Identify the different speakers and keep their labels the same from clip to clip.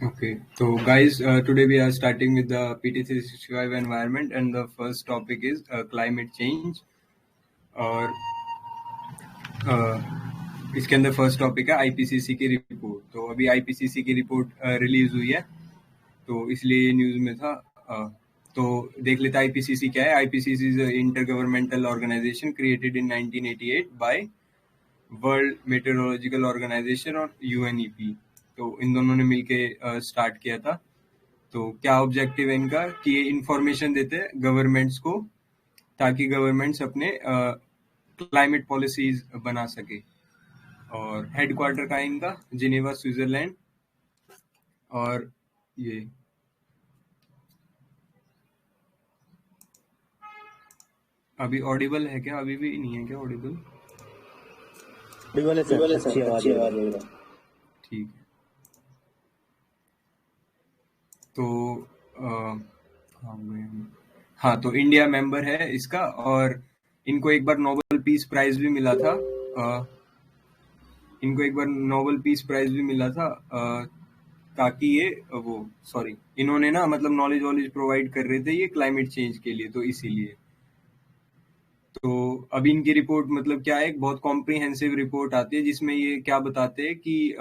Speaker 1: Okay, so guys, today we are starting with the PT365 environment, and the first topic is climate change. और इसके अंदर first topic है IPCC की report. तो अभी IPCC की रिपोर्ट रिलीज हुई है, तो इसलिए ये न्यूज में था। तो देख लेते हैं आईपीसीसी क्या है। IPCC is intergovernmental organisation created in 1988 by World Meteorological Organisation और यूएनईपी। तो इन दोनों ने मिलके स्टार्ट किया था। तो क्या ऑब्जेक्टिव है इनका कि ये इंफॉर्मेशन देते हैं गवर्नमेंट्स को, ताकि गवर्नमेंट्स अपने क्लाइमेट पॉलिसीज बना सके। और हेडक्वार्टर का है इनका जिनेवा, स्विट्जरलैंड। और ये अभी ऑडिबल है क्या? अभी भी नहीं है क्या ऑडिबल?
Speaker 2: ऑडिबल है सर, अच्छी आवाज है।
Speaker 1: ठीक है। तो कहाँ गए हम? हाँ, तो इंडिया मेंबर है इसका, और इनको एक बार नोबेल पीस प्राइज भी मिला था। इनको एक बार नोबेल पीस प्राइज भी मिला था, ताकि ये इन्होंने ना मतलब नॉलेज वॉलेज प्रोवाइड कर रहे थे ये क्लाइमेट चेंज के लिए, तो इसीलिए। तो अभी इनकी रिपोर्ट मतलब क्या है, एक बहुत कॉम्प्रिहेंसिव रिपोर्ट आती है जिसमें ये क्या बताते हैं कि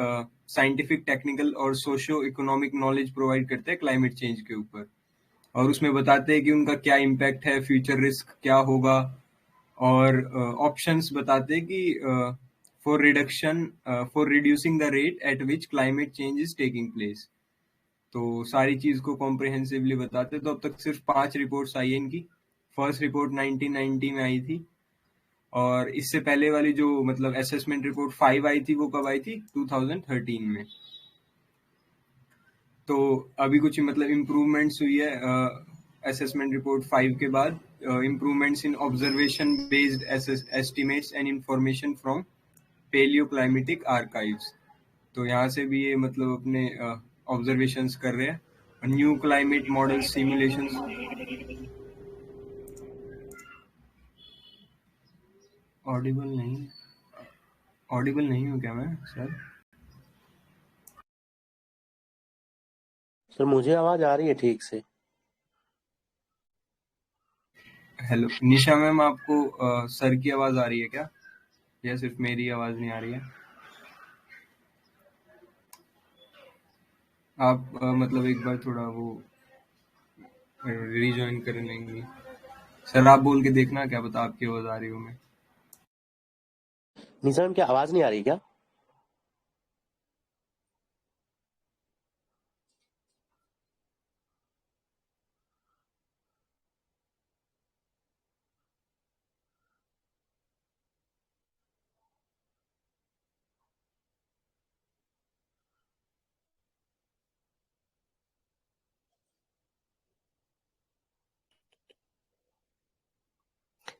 Speaker 1: साइंटिफिक, टेक्निकल और सोशियो इकोनॉमिक नॉलेज प्रोवाइड करते हैं क्लाइमेट चेंज के ऊपर। और उसमें बताते हैं कि उनका क्या इम्पैक्ट है, फ्यूचर रिस्क क्या होगा, और ऑप्शंस बताते हैं कि for reducing the rate at which climate change is taking place. तो सारी चीज को कॉम्प्रिहेंसिवली बताते हैं। तो अब तक सिर्फ 5 रिपोर्ट्स आई है इनकी। फर्स्ट रिपोर्ट 1990 में आई थी, और इससे पहले वाली जो मतलब असेसमेंट रिपोर्ट 5 आई थी, वो कब आई थी? 2013 में। तो अभी कुछ मतलब इम्प्रूवमेंट्स हुई है असेसमेंट रिपोर्ट 5 के बाद। Improvements in observation based estimates and information from paleo climatic archives. तो यहाँ से भी ये मतलब अपने ऑब्जर्वेशंस कर रहे हैं। New climate model simulations. Audible नहीं हूँ क्या मैं सर?
Speaker 2: सर मुझे आवाज आ रही है ठीक से।
Speaker 1: हेलो निशा मैम, आपको सर की आवाज आ रही है क्या, या सिर्फ मेरी आवाज नहीं आ रही है? आप मतलब एक बार थोड़ा वो रीजॉइन कर लेंगे। सर आप बोल के देखना, क्या पता आपकी आवाज आ रही हो। मैं
Speaker 2: निशा मैम, क्या आवाज नहीं आ रही क्या?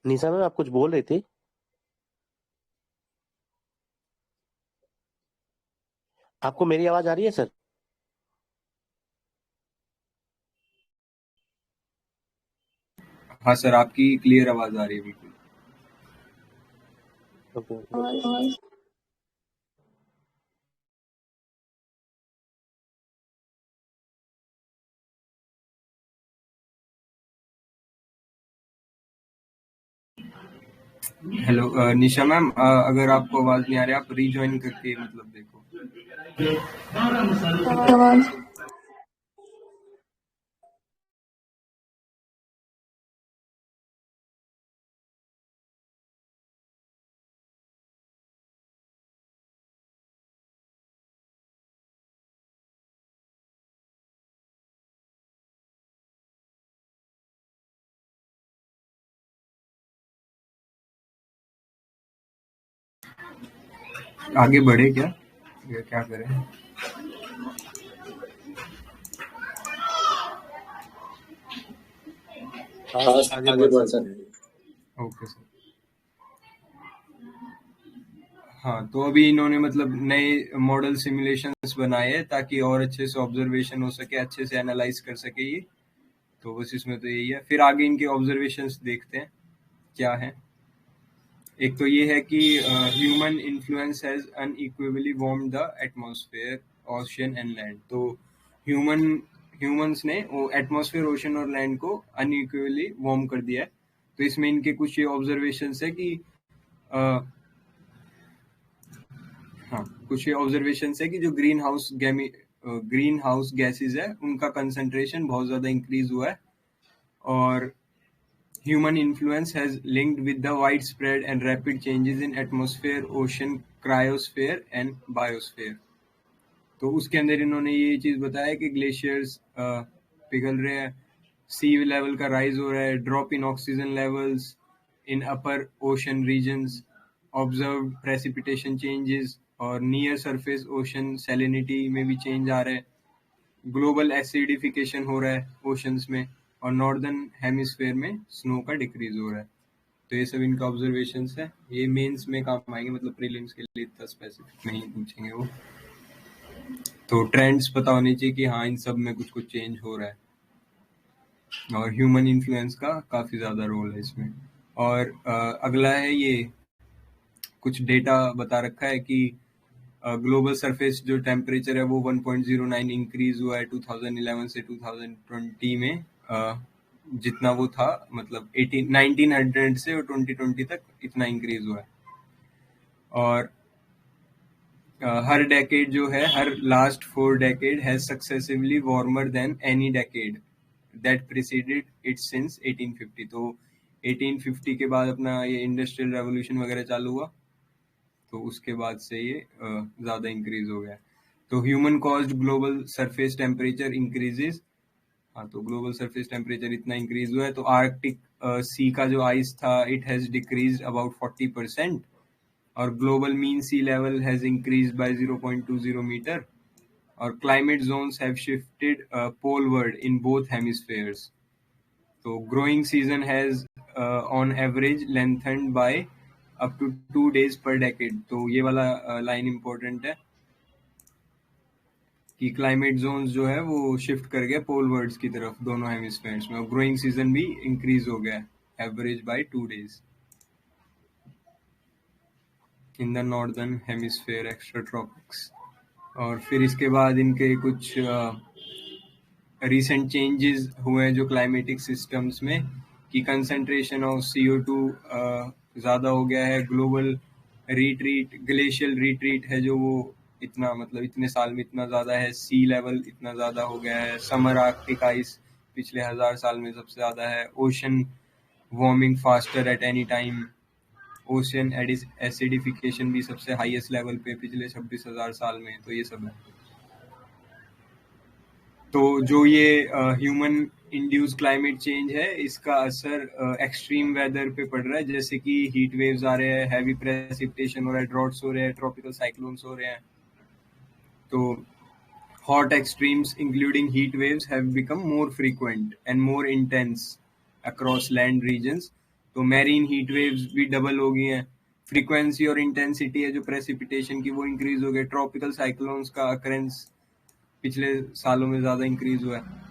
Speaker 2: निशा मैम, आप कुछ बोल रही थी? आपको मेरी आवाज आ रही है सर?
Speaker 1: हाँ सर, आपकी क्लियर आवाज आ रही है बिल्कुल।
Speaker 2: ओके।
Speaker 1: हेलो निशा मैम, अगर आपको आवाज नहीं आ रही, आप रीजॉइन करके मतलब देखो।
Speaker 3: आवाज
Speaker 1: आगे बढ़े क्या, या क्या करें?
Speaker 2: हाँ, आगे बढ़ सकते हैं।
Speaker 1: Okay sir. हाँ, तो अभी इन्होंने मतलब नए मॉडल सिमुलेशंस बनाए हैं, ताकि और अच्छे से ऑब्जर्वेशन हो सके, अच्छे से एनालाइज कर सके ये। तो बस इसमें तो यही है। फिर आगे इनके ऑब्जर्वेशंस देखते हैं क्या है। एक तो ये है कि human influence has unequivocally warmed the atmosphere, ocean and land. तो ह्यूमंस ने वो एटमॉस्फेयर, ओशन और लैंड को अनइक्वली वार्म कर दिया है। तो इसमें इनके कुछ ये ऑब्जर्वेशंस है कि कुछ ये ऑब्जर्वेशंस है कि जो ग्रीन हाउस गैसेज है उनका कंसंट्रेशन बहुत ज्यादा इंक्रीज हुआ है, और human influence has linked with the widespread and rapid changes in atmosphere, ocean, cryosphere and biosphere। तो उसके अंदर इन्होंने ये चीज बताया कि ग्लेशियर्स पिघल रहे हैं, सी लेवल का राइज हो रहा है, drop in oxygen levels in upper ocean regions, observed precipitation changes, और नियर सरफेस ओशन सैलिनिटी में भी चेंज आ रहा है, ग्लोबल एसिडिफिकेशन हो रहा है ओशंस में, और नॉर्दर्न हेमिस्फेयर में स्नो का डिक्रीज हो रहा है। तो ये सब इनका ऑब्जर्वेशंस है, ये मेंस में काम आएंगे, मतलब प्रीलिम्स के लिए इतना स्पेसिफिक नहीं पूछेंगे वो। तो ट्रेंड्स पता होनी चाहिए कि हाँ इन सब में कुछ कुछ चेंज हो रहा है, और ह्यूमन इन्फ्लुएंस का काफी ज्यादा रोल है इसमें। और अगला है ये कुछ डेटा बता रखा है कि ग्लोबल सरफेस जो टेम्परेचर है वो 1.09 इंक्रीज हुआ है 2011 से 2020 में, जितना वो था, मतलब 1900 से और 2020 तक इतना इंक्रीज हुआ है। और हर डेकेड जो है, हर last 4 decade has successively warmer than any decade that preceded it since 1850। तो 1850 के बाद अपना ये इंडस्ट्रियल रेवोल्यूशन वगैरह चालू हुआ, तो उसके बाद से ये ज्यादा इंक्रीज हो गया। तो human caused global surface temperature increases, हाँ तो ग्लोबल सरफेस टेम्परेचर इतना इंक्रीज हुआ है। तो आर्कटिक सी का जो आइस था इट हैज डिक्रीज अबाउट 40%, और global mean sea level has increase by 0.20 metre, और climate zones have shifted poleward in both hemispheres. तो growing season has on average lengthened by up to 2 days per decade। तो ये वाला line important है कि climate Jones जो है वो शिफ्ट कर गया पोलवर्ड्स की तरफ दोनों हेमिस्फेयर्स में, और ग्रोइंग सीजन भी इंक्रीज हो गया average by 2 days in the northern hemisphere extra tropics. और फिर इसके बाद इनके कुछ रिसेंट चेंजेस हुए हैं जो क्लाइमेटिक सिस्टम्स में, कि कंसंट्रेशन ऑफ CO2 ज़्यादा हो गया है, ग्लोबल रिट्रीट, ग्लेशियल रिट्रीट है जो वो इतना, मतलब इतने साल में इतना ज़्यादा है, सी लेवल इतना ज़्यादा हो गया है, समर आर्कटिक आइस पिछले 1000 साल में सबसे ज़्यादा है, ocean warming faster at any time, ocean acidification भी सबसे हाईएस्ट लेवल पे पिछले 26,000 साल में। तो ये सब है। तो जो ये ह्यूमन इंड्यूस क्लाइमेट चेंज है, इसका असर एक्सट्रीम वेदर पे पड़ रहा है, जैसे कि हीट वेव्स आ रहे हैं, हैवी प्रेसिपिटेशन हो रहा है, ड्रॉट्स हो रहे हैं, ट्रॉपिकल साइक्लोन्स हो रहे हैं। तो hot extremes including heat waves have become more frequent and more intense across land regions. तो मैरीन हीट वेव्स भी डबल हो गई हैं, फ्रीक्वेंसी और इंटेंसिटी है जो प्रेसिपिटेशन की वो इंक्रीज हो गई, ट्रॉपिकल साइक्लोन्स का अकरेंस पिछले सालों में ज्यादा इंक्रीज हुआ है।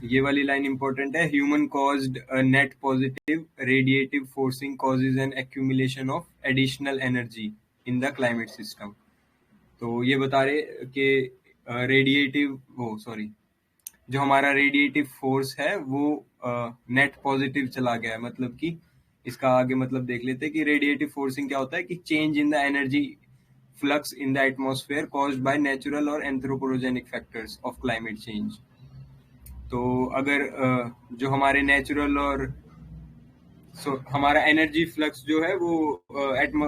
Speaker 1: ये वाली लाइन इंपॉर्टेंट है, human caused net positive radiative forcing causes an accumulation of additional energy in the climate system. तो ये बता रहे कि जो हमारा रेडिएटिव फोर्स है वो नेट पॉजिटिव चला गया है। मतलब कि इसका आगे मतलब देख लेते हैं कि रेडिएटिव फोर्सिंग क्या होता है, कि change in the energy flux in the atmosphere caused by natural और anthropogenic factors of climate change. तो अगर जो हमारे नेचुरल और हमारा एनर्जी फ्लक्स जो है वो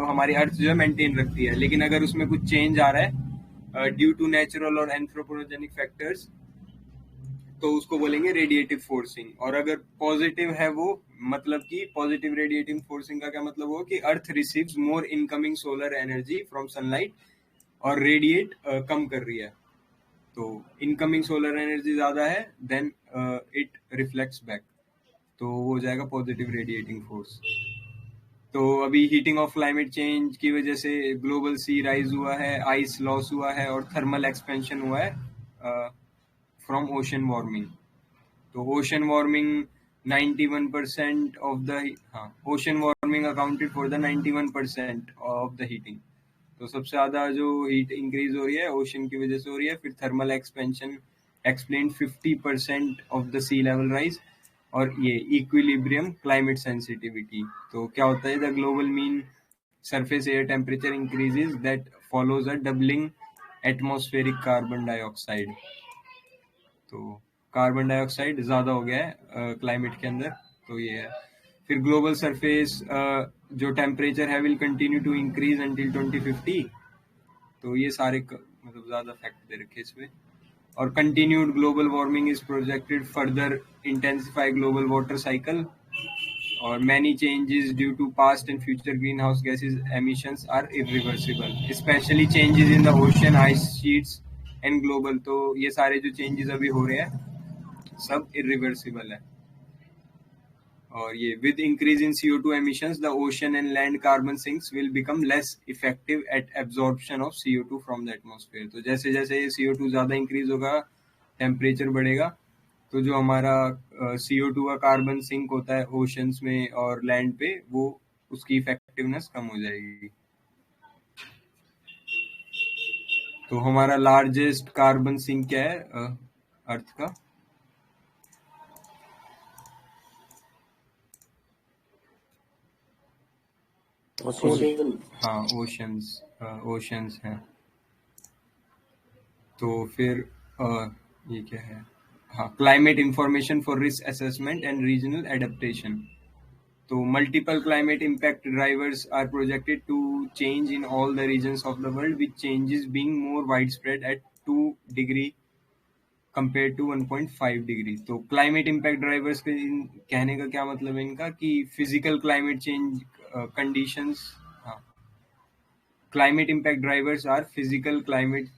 Speaker 1: हमारी अर्थ जो है मेंटेन रखती है, लेकिन अगर उसमें कुछ चेंज आ रहा है ड्यू टू नेचुरल और एंथ्रोपोजेनिक फैक्टर्स, तो उसको बोलेंगे रेडिएटिव फोर्सिंग। और अगर पॉजिटिव है वो, मतलब कि पॉजिटिव रेडिएटिव फोर्सिंग का क्या मतलब हो कि earth receives more incoming solar energy from sunlight और रेडिएट कम कर रही है। तो इनकमिंग सोलर एनर्जी ज्यादा है देन इट रिफ्लेक्ट्स बैक, तो वो हो जाएगा पॉजिटिव रेडिएटिंग फोर्स। तो अभी हीटिंग ऑफ क्लाइमेट चेंज की वजह से ग्लोबल सी राइज हुआ है, आइस लॉस हुआ है और थर्मल एक्सपेंशन हुआ है फ्रॉम ओशन वार्मिंग। तो ocean warming 91% of the ocean warming accounted for the 91% of the heating. तो सबसे ज्यादा जो हीट इंक्रीज हो रही है ओशन की वजह से हो रही है। फिर thermal expansion explain 50% of the sea level rise. और ये इक्विलिब्रियम क्लाइमेट सेंसिटिविटी, तो क्या होता है, the global mean surface air temperature increases that follows a doubling atmospheric carbon dioxide। तो कार्बन डाइऑक्साइड ज्यादा हो गया है क्लाइमेट के अंदर, तो ये है। फिर ग्लोबल सरफेस जो टेम्परेचर है will continue to increase until 2050। तो ये सारे मतलब ज्यादा फैक्ट दे रखे इसमें। और continued global warming is projected further intensify global water cycle. और many changes due to past and future greenhouse gases emissions are irreversible, especially changes in the ocean ice sheets and global। तो ये सारे जो changes अभी हो रहे हैं सब irreversible है। और ये with increase in CO2 emissions the ocean and land carbon sinks will become less effective at absorption of CO2 from the atmosphere। तो जैसे जैसे CO2 ज्यादा इंक्रीज होगा, टेम्परेचर बढ़ेगा, तो जो हमारा CO2 का कार्बन सिंक होता है ओशंस में और लैंड पे, वो उसकी इफेक्टिवनेस कम हो जाएगी। तो हमारा लार्जेस्ट कार्बन सिंक क्या है अर्थ का?
Speaker 2: ओशन।
Speaker 1: हाँ, ओशंस हैं। तो फिर ये क्या है? हाँ, climate information for risk assessment and regional adaptation. So multiple climate impact drivers are projected to change in all the regions of the world, with changes being more widespread at 2 degree compared to 1.5 degree। तो climate impact drivers के कहने का क्या मतलब है इनका, कि physical climate change conditions। हाँ, climate impact drivers are physical climate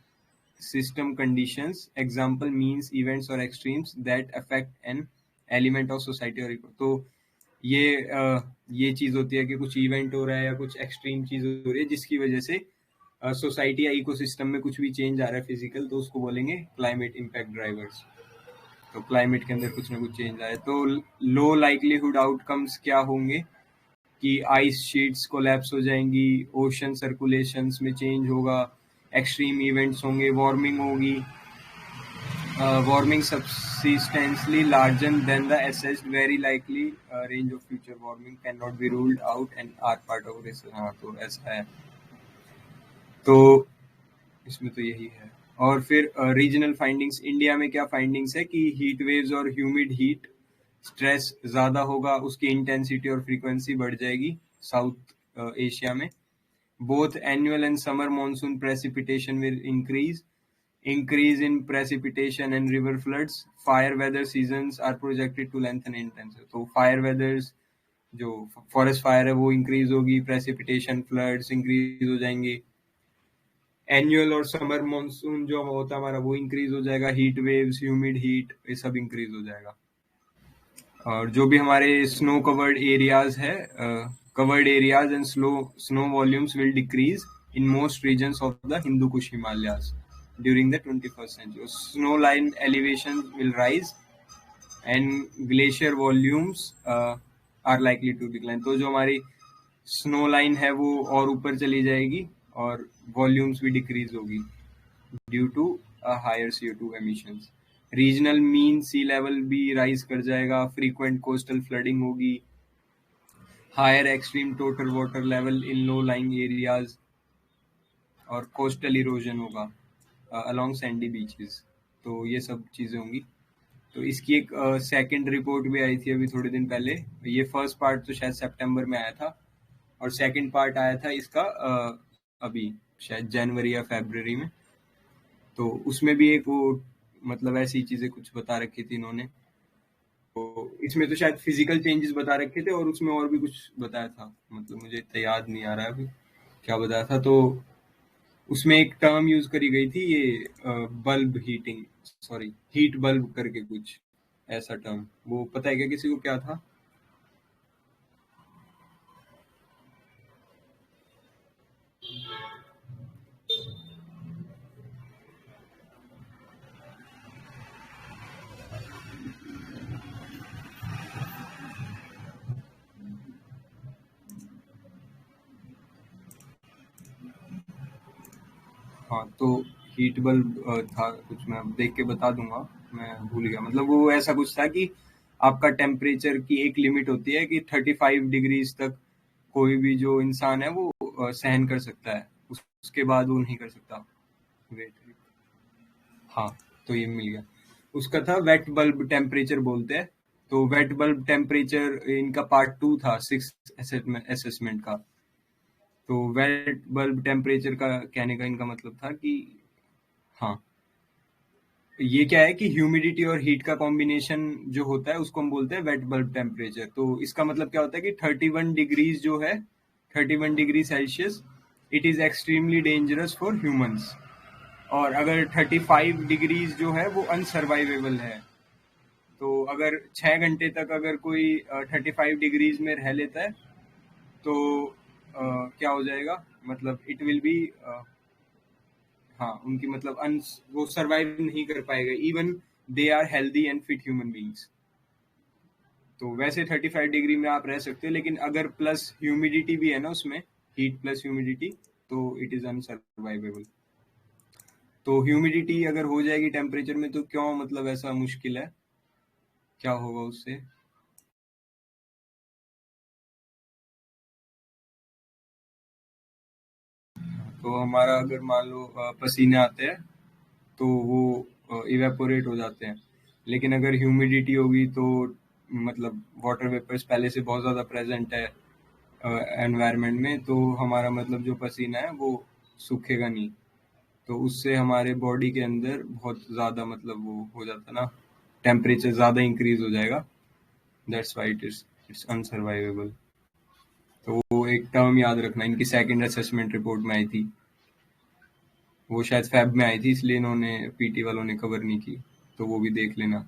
Speaker 1: system conditions, example means events or extremes that affect an element of society or तो ये चीज होती है कि कुछ इवेंट हो रहा है या कुछ एक्सट्रीम चीज हो रही है जिसकी वजह से सोसाइटी या इकोसिस्टम में कुछ भी चेंज आ रहा है फिजिकल, तो उसको बोलेंगे क्लाइमेट इम्पैक्ट ड्राइवर्स। तो क्लाइमेट के अंदर कुछ ना कुछ चेंज आए तो लो लाइकलीहुड आउटकम्स क्या होंगे, कि आइस शीट्स कोलैप्स हो जाएंगी, ओशन सर्कुलेशंस में चेंज होगा, एक्सट्रीम इवेंट्स होंगे, वार्मिंग होगी, warming substantially larger than the assessed very likely range of future warming cannot be ruled out and are part of this। हाँ, तो ऐसा है। तो इसमें तो यही है। और फिर रीजनल फाइंडिंग्स, इंडिया में क्या फाइंडिंग्स है, कि हीट वेव्स और ह्यूमिड हीट स्ट्रेस ज्यादा होगा, उसकी इंटेंसिटी और फ्रीक्वेंसी बढ़ जाएगी साउथ एशिया में। Both annual and summer monsoon precipitation will increase in precipitation and river floods। fire weather seasons are projected to lengthen intense। तो fire weathers जो फॉरेस्ट फायर है वो इंक्रीज होगी, प्रेसिपिटेशन फ्लड्स इंक्रीज हो जाएंगे, annual और summer monsoon जो होता है हमारा वो इंक्रीज हो जाएगा, हीट वेव्स, ह्यूमिड हीट, ये सब इंक्रीज हो जाएगा। और जो भी हमारे स्नो कवर्ड एरियाज है, covered areas and snow volumes will decrease in most regions of the Hindu Kush Himalayas during the 21st century। Snow line elevations will rise and glacier volumes are likely to decline। तो जो हमारी snow line है वो और ऊपर चली जाएगी और वॉल्यूम्स भी डिक्रीज होगी due to higher CO2 emissions। Regional mean sea level भी राइज कर जाएगा, फ्रीक्वेंट कोस्टल फ्लडिंग होगी, higher extreme total water level in low lying areas, और कोस्टल इरोजन होगा अलोंग सैंडी बीचेस। तो ये सब चीज़ें होंगी। तो इसकी एक सेकंड रिपोर्ट भी आई थी अभी थोड़े दिन पहले। ये फर्स्ट पार्ट तो शायद सितंबर में आया था और सेकंड पार्ट आया था इसका अभी शायद जनवरी या फरवरी में। तो उसमें भी एक वो मतलब ऐसी चीज़ें कुछ बता रखी थी इन्होंने। तो इसमें तो शायद फिजिकल चेंजेस बता रखे थे और उसमें और भी कुछ बताया था, मतलब मुझे इतना याद नहीं आ रहा है अभी क्या बताया था। तो उसमें एक टर्म यूज करी गई थी, ये bulb heating, sorry heat bulb करके कुछ ऐसा टर्म, वो पता है क्या किसी को क्या था? हाँ, तो हीट बल्ब था कुछ, मैं देख के बता दूंगा, मैं भूल गया। मतलब वो ऐसा कुछ था कि आपका टेम्परेचर की एक लिमिट होती है कि 35 डिग्रीज तक कोई भी जो इंसान है वो सहन कर सकता है, उसके बाद वो नहीं कर सकता। वेट, हाँ, तो ये मिल गया। उसका था वेट बल्ब टेम्परेचर बोलते हैं। तो वेट बल्ब टेम्परेचर इनका पार्ट 2 था 6 असेसमेंट का। तो वेट बल्ब टेम्परेचर का कहने का इनका मतलब था कि हाँ, ये क्या है कि ह्यूमिडिटी और हीट का कॉम्बिनेशन जो होता है उसको हम बोलते हैं वेट बल्ब टेम्परेचर। तो इसका मतलब क्या होता है कि 31 डिग्रीज जो है, 31 degree Celsius, it is extremely dangerous for humans. और अगर 35 डिग्रीज जो है वो अनसर्वाइवेबल है। तो अगर 6 घंटे तक अगर कोई 35 डिग्रीज में रह लेता है तो क्या हो जाएगा, मतलब इट विल बी, हाँ, उनकी मतलब वो सरवाइव नहीं कर पाएगा even they are healthy and fit human beings. तो वैसे 35 डिग्री में आप रह सकते हो, लेकिन अगर प्लस ह्यूमिडिटी भी है ना उसमें, हीट प्लस ह्यूमिडिटी, तो इट इज अनसर्वाइवेबल। तो ह्यूमिडिटी अगर हो जाएगी टेम्परेचर में तो क्यों, मतलब ऐसा मुश्किल है, क्या होगा उससे? तो हमारा अगर मान लो पसीने आते हैं तो वो इवेपोरेट हो जाते हैं। लेकिन अगर ह्यूमिडिटी होगी तो मतलब वाटर वेपर्स पहले से बहुत ज़्यादा प्रेजेंट है एनवायरनमेंट में, तो हमारा मतलब जो पसीना है वो सूखेगा नहीं। तो उससे हमारे बॉडी के अंदर बहुत ज़्यादा मतलब वो हो जाता है ना, टेम्परेचर ज़्यादा इंक्रीज हो जाएगा। That's why it's unsurvivable. तो वो एक टर्म याद रखना, इनकी सेकंड असेसमेंट रिपोर्ट में आई थी, वो शायद फैब में आई थी, इसलिए इन्होंने पीटी वालों ने कवर नहीं की, तो वो भी देख लेना।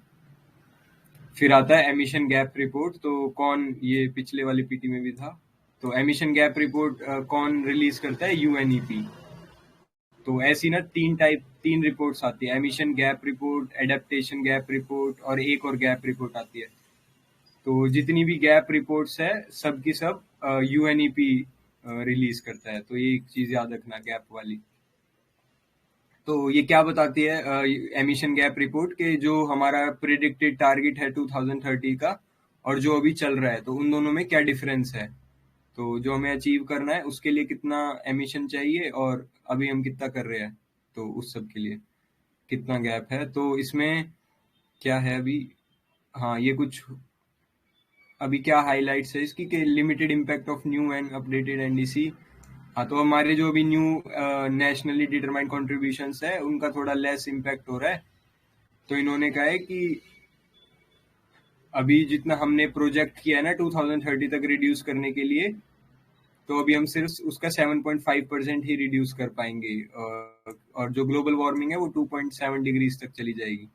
Speaker 1: फिर आता है एमिशन गैप रिपोर्ट। तो कौन, ये पिछले वाली पीटी में भी था। तो एमिशन गैप रिपोर्ट कौन रिलीज करता है? यूएनईपी। तो ऐसी ना तीन रिपोर्ट्स आती है, emission gap report, adaptation gap report और एक और गैप रिपोर्ट आती है। तो जितनी भी गैप रिपोर्ट्स है सब की सब यूएनईपी रिलीज करता है। तो ये एक चीज याद रखना गैप वाली। तो ये क्या बताती है एमिशन गैप रिपोर्ट के, जो हमारा प्रिडिक्टेड टारगेट है 2030 का और जो अभी चल रहा है, तो उन दोनों में क्या डिफरेंस है। तो जो हमें अचीव करना है उसके लिए कितना एमिशन चाहिए और अभी हम कितना कर रहे हैं, तो उस सब के लिए कितना गैप है। तो इसमें क्या है अभी, हाँ, ये कुछ अभी क्या हाइलाइट्स है इसकी, कि limited impact of new and updated NDC. हाँ, तो हमारे जो भी न्यू नेशनली डिटरमाइंड कॉन्ट्रीब्यूशंस है उनका थोड़ा लेस इम्पैक्ट हो रहा है। तो इन्होंने कहा है कि अभी जितना हमने प्रोजेक्ट किया है ना 2030 तक रिड्यूस करने के लिए, तो अभी हम सिर्फ उसका 7.5% ही रिड्यूस कर पाएंगे, और जो ग्लोबल वार्मिंग है वो 2.7 डिग्रीज तक चली जाएगी।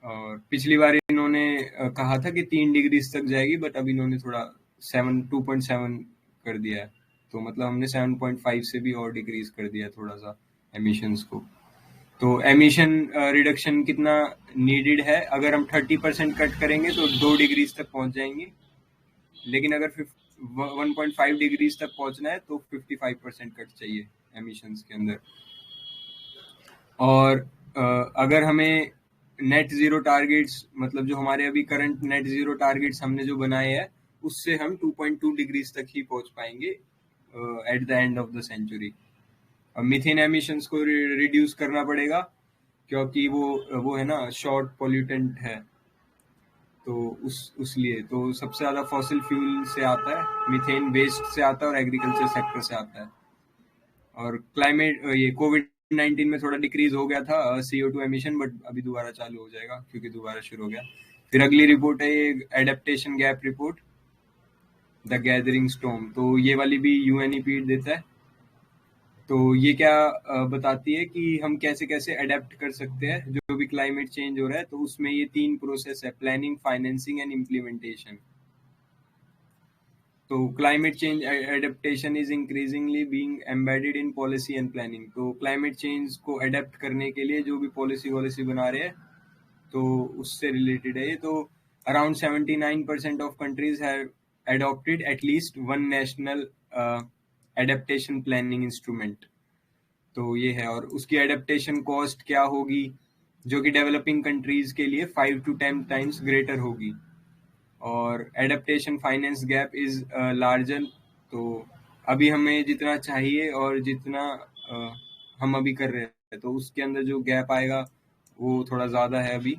Speaker 1: और पिछली बार इन्होंने कहा था कि 3 डिग्रीज तक जाएगी, बट अब इन्होंने थोड़ा 2.7 कर दिया है। तो मतलब हमने 7.5 से भी और डिक्रीज कर दिया थोड़ा सा एमिशंस को। तो एमिशन रिडक्शन कितना नीडेड है? अगर हम 30% कट करेंगे तो 2 डिग्रीज तक पहुंच जाएंगे, लेकिन अगर 1.5 डिग्रीज तक पहुंचना है तो 55% कट चाहिए एमिशंस के अंदर। और अगर हमें नेट जीरो टारगेट्स, मतलब जो हमारे अभी करंट नेट जीरो टारगेट्स हमने जो बनाए हैं, उससे हम 2.2 डिग्रीज तक ही पहुंच पाएंगे at the end of the century. अब मीथेन एमिशंस को रिड्यूस करना पड़ेगा, क्योंकि वो है ना शॉर्ट पॉल्यूटेंट है। तो उस लिए तो सबसे ज़्यादा फॉसिल फ्यूल से आता है, मीथेन वेस्ट से आता है और एग्रीकल्चर सेक्टर से आता है। और क्लाइमेट, ये कोविड-19 में थोड़ा डिक्रीज हो गया था CO2 एमिशन, बट अभी दोबारा चालू हो जाएगा क्योंकि दोबारा शुरू हो गया। फिर अगली रिपोर्ट है ये adaptation gap report, the gathering storm. तो ये वाली भी यूएनईपी देता है। तो ये क्या बताती है कि हम कैसे कैसे अडेप्ट कर सकते हैं जो भी क्लाइमेट चेंज हो रहा है। तो उसमें ये 3 प्रोसेस है, प्लानिंग, फाइनेंसिंग एंड इम्प्लीमेंटेशन। तो climate change adaptation is increasingly being embedded in policy and planning. तो क्लाइमेट चेंज को अडेप्ट करने के लिए जो भी पॉलिसी बना रहे हैं तो उससे रिलेटेड है ये। तो around 79% of countries have adopted at least one national adaptation planning instrument। तो ये है, और उसकी एडेप्टेशन कॉस्ट क्या होगी, जो कि डेवलपिंग कंट्रीज के लिए 5 to 10 टाइम्स ग्रेटर होगी, और adaptation finance gap is larger. तो अभी हमें जितना चाहिए और जितना हम अभी कर रहे हैं, तो उसके अंदर जो गैप आएगा वो थोड़ा ज़्यादा है अभी।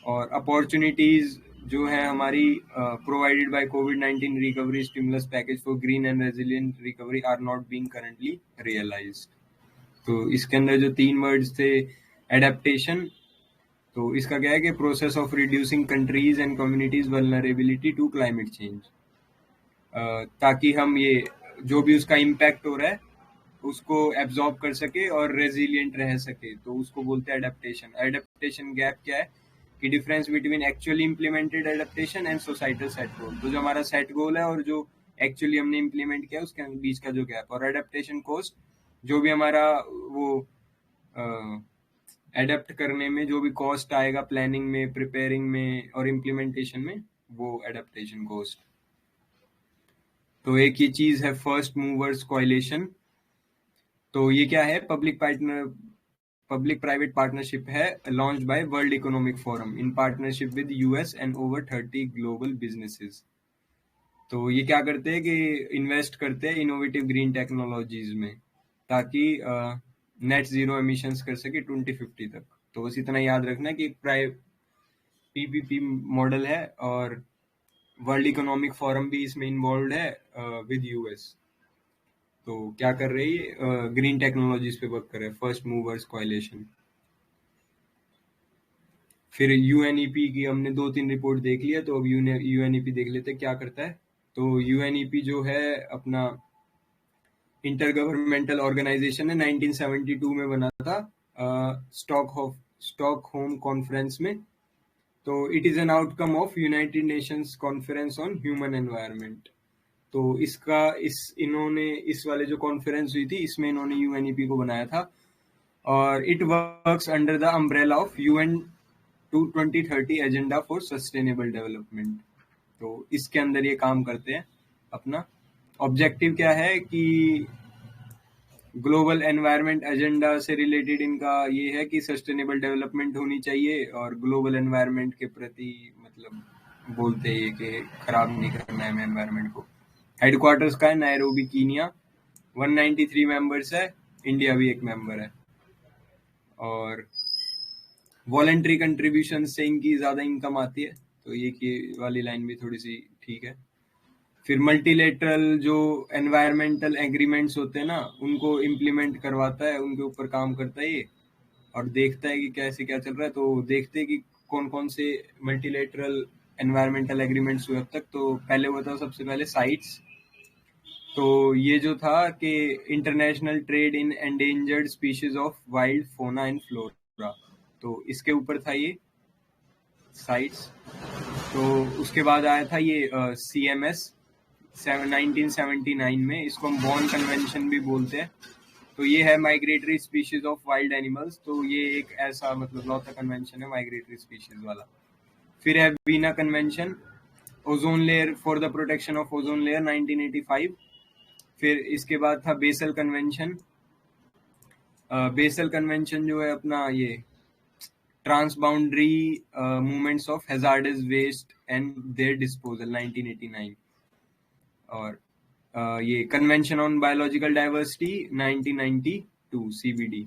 Speaker 1: और अपॉर्चुनिटीज जो है हमारी प्रोवाइडेड बाय कोविड-19 recovery stimulus package for green and resilient recovery are not being currently realised. तो इसके अंदर जो 3 वर्ड्स थे, एडेप्टेशन, तो इसका क्या है कि process of reducing countries and communities vulnerability to climate change, ताकि हम ये जो भी उसका इम्पैक्ट हो रहा है उसको एब्जॉर्ब कर सके और रेजिलिएंट रह सके, तो उसको बोलते हैं एडेप्टेशन। एडेप्टेशन गैप क्या है कि difference between actually implemented adaptation and societal set goal, तो जो हमारा सेट गोल है और जो एक्चुअली हमने इम्प्लीमेंट किया उसके बीच का जो गैप, और एडेप्टेशन कॉस्ट, जो भी हमारा वो एडेप्ट करने में जो भी कॉस्ट आएगा, प्लानिंग में, प्रिपेयरिंग में और इम्प्लीमेंटेशन में, वो एडेप्टेशन कॉस्ट। तो एक ये चीज है फर्स्ट मूवर्स कोएलिशन। तो ये क्या है, पब्लिक प्राइवेट पार्टनरशिप है, launch by world economic forum in partnership with US and over 30 global businesses. तो ये क्या करते हैं कि इन्वेस्ट करते हैं इनोवेटिव ग्रीन टेक्नोलॉजीज में, ताकि नेट जीरो एमिशंस कर सके 2050 तक। तो बस इतना याद रखना कि पीपीपी मॉडल है, और वर्ल्ड इकोनॉमिक फोरम भी इसमें इन्वॉल्व है विद यूएस। तो क्या कर रहे हैं, ग्रीन टेक्नोलॉजीज पे वर्क कर रहे हैं, फर्स्ट मूवर्स कोएलिशन। फिर यूएनईपी की हमने 2-3 रिपोर्ट देख लिया, तो अब यूएनईपी देख लेते हैं क्या करता है। तो यूएनईपी जो है अपना इंटर गवर्नमेंटल ऑर्गेनाइजेशन है, 1972 में बना था स्टॉकहोम कॉन्फ्रेंस में। तो it is an outcome of United Nations conference on human environment. तो इन्होंने इस वाले जो कॉन्फ्रेंस हुई थी, इसमें इन्होंने यूएनईपी को बनाया था, और it works under the umbrella of UN 2030 agenda for sustainable development. तो इसके अंदर ये काम करते हैं। अपना ऑब्जेक्टिव क्या है कि ग्लोबल एनवायरनमेंट एजेंडा से रिलेटेड इनका ये है कि सस्टेनेबल डेवलपमेंट होनी चाहिए, और ग्लोबल एनवायरनमेंट के प्रति मतलब बोलते हैं कि खराब नहीं करना है एनवायरनमेंट को। हेडक्वार्टर्स का है नायरोबी, कीनिया। 193 मेंबर्स है, इंडिया भी एक मेंबर है। और वॉलेंट्री कंट्रीब्यूशन से इनकी ज़्यादा इनकम आती है, तो ये की वाली लाइन भी थोड़ी सी ठीक है। फिर मल्टीलेटरल जो एनवायरमेंटल एग्रीमेंट्स होते हैं ना, उनको इम्प्लीमेंट करवाता है, उनके ऊपर काम करता है ये, और देखता है कि कैसे क्या चल रहा है। तो देखते हैं कि कौन कौन से मल्टीलेटरल एनवायरमेंटल एग्रीमेंट्स हुए अब तक। तो पहले हुआ था सबसे पहले साइट्स। तो ये जो था कि international trade in endangered species of wild फोना एंड फ्लोरा, तो इसके ऊपर था ये साइट्स। तो उसके बाद आया था ये CMS 1979 में, इसको हम बॉर्न कन्वेंशन भी बोलते हैं। तो ये है migratory species of wild animals, तो ये एक ऐसा मतलब लौता कन्वेंशन है माइग्रेटरी स्पीशीज वाला। फिर है Veena convention, ozone layer for the protection of ozone layer 1985। फिर इसके बाद था बेसल कन्वेंशन। बेसल कन्वेंशन जो है अपना ये transboundary movements of hazardous waste and their disposal 1989। और ये convention on biological diversity 1992 CBD,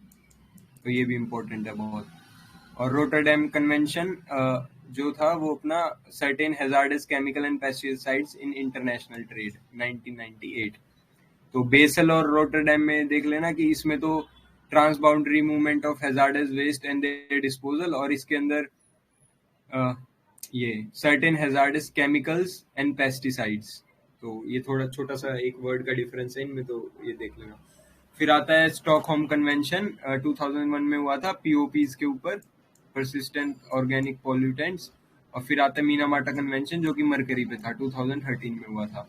Speaker 1: तो ये भी इम्पोर्टेंट है बहुत। और रोटरडैम कन्वेंशन जो था वो अपना certain hazards chemical and pesticides in international trade 1998। तो बेसल और रोटरडैम में देख लेना कि इसमें तो transboundary movement of hazardous waste and their disposal, और इसके अंदर ये certain hazardous chemicals and pesticides. तो ये थोड़ा छोटा सा एक वर्ड का डिफरेंस है इनमें, तो ये देख लेना। फिर आता है स्टॉकहोम कन्वेंशन, 2001 में हुआ था, POPs के ऊपर, परसिस्टेंट ऑर्गेनिक पॉल्यूटेंट्स। और फिर आता है मीनामाटा कन्वेंशन जो कि मरकरी पे था, 2013 में हुआ था।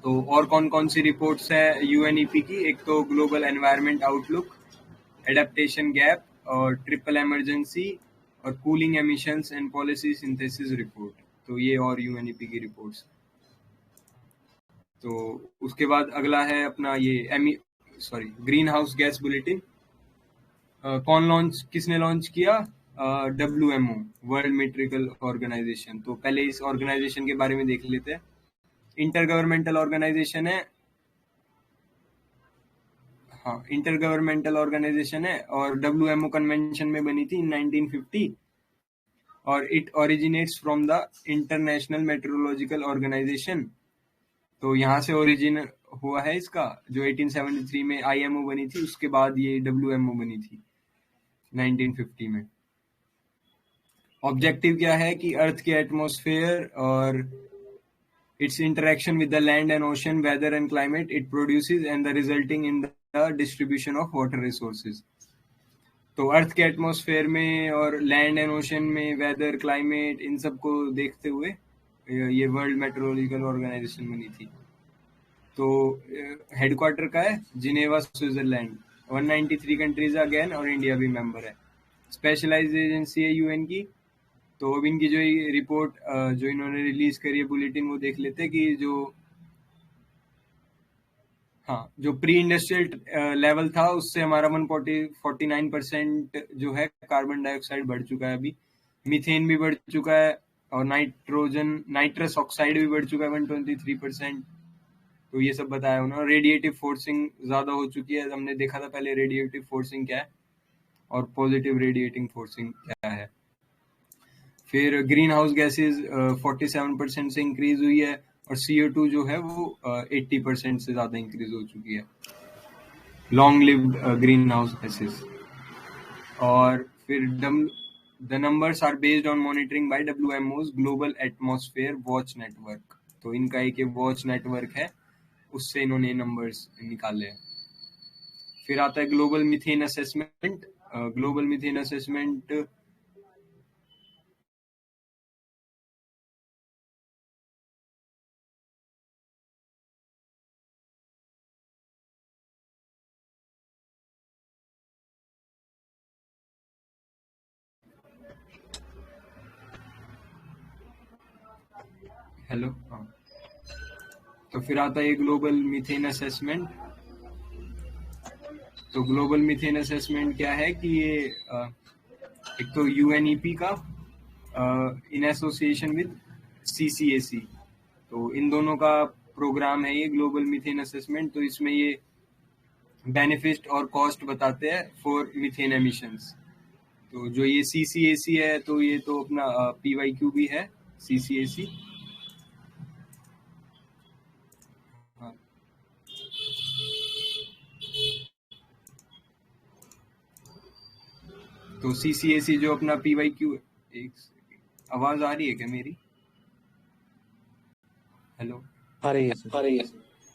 Speaker 1: तो और कौन कौन सी रिपोर्ट्स है UNEP की, एक तो global environment outlook, adaptation gap, और ट्रिपल इमरजेंसी, और cooling emissions and policy synthesis report. तो ये और UNEP की रिपोर्ट्स। तो उसके बाद अगला है अपना ये ग्रीन हाउस गैस बुलेटिन किसने लॉन्च किया? WMO, World Meteorological Organisation. तो पहले इस ऑर्गेनाइजेशन के बारे में देख लेते हैं। इंटर गवर्नमेंटल ऑर्गेनाइजेशन है। हाँ, इंटर गवर्नमेंटल ऑर्गेनाइजेशन है और WMO कन्वेंशन में बनी थी इन 1950 और it originates from the International Meteorological Organisation. तो यहाँ से ओरिजिन हुआ है इसका, जो 1873 में IMO बनी थी, उसके बाद ये WMO बनी थी 1950 में। ऑब्जेक्टिव क्या है कि अर्थ के एटमॉस्फेयर और its interaction with the land and ocean, weather and climate it produces and the resulting in the distribution of water resources। तो अर्थ के एटमॉस्फेयर में और लैंड एंड ओशन में वेदर क्लाइमेट इन सब को देखते हुए ये वर्ल्ड मेट्रोलॉजिकल ऑर्गेनाइजेशन बनी थी। तो हेडक्वार्टर का है जिनेवा, स्विट्जरलैंड। 193 कंट्रीज अगेन और इंडिया भी मेंबर है। स्पेशलाइज्ड एजेंसी है UN की। तो अब इनकी जो रिपोर्ट जो इन्होंने रिलीज करी है बुलेटिन, वो देख लेते हैं कि जो प्री इंडस्ट्रियल लेवल था उससे हमारा 149% जो है कार्बन डाइऑक्साइड बढ़ चुका है अभी। मीथेन भी बढ़ चुका है और नाइट्रस ऑक्साइड भी बढ़ चुका है 123%। तो ये सब बताया उन्होंने। रेडिएटिव फोर्सिंग ज्यादा हो चुकी है। हमने देखा था पहले रेडिएटिव फोर्सिंग क्या है और पॉजिटिव रेडिएटिंग फोर्सिंग क्या है। फिर ग्रीन हाउस गैसेज 47% से इंक्रीज हुई है और CO2 जो है वो 80% से ज्यादा इंक्रीज हो चुकी है। Long lived greenhouse gases. और फिर the numbers are based on monitoring by WMO's Global Atmosphere Watch network. तो इनका एक वॉच नेटवर्क है, उससे इन्होंने नंबर्स निकाले हैं। फिर आता है global methane assessment. Global methane assessment hello, हाँ। तो फिर आता है ग्लोबल मीथेन असेसमेंट। तो ग्लोबल मीथेन असेसमेंट क्या है कि ये एक तो UNEP का इन एसोसिएशन विद CCAC, तो इन दोनों का प्रोग्राम है ये ग्लोबल मीथेन असेसमेंट। तो इसमें ये बेनिफिट और कॉस्ट बताते हैं फॉर मीथेन एमिशंस। तो जो ये CCAC है तो ये तो अपना PYQ भी है CCAC। हाँ। तो CCAC जो अपना PYQ, एक आवाज आ रही है क्या मेरी? हेलो,
Speaker 2: आ रही है सर।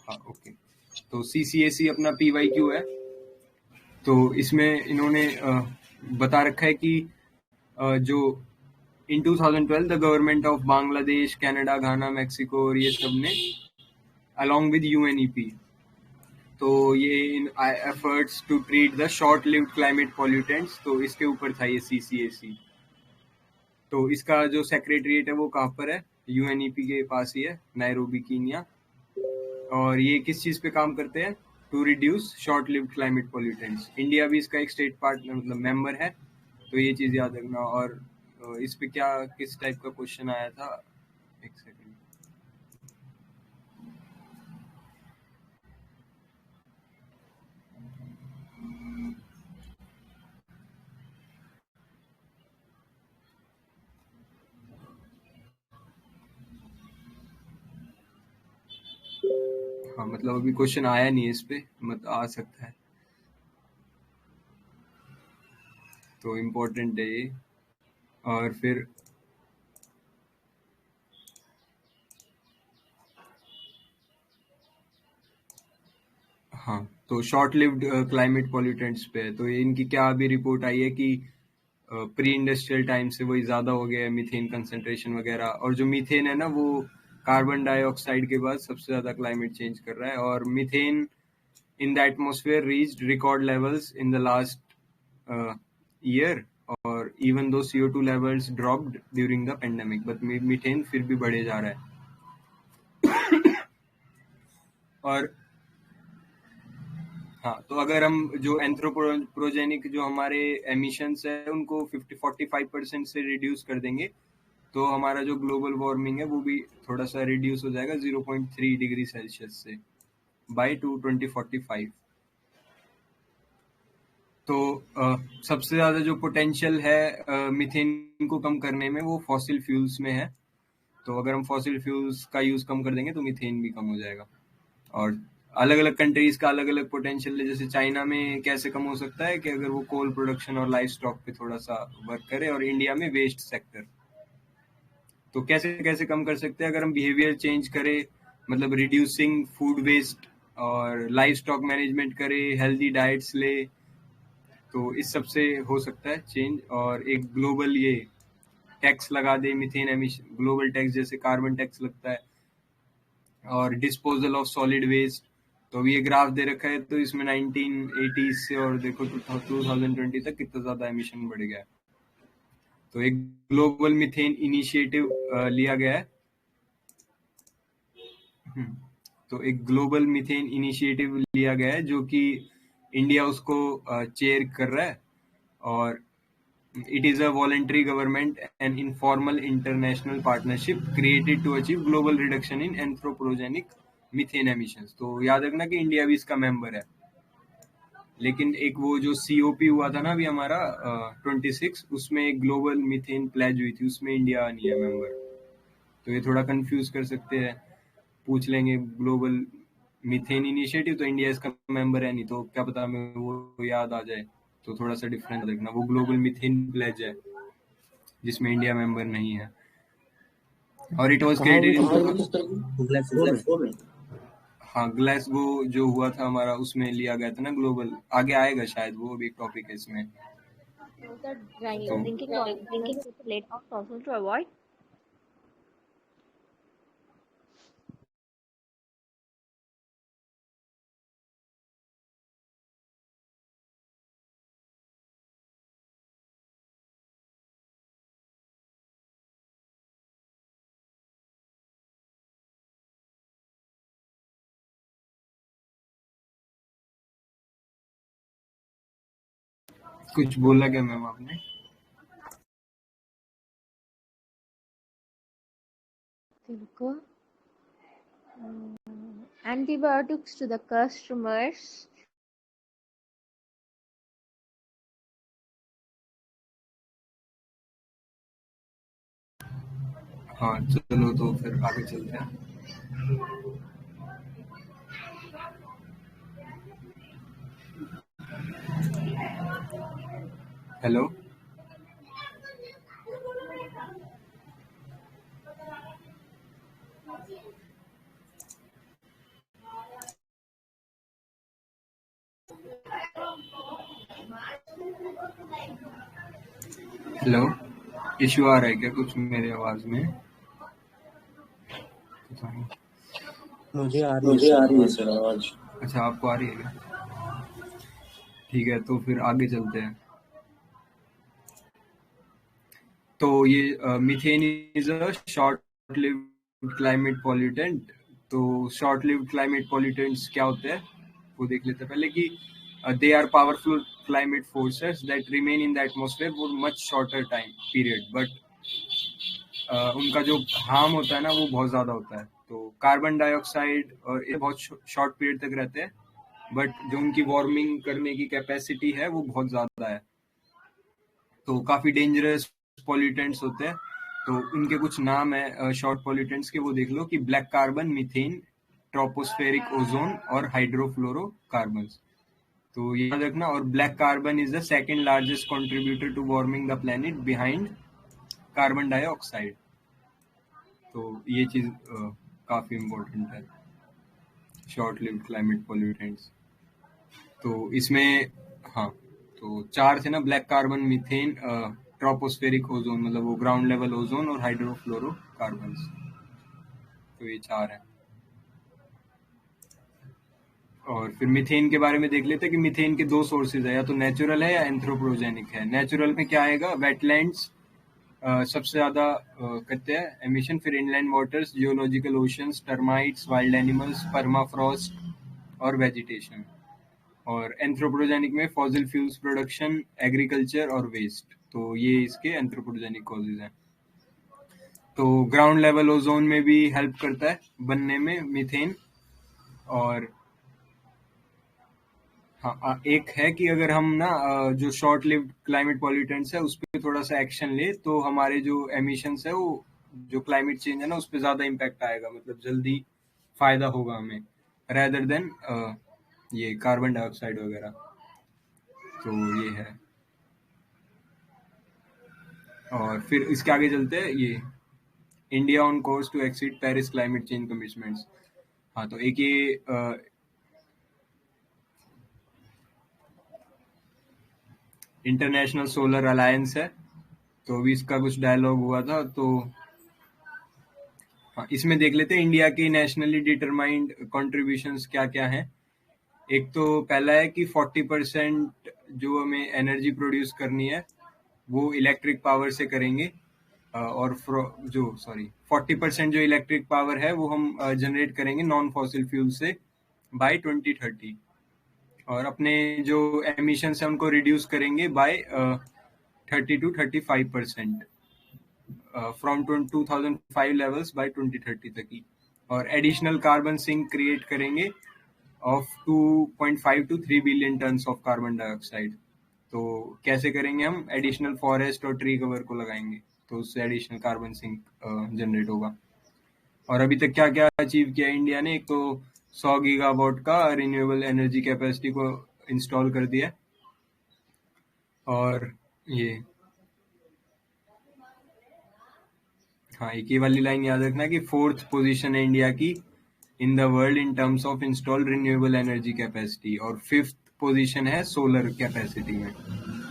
Speaker 1: हाँ, ओके। तो CCAC अपना PYQ है। तो इसमें इन्होंने बता रखा है कि जो in 2012 the government of Bangladesh, Canada, Ghana, Mexico और ये सब ने अलॉन्ग विद UNEP, तो ये in efforts to treat the short lived climate pollutants, तो इसके ऊपर था ये CCAC। तो इसका जो सेक्रेटरीट है वो कहाँ पर है? UNEP के पास ही है, नायरोबी, कीनिया। और ये किस चीज पे काम करते हैं? To reduce short lived climate pollutants. India भी इसका एक स्टेट पार्टनर मतलब मेंबर है, तो ये चीज याद रखना। और इस पे क्या किस टाइप का क्वेश्चन आया था, एक सेकंड। हाँ, मतलब अभी क्वेश्चन आया नहीं है इस पे, मतलब आ सकता है, तो इम्पोर्टेंट है ये। और फिर हाँ, तो शॉर्ट लिव्ड क्लाइमेट पॉल्यूटेंट्स पे है। तो ये इनकी क्या अभी रिपोर्ट आई है कि प्री इंडस्ट्रियल टाइम से वही ज्यादा हो गया है मीथेन कंसंट्रेशन वगैरह। और जो मीथेन है ना वो कार्बन डाइऑक्साइड के बाद सबसे ज्यादा क्लाइमेट चेंज कर रहा है। और methane in the atmosphere reached record levels in the last year, और even though CO2 levels dropped during the pandemic, but methane फिर भी बढ़े जा रहा है। और हाँ, तो अगर हम जो एंथ्रोपोजेनिक जो हमारे एमिशंस है उनको 45% से रिड्यूस कर देंगे, तो हमारा जो ग्लोबल वार्मिंग है वो भी थोड़ा सा रिड्यूस हो जाएगा 0.3 डिग्री सेल्सियस से बाय 2045। तो सबसे ज्यादा जो पोटेंशियल है मीथेन को कम करने में वो फॉसिल फ्यूल्स में है। तो अगर हम फॉसिल फ्यूल्स का यूज कम कर देंगे तो मीथेन भी कम हो जाएगा। और अलग अलग कंट्रीज का अलग अलग पोटेंशियल है। जैसे चाइना में कैसे कम हो सकता है कि अगर वो कोल प्रोडक्शन और लाइफ स्टॉक पे थोड़ा सा वर्क करे, और इंडिया में वेस्ट सेक्टर। तो कैसे कैसे कम कर सकते हैं अगर हम बिहेवियर चेंज करें, मतलब रिड्यूसिंग फूड वेस्ट और लाइफ स्टॉक मैनेजमेंट करें, हेल्दी डाइट्स ले, तो इस सब से हो सकता है चेंज। और एक ग्लोबल ये टैक्स लगा दे मीथेन एमिशन, ग्लोबल टैक्स जैसे कार्बन टैक्स लगता है। और डिस्पोजल ऑफ सॉलिड वेस्ट, तो अभी ये ग्राफ दे रखा है, तो इसमें 1980 से और देखो 2020 तक कितना ज्यादा एमिशन बढ़ गया है। तो एक ग्लोबल मीथेन इनिशिएटिव लिया गया है। तो एक ग्लोबल मीथेन इनिशिएटिव लिया गया है जो कि इंडिया उसको चेयर कर रहा है। और it is a voluntary government and informal international partnership created to achieve global reduction in anthropogenic methane emissions। तो याद रखना कि इंडिया भी इसका मेंबर है। लेकिन एक वो जो COP हुआ था ना अभी हमारा 26, उसमें एक ग्लोबल मीथेन प्लेज हुई थी, उसमें इंडिया नहीं है मेंबर। तो ये थोड़ा कंफ्यूज कर सकते हैं। पूछ लेंगे ग्लोबल मीथेन इनिशिएटिव, तो इंडिया इसका मेंबर है नहीं, तो क्या पता हमें वो याद आ जाए। तो थोड़ा सा डिफरेंस देखना, वो ग्लोबल मीथेन प्लेज है जिसमें इंडिया मेंबर नहीं है। और इट वाज
Speaker 2: कहाँ हुई थी
Speaker 1: क्रिएटेड
Speaker 2: सर? ग्लासगो में?
Speaker 1: हाँ, ग्लासगो जो हुआ था हमारा, उसमें लिया गया था ना ग्लोबल। आगे आएगा शायद, वो भी एक टॉपिक है इसमें।
Speaker 3: So the
Speaker 1: तो
Speaker 3: drinking water late out also to avoid.
Speaker 1: कुछ बोला क्या मैम आपने?
Speaker 3: Simple. Antibiotics to the customers.
Speaker 1: हाँ चलो, तो फिर आगे चलते हैं। हेलो, हेलो, इशू आ रहा है क्या कुछ मेरी आवाज में? पता नहीं।
Speaker 2: मुझे आ रही है सर आवाज।
Speaker 1: अच्छा, आपको आ रही है क्या? ठीक है, तो फिर आगे चलते हैं। तो ये methane is a short lived climate pollutant. तो शॉर्ट लिव्ड क्लाइमेट पॉल्यूटेंट्स क्या होते हैं वो देख लेते हैं पहले कि they are powerful climate forces that remain in the atmosphere for much shorter time period, but उनका जो हार्म होता है ना वो बहुत ज्यादा होता है। तो कार्बन डाइऑक्साइड और ये बहुत शॉर्ट पीरियड तक रहते हैं, बट जो उनकी वार्मिंग करने की कैपेसिटी है वो बहुत ज्यादा है। तो काफी डेंजरस पॉल्यूटेंट्स होते हैं। तो उनके कुछ नाम है शॉर्ट पॉल्यूटेंट्स के, वो देख लो कि black carbon, methane, tropospheric ozone और हाइड्रोफ्लोरोकार्बन। तो याद रखना। और black carbon is the second largest contributor to warming the planet behind carbon dioxide. तो ये चीज काफी इम्पोर्टेंट है, शॉर्ट लिव्ड क्लाइमेट पॉल्यूटेंट्स। तो इसमें हाँ, तो चार थे ना, black carbon, methane, tropospheric ozone मतलब वो ग्राउंड लेवल ओजोन, और हाइड्रोफ्लोरोकार्बन। तो ये चार हैं। और फिर मीथेन के बारे में देख लेते हैं कि मीथेन के दो सोर्सेज है, या तो नेचुरल है या एंथ्रोपोजेनिक है। नेचुरल में क्या आएगा? वेटलैंड्स सबसे ज्यादा करते हैं एमिशन, फिर inland waters, geological oceans, termites, wild animals, permafrost और वेजिटेशन। और एंथ्रोपोजेनिक में फॉसिल फ्यूल्स प्रोडक्शन, एग्रीकल्चर और वेस्ट। तो ये इसके एंथ्रोपोजेनिक कॉजेज हैं। तो ग्राउंड लेवल ओजोन में भी हेल्प करता है बनने में मीथेन। और हाँ, एक है कि अगर हम ना जो शॉर्ट लिव्ड क्लाइमेट पॉल्यूटेंट्स है उस पर थोड़ा सा एक्शन ले तो हमारे जो एमिशंस है वो जो क्लाइमेट चेंज है ना उस पर ज्यादा इम्पैक्ट आएगा, मतलब जल्दी फायदा होगा हमें रेदर देन ये कार्बन डाइऑक्साइड वगैरह। तो ये है। और फिर इसके आगे चलते हैं, ये India on course to exceed Paris climate change commitments. हाँ, तो एक ये इंटरनेशनल सोलर अलायंस है, तो अभी इसका कुछ डायलॉग हुआ था। तो हाँ, इसमें देख लेते हैं इंडिया के नेशनली डिटरमाइंड कॉन्ट्रीब्यूशंस क्या क्या हैं। एक तो पहला है कि 40% जो हमें एनर्जी प्रोड्यूस करनी है वो इलेक्ट्रिक पावर से करेंगे। और जो 40% जो इलेक्ट्रिक पावर है वो हम जनरेट करेंगे नॉन फॉसिल फ्यूल से बाय 2030। और अपने जो एमिशंस है उनको रिड्यूस करेंगे by 30 to 35% from 2005 levels by 2030 तक ही। और एडिशनल कार्बन सिंक क्रिएट करेंगे of 2.5 to 3 billion tonnes of carbon dioxide. तो कैसे करेंगे हम? एडिशनल फॉरेस्ट और ट्री कवर को लगाएंगे तो उससे एडिशनल कार्बन सिंक जनरेट होगा। और अभी तक क्या क्या अचीव किया इंडिया ने? एक तो 100 गीगावाट का रिन्यूएबल एनर्जी कैपेसिटी को इंस्टॉल कर दिया। और ये हाँ, एक ये वाली लाइन याद रखना कि 4th पोजीशन है इंडिया की in the world in terms of installed renewable energy capacity, और 5th पोजीशन है सोलर कैपेसिटी में।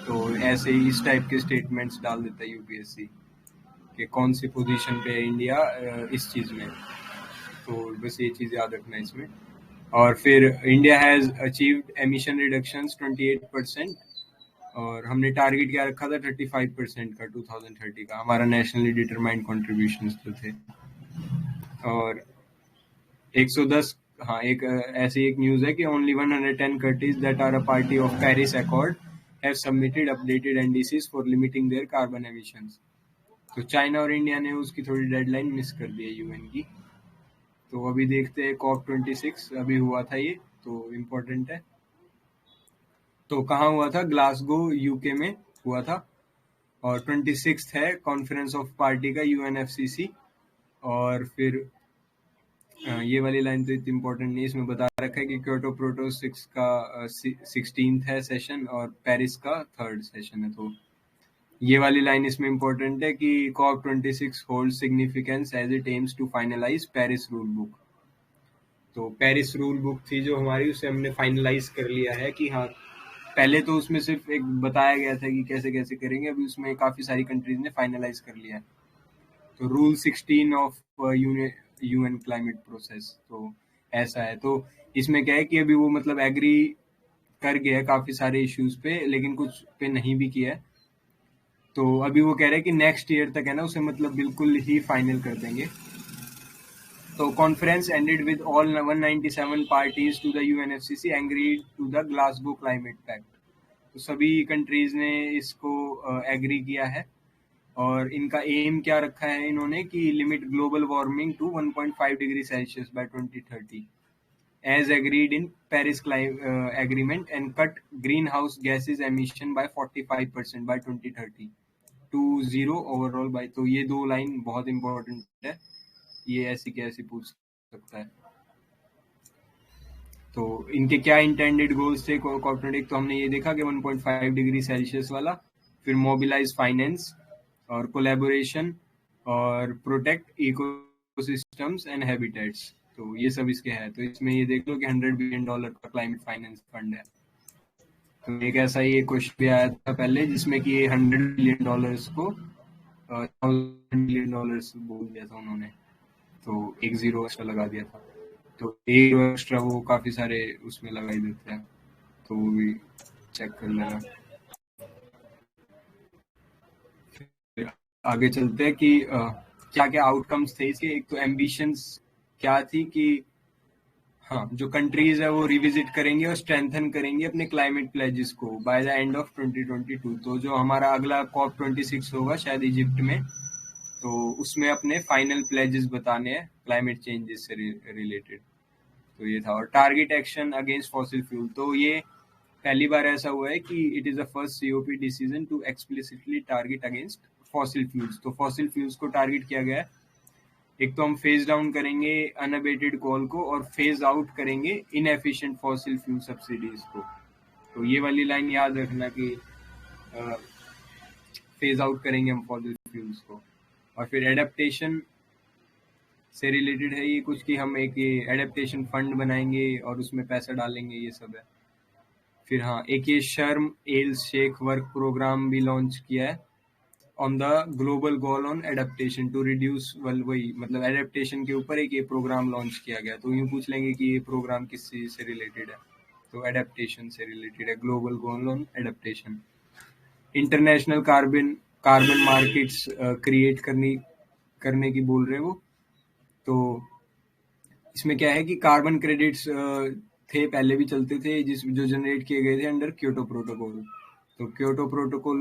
Speaker 1: तो ऐसे ही इस टाइप के स्टेटमेंट्स डाल देता है यूपीएससी कि कौन सी पोजीशन पे है इंडिया इस चीज में। तो बस ये चीज याद रखना है इसमें। और फिर India has achieved emission reductions 28%, और हमने टारगेट क्या रखा था 35% का 2030 का, हमारा नेशनली डिटरमाइंड कॉन्ट्रीब्यूशंस जो थे। और 110 हाँ, एक ऐसी एक न्यूज है कि only 110 countries that are a party of Paris accord have submitted updated NDCs for limiting their carbon emissions. तो चाइना और इंडिया ने उसकी थोड़ी डेडलाइन मिस कर दी है यूएन की। तो अभी देखते हैं COP26 अभी हुआ था ये, तो इम्पोर्टेंट है। तो कहाँ हुआ था? ग्लासगो यूके में हुआ था। और 26 है कॉन्फ्रेंस ऑफ पार्टी का यूएनएफसीसी। और फिर ये वाली लाइन तो इतनी इम्पोर्टेंट नहीं, इसमें बता रखा है कि क्योटो प्रोटो 6 का 16th है सेशन और पेरिस का 3rd सेशन है। तो ये वाली लाइन इसमें इम्पोर्टेंट है कि COP26 hold significance as it aims to finalise Paris rulebook. तो पेरिस रूल बुक थी जो हमारी, उसे हमने फाइनलाइज कर लिया है कि हाँ, पहले तो उसमें सिर्फ एक बताया गया था कि कैसे कैसे करेंगे, अभी उसमें काफी सारी कंट्रीज ने फाइनलाइज कर लिया है। तो rule 16 of UN climate process, तो ऐसा है। तो इसमें क्या है कि अभी वो मतलब एग्री कर गया है काफी सारे इश्यूज पे, लेकिन कुछ पे नहीं भी किया है। तो अभी वो कह रहे हैं कि नेक्स्ट ईयर तक है ना उसे मतलब बिल्कुल ही फाइनल कर देंगे। तो conference ended with all 197 parties to the UNFCC agreed to the Glasgow climate pact. तो सभी कंट्रीज ने इसको एग्री किया है। और इनका एम क्या रखा है इन्होंने कि limit global warming to 1.5 degree Celsius by 2030 as agreed in Paris agreement and cut greenhouse gases emission by 45% by 2030 to 0 overall by. तो ये दो लाइन बहुत इंपॉर्टेंट है, ये ऐसी कैसे पूछ सकता है। तो इनके क्या इंटेंडेड गोल्स थे कॉर्पोरेट? तो हमने ये देखा कि 1.5 डिग्री सेल्सियस वाला, फिर मोबिलाइज फाइनेंस और कोलैबोरेशन और प्रोटेक्ट इकोसिस्टम्स एंड हैबिटेट्स। तो ये सब इसके है। तो इसमें ये देख लो कि $100 बिलियन का क्लाइमेट फाइनेंस फंड है। तो एक ऐसा ही एक क्वेश्चन भी आया था पहले जिसमें कि $100 बिलियन को $1,000 बिलियन बोल दिया था उन्होंने, तो एक जीरो एक्स्ट्रा लगा दिया था। तो एक एक्स्ट्रा वो काफी सारे उसमें लगा ही देते हैं, तो वो भी चेक कर लेना। आगे चलते हैं कि क्या क्या आउटकम्स थे इसके। एक तो एम्बिशंस क्या थी कि हाँ, जो कंट्रीज है वो रिविजिट करेंगे और स्ट्रेंथन करेंगे अपने क्लाइमेट प्लेजेस को बाय द एंड ऑफ 2022। तो जो हमारा अगला कॉप 26 होगा शायद इजिप्ट में, तो उसमें अपने फाइनल प्लेजेस बताने हैं क्लाइमेट चेंजेस से रिलेटेड। तो ये था। और target action against fossil fuel, तो ये पहली बार ऐसा हुआ है कि it is the first COP decision to explicitly target against fossil fuels. तो फॉसिल फ्यूल्स को टारगेट किया गया है। एक तो हम फेज डाउन करेंगे अनअबेटेड कोल को और फेज आउट करेंगे इनएफिशिएंट फॉसिल फ्यूल सब्सिडीज को। तो ये वाली लाइन याद रखना कि फेज आउट करेंगे हम फॉसिल फ्यूल्स को। और फिर एडेप्टेशन से रिलेटेड है ये कुछ कि हम एक ये एडेप्टेशन फंड बनाएंगे और उसमें पैसा डालेंगे, ये सब है। फिर हाँ, एक ये Sharm El Sheikh work programme भी लॉन्च किया है on the global goal on adaptation to reduce, वही मतलब एडेप्टेशन के ऊपर एक ये प्रोग्राम लॉन्च किया गया। तो यूँ पूछ लेंगे कि ये प्रोग्राम किस चीज से रिलेटेड है, तो एडेप्टेशन से रिलेटेड है, global goal on adaptation. International carbon markets create करने की बोल रहे वो। तो इसमें क्या है कि कार्बन क्रेडिट्स थे, पहले भी चलते थे, जो जनरेट किए गए थे अंडर क्योटो प्रोटोकॉल। तो क्योटो प्रोटोकॉल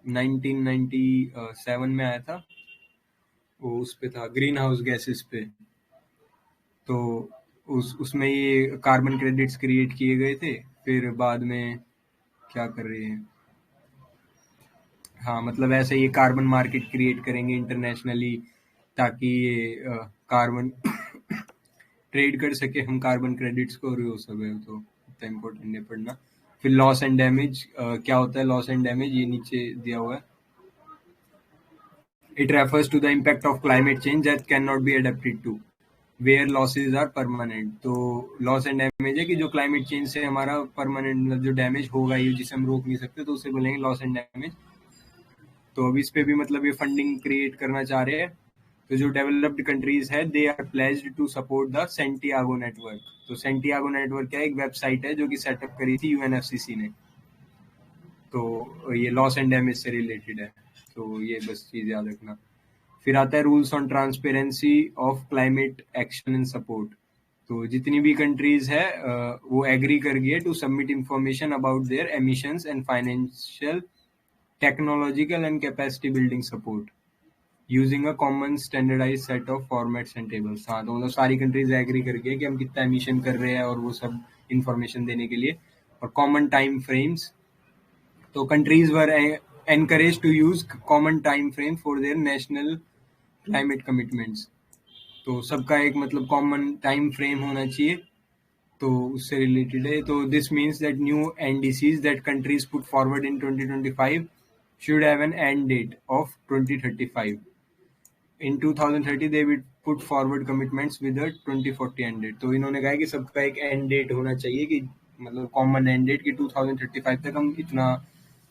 Speaker 1: 1997 में आया था, वो उस पे था ग्रीन हाउस गैसेस पे। तो उसमें ये कार्बन क्रेडिट्स क्रिएट किए गए थे। फिर बाद में क्या कर रहे हैं, हाँ मतलब ऐसे ये कार्बन मार्केट क्रिएट करेंगे इंटरनेशनली ताकि ये कार्बन ट्रेड कर सके हम कार्बन क्रेडिट्स को, और वो सब है। तो इतना इम्पोर्टेंट है पढ़ना। फिर लॉस एंड डैमेज, क्या होता है लॉस एंड डैमेज, ये नीचे दिया हुआ है। It refers to the impact of climate change that can not be adapted to where losses are permanent. तो लॉस एंड डैमेज है कि जो क्लाइमेट चेंज से हमारा परमानेंट जो डैमेज होगा ये जिसे हम रोक नहीं सकते, तो उसे बोलेंगे लॉस एंड डैमेज। तो अब इस पे भी मतलब ये फंडिंग क्रिएट करना चाह रहे हैं। तो जो डेवलप्ड कंट्रीज है they are pledged to support the Santiago network. तो सेंटियागो नेटवर्क क्या है, एक वेबसाइट है जो कि सेटअप करी थी यूएनएफसीसी ने। तो ये लॉस एंड डैमेज से रिलेटेड है, तो ये बस चीज याद रखना। फिर आता है rules on transparency of climate action and support. तो जितनी भी कंट्रीज है वो एग्री कर गई है to submit information about their emissions and financial technological and capacity building support using a common standardise set of formats and tables. हाँ, तो मतलब सारी कंट्रीज एग्री कर गई है कि हम कितना एमिशन कर रहे हैं और वो सब इंफॉर्मेशन देने के लिए, और कॉमन टाइम फ्रेम्स। तो countries were encouraged to use common time frame for their national climate commitments। तो सबका एक मतलब कॉमन टाइम फ्रेम होना चाहिए, तो उससे रिलेटेड है। तो this means that new NDCs that countries put forward in 2025 should have an end date of 2035. In 2030 they will put forward commitments with a 2040 end date। तो इन्होंने कहा है कि सबका एक एंड डेट होना चाहिए कि मतलब कॉमन एंड डेट कि 2035 तक हम इतना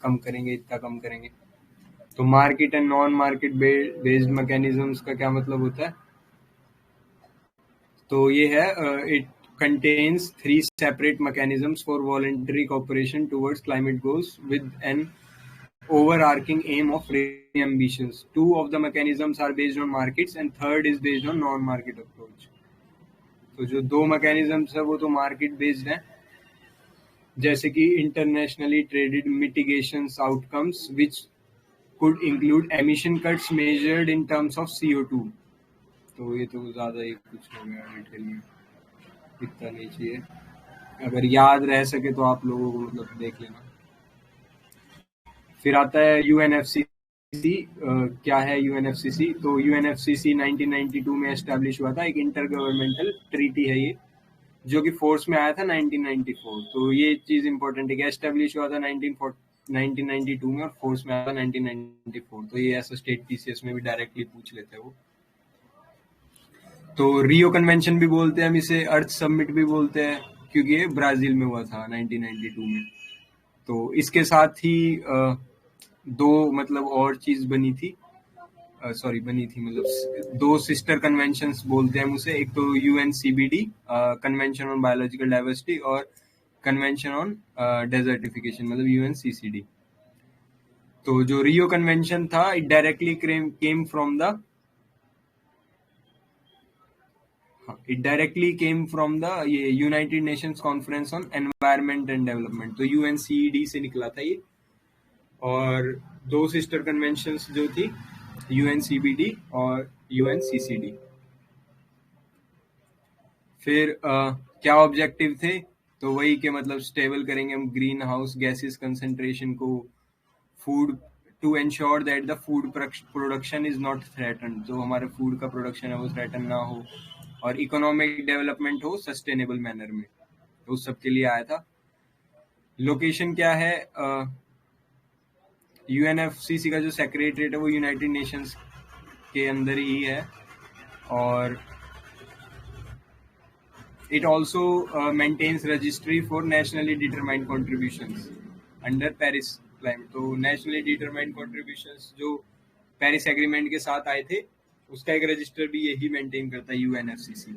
Speaker 1: कम करेंगे, इतना कम करेंगे। तो market and non market based mechanisms का क्या मतलब होता है, तो ये है it contains 3 separate mechanisms for voluntary cooperation towards climate goals with an overarching aim of raising ambitions. 2 of the mechanisms are based on markets and third is based on non-market approach। तो जो 2 mechanisms है वो तो market based है, जैसे कि internationally traded mitigations outcomes which could include emission cuts measured in terms of CO2। तो ये तो ज़्यादा ही कुछ हो गया डिटेल में, इतना नहीं चाहिए। अगर याद रह सके तो आप लोगों को मतलब देख लेना। फिर आता है यूएनएफसीसी। क्या है यूएनएफसीसी, तो यूएनएफसीसी 1992 में एस्टैब्लिश हुआ था, एक इंटर गवर्नमेंटल ट्रीटी है ये, जो कि फोर्स में आया था 1994। तो ये चीज इंपॉर्टेंट है कि एस्टैब्लिश हुआ था 1992 में और फोर्स में आया था 1994। तो ये ऐसा स्टेट पीसीएस में भी डायरेक्टली पूछ लेते हैं वो। तो रियो कन्वेंशन भी बोलते हैं हम इसे, अर्थ समिट भी बोलते हैं, क्योंकि ये ब्राजील में हुआ था 1992 में। तो इसके साथ ही 2 मतलब और चीज बनी थी, मतलब 2 सिस्टर कन्वेंशंस बोलते हैं हम उसे। एक तो UNCBD convention on biological diversity और कन्वेंशन ऑन डेजर्टिफिकेशन मतलब यूएनसीसीडी। तो जो रियो कन्वेंशन था it directly came from the it directly came from the ये United Nations conference on environment and development, तो यूएनसीईडी से निकला था ये। और दो सिस्टर कन्वेंशंस जो थी, यूएनसीबीडी और यूएनसीसीडी। फिर क्या ऑब्जेक्टिव थे, तो वही के मतलब स्टेबल करेंगे हम ग्रीन हाउस गैसेस कंसंट्रेशन को, food to ensure that the food production is not threaten, जो हमारे फूड का प्रोडक्शन है वो थ्रेटन ना हो, और इकोनॉमिक डेवलपमेंट हो सस्टेनेबल मैनर में, तो उस सब के लिए आया था। लोकेशन क्या है, यूएनएफसीसी का जो सेक्रेटरीट है वो यूनाइटेड नेशंस के अंदर ही है, और it also maintains registry for nationally determined contributions under Paris climate. तो नेशनली डिटरमाइंड कॉन्ट्रीब्यूशंस जो पेरिस एग्रीमेंट के साथ आए थे, उसका एक रजिस्टर भी यही मेंटेन करता है यूएनएफसीसी,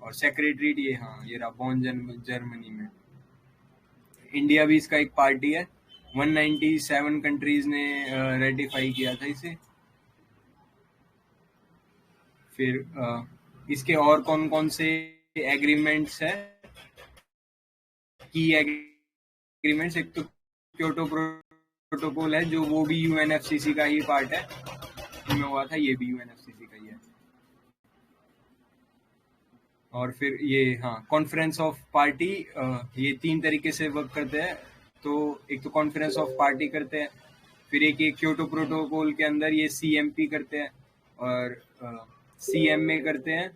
Speaker 1: और सेक्रेटरीट ये ये रहा बॉन जर्मनी में। इंडिया भी इसका एक पार्टी है, 197 कंट्रीज ने रेटिफाई किया था इसे। फिर इसके और कौन कौन से एग्रीमेंट्स है, की एग्रीमेंट्स, एक तो क्योटो प्रोटोकॉल है जो वो भी यूएनएफसीसी का ही पार्ट है, में हुआ था, ये भी यूएनएफसीसी का ही है। और फिर ये कॉन्फ्रेंस ऑफ पार्टी, ये 3 तरीके से वर्क करते हैं। तो एक तो कॉन्फ्रेंस ऑफ पार्टी करते हैं, फिर एक क्योटो प्रोटोकॉल के अंदर ये सीएमपी करते हैं, और सीएमए करते हैं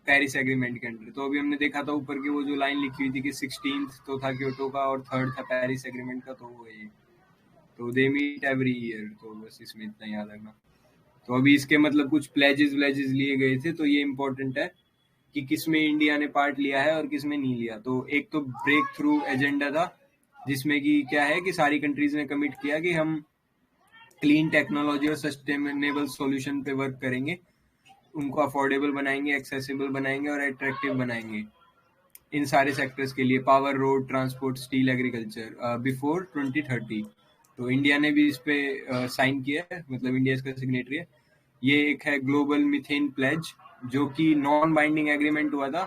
Speaker 1: पेरिस एग्रीमेंट के अंदर। तो अभी हमने देखा था ऊपर की वो जो लाइन लिखी हुई थी कि 16th तो था क्योटो का और 3rd था पेरिस एग्रीमेंट का, तो वो ये तो दे मीट एवरी ईयर, तो बस इसमें इतना याद रखना। तो अभी इसके मतलब कुछ प्लेजेस लिए गए थे, तो ये इम्पोर्टेंट है कि किसमें इंडिया ने पार्ट लिया है और किसमें नहीं लिया। तो एक तो ब्रेक थ्रू एजेंडा था, जिसमें कि क्या है कि सारी कंट्रीज ने कमिट किया कि हम क्लीन टेक्नोलॉजी और सस्टेनेबल सॉल्यूशन पे वर्क करेंगे, उनको अफोर्डेबल बनाएंगे, एक्सेसिबल बनाएंगे और अट्रैक्टिव बनाएंगे इन सारे सेक्टर्स के लिए, power, road, transport, steel, agriculture, before 2030। तो इंडिया ने भी इस पे साइन किया है, मतलब इंडिया इसका सिग्नेटरी है। ये एक है ग्लोबल मीथेन प्लेज, जो कि नॉन बाइंडिंग एग्रीमेंट हुआ था,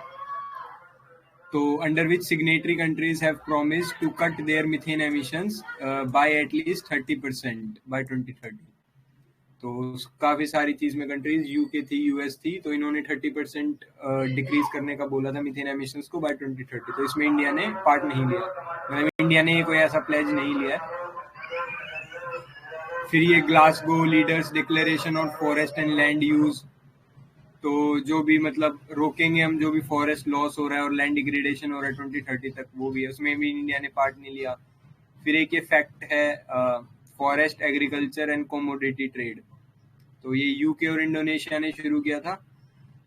Speaker 1: तो under which signatory countries have promised to cut their methane emissions by at least 30% by 2030। तो काफी सारी चीज में कंट्रीज, यूके थी, यूएस थी, तो इन्होंने 30% डिक्रीज करने का बोला था मीथेन एमिशंस को बाय 2030। तो इसमें इंडिया ने पार्ट नहीं लिया, मतलब इंडिया ने कोई ऐसा प्लेज नहीं लिया। फिर ये Glasgow leaders declaration on forest and land use, तो जो भी मतलब रोकेंगे हम जो भी फॉरेस्ट लॉस हो रहा है और लैंड डिग्रेडेशन हो रहा है 2030 तक, वो भी है, उसमें भी इंडिया ने पार्ट नहीं लिया। फिर एक ये फैक्ट है forest agriculture and commodity trade, तो ये यूके और इंडोनेशिया ने शुरू किया था,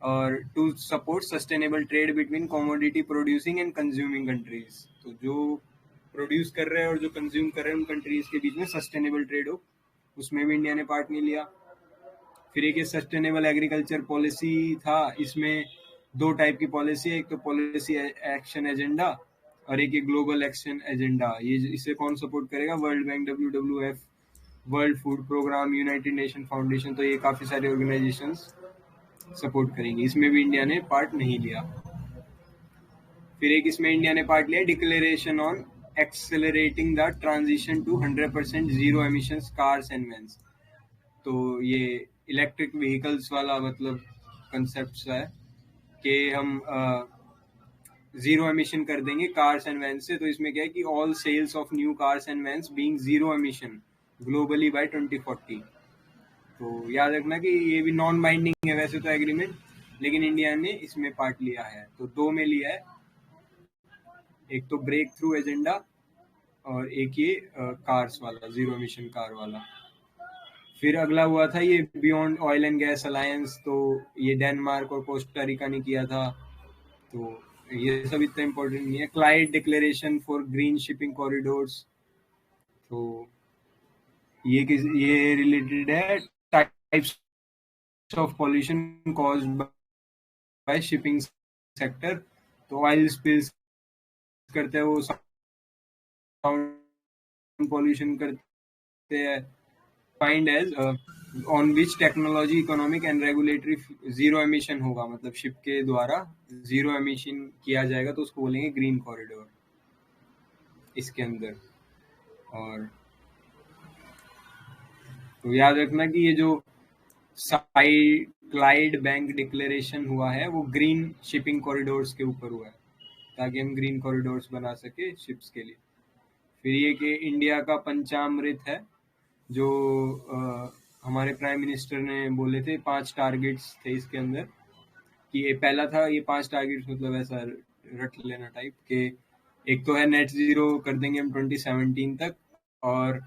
Speaker 1: और to support sustainable trade between commodity producing and consuming countries. तो जो प्रोड्यूस कर रहे हैं और जो कंज्यूम कर रहे हैं उन कंट्रीज के बीच में सस्टेनेबल ट्रेड हो, उसमें भी इंडिया ने पार्ट नहीं लिया। फिर एक सस्टेनेबल एग्रीकल्चर पॉलिसी था, इसमें 2 टाइप की पॉलिसी है, एक तो पॉलिसी एक्शन एजेंडा और एक ग्लोबल एक्शन एजेंडा। ये इसे कौन सपोर्ट करेगा, World Bank, WWF, World Food Programme, United Nation Foundation, तो ये काफी सारे ऑर्गेनाइजेशंस सपोर्ट करेंगे। इसमें भी इंडिया ने पार्ट नहीं लिया। फिर एक इसमें इंडिया ने पार्ट लिया, declaration on accelerating the transition to 100% zero emissions cars and vans. तो ये इलेक्ट्रिक व्हीकल्स वाला मतलब कंसेप्ट है कि हम जीरो एमिशन कर देंगे कार्स एंड वैन्स से। तो इसमें क्या है कि all sales of new cars and vans being zero emission globally by 2040। तो याद रखना कि ये भी नॉन बाइंडिंग है वैसे तो एग्रीमेंट, लेकिन इंडिया ने इसमें पार्ट लिया है। तो 2 में लिया है, एक तो ब्रेक थ्रू एजेंडा और एक ये कार्स वाला, जीरो एमिशन कार वाला। फिर अगला हुआ था ये beyond oil and gas alliance, तो ये डेनमार्क और कोस्टा रिका ने किया था। तो ये सब इतना इम्पोर्टेंट नहीं है। Climate declaration for green shipping corridors, तो ये रिलेटेड है types of pollution caused by shipping sector. तो ऑयल स्पिल्स करते हैं, वो साउंड पॉल्यूशन करते हैं, defined as on which technology, economic and regulatory zero emission होगा, मतलब शिप के द्वारा जीरो एमिशन किया जाएगा तो उसको बोलेंगे ग्रीन कॉरिडोर इसके अंदर। और तो याद रखना कि ये जो क्लाइड बैंक डिक्लेरेशन हुआ है वो ग्रीन शिपिंग कॉरिडोर्स के ऊपर हुआ है, ताकि हम ग्रीन कॉरिडोर्स बना सके शिप्स के लिए। फिर ये कि इंडिया का पंचामृत है, जो हमारे प्राइम मिनिस्टर ने बोले थे 5 टारगेट्स थे इसके अंदर, कि ये पहला था, ये 5 टारगेट्स मतलब ऐसा रट लेना टाइप के, एक तो है नेट जीरो कर देंगे हम 2017 तक, और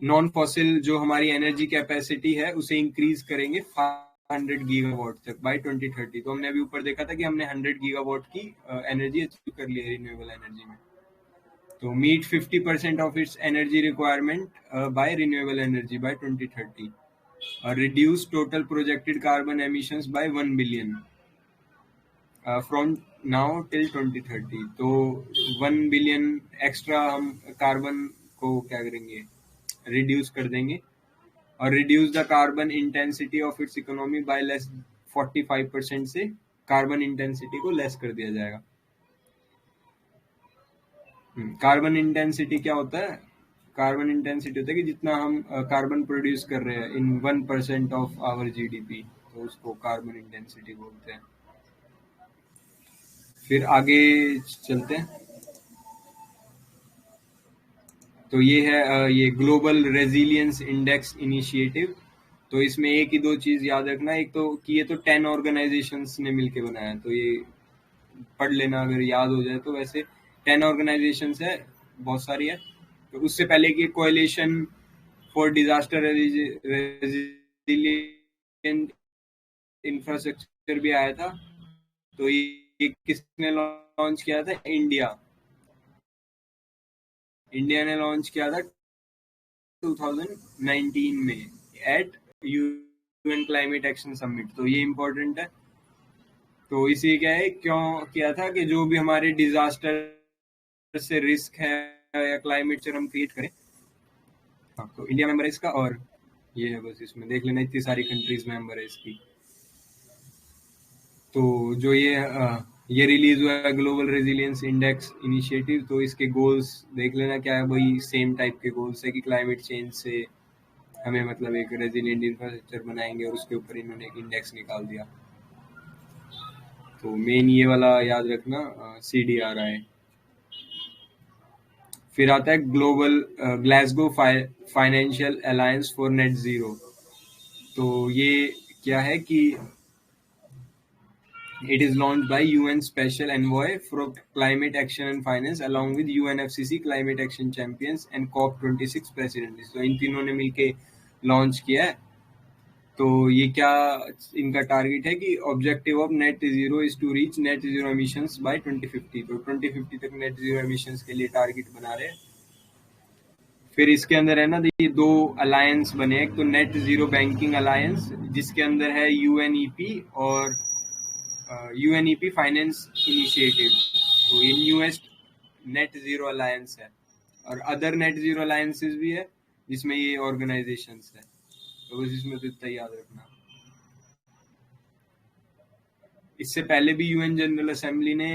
Speaker 1: नॉन फॉसिल जो हमारी एनर्जी कैपेसिटी है उसे इंक्रीज करेंगे 500 गीगावाट तक बाय 2030। तो हमने अभी ऊपर देखा था कि हमने 100 गीगावाट की एनर्जी अचीव कर ली है रिन्यूएबल एनर्जी में। तो meet 50% of its energy requirement by renewable energy by 2030 और reduce total projected carbon emissions by 1 billion from now till 2030। तो 1 बिलियन एक्स्ट्रा हम कार्बन को क्या करेंगे, रिड्यूस कर देंगे, और reduce the carbon intensity of its economy bye less 45% से कार्बन इंटेंसिटी को लेस कर दिया जाएगा। कार्बन इंटेंसिटी क्या होता है? कार्बन इंटेंसिटी होता है कि जितना हम कार्बन प्रोड्यूस कर रहे हैं इन 1% ऑफ आवर जीडीपी, तो उसको कार्बन इंटेंसिटी बोलते हैं। फिर आगे चलते हैं। तो ये है ये ग्लोबल रेजिलियंस इंडेक्स इनिशिएटिव। तो इसमें एक ही दो चीज याद रखना, एक तो कि ये तो 10 ऑर्गेनाइजेशंस ने मिलके बनाया है, तो ये पढ़ लेना अगर याद हो जाए तो। वैसे 10 ऑर्गेनाइजेशंस है, बहुत सारी है। तो उससे पहले की coalition for disaster resilient infrastructure भी आया था। तो ये किसने लॉन्च किया था? इंडिया ने लॉन्च किया था 2019 में eight UN climate action summit. तो ये इम्पोर्टेंट है। तो इसी क्या है, क्यों किया था कि जो भी हमारे डिजास्टर से रिस्क है या क्लाइमेट चेंज हम क्रिएट करें। हाँ, तो इंडिया मेंबर है इसका, और ये है बस, इसमें देख लेना इतनी सारी कंट्रीज मेंबर है इसकी। तो जो ये रिलीज हुआ है ग्लोबल रेजिलियंस इंडेक्स इनिशिएटिव, तो इसके गोल्स देख लेना क्या है। वही सेम टाइप के गोल्स है कि क्लाइमेट चेंज से हमें मतलब एक रेजिलिएंट इंफ्रास्ट्रक्चर बनाएंगे, और उसके ऊपर इन्होंने एक इंडेक्स निकाल दिया। तो मेन ये वाला याद रखना, CDRI। फिर आता है global Glasgow financial alliance for net zero. तो ये क्या है कि it is launched by UN Special Envoy for Climate Action and Finance along with UNFCCC Climate Action Champions and COP26 Presidents। तो इन तीनों ने मिलके लॉन्च किया है। तो ये क्या इनका टारगेट है कि objective of net zero is to reach net zero emissions by 2050। तो 2050 तक नेट जीरो एमिशंस के लिए टारगेट बना रहे हैं। फिर इसके अंदर है ना, ये 2 अलायंस बने, एक तो नेट जीरो बैंकिंग अलायंस जिसके अंदर है UNEP और UNEP फाइनेंस इनिशिएटिव। तो ये न्यूएस्ट नेट जीरो अलायंस है, और अदर नेट जीरो अलायंसेस भी है जिसमें ये ऑर्गेनाइजेशंस है। तो बस इसमें तो इतना याद रखना। इससे पहले भी UN जनरल असेंबली ने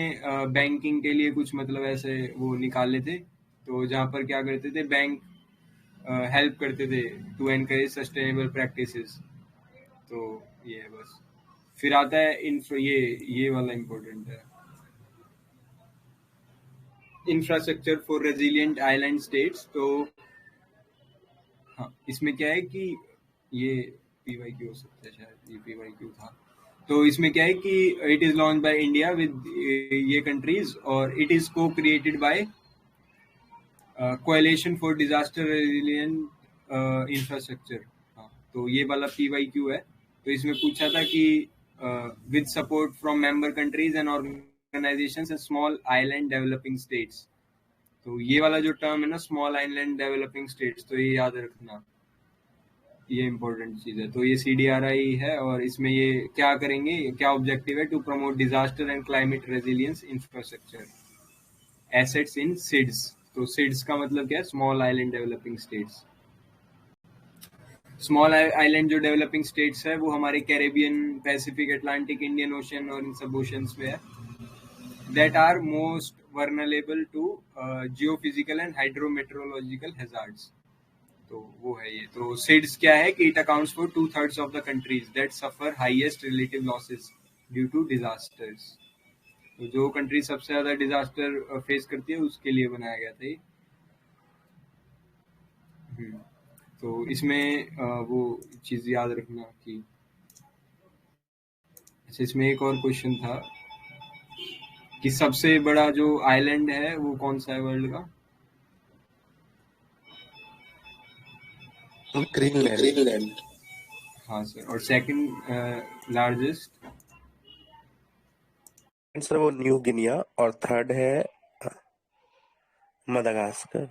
Speaker 1: बैंकिंग के लिए कुछ मतलब ऐसे वो निकाले थे, तो जहाँ पर क्या करते थे, बैंक हेल्प करते थे टू एनकरेज सस्टेनेबल प्रैक्टिसेस। तो ये है बस। फिर आता है ये वाला इम्पोर्टेंट है, infrastructure for resilient island states. तो हाँ, इसमें क्या है कि ये PYQ हो सकता है, शायद ये PYQ था। तो इसमें क्या है कि it is launch by India with ये कंट्रीज, और इट इज को created by coalition for disaster resilient infrastructure. हाँ, तो ये वाला PYQ है। तो इसमें पूछा था कि with support from member countries and organizations and small island developing states। तो ये वाला जो टर्म है ना, स्मॉल आइलैंड डेवलपिंग स्टेट्स, तो ये याद रखना, ये इम्पोर्टेंट चीज है। तो ये CDRI है, और इसमें ये क्या करेंगे, क्या ऑब्जेक्टिव है, to promote disaster and climate resilience infrastructure assets in SIDS। तो SIDS का मतलब क्या है, small island developing states. Small island जो डेवलपिंग स्टेट्स है वो हमारे Caribbean, Pacific, Atlantic, Indian ocean और इन सब ओशंस में है, that are most vulnerable to geophysical and hydrometeorological hazards. तो वो है ये। तो SIDS क्या है कि it accounts for 2/3 of the countries that suffer highest relative losses due to disasters. तो जो कंट्री सबसे ज्यादा डिजास्टर फेस करती है उसके लिए बनाया गया था ये। तो इसमें वो चीज याद रखना कि अच्छा, इसमें एक और क्वेश्चन था कि सबसे बड़ा जो आइलैंड है वो कौन सा है वर्ल्ड का?
Speaker 4: ग्रीनलैंड।
Speaker 1: हाँ सर। और सेकंड लार्जेस्ट?
Speaker 4: सर वो न्यू गिनिया और थर्ड है मदागास्कर।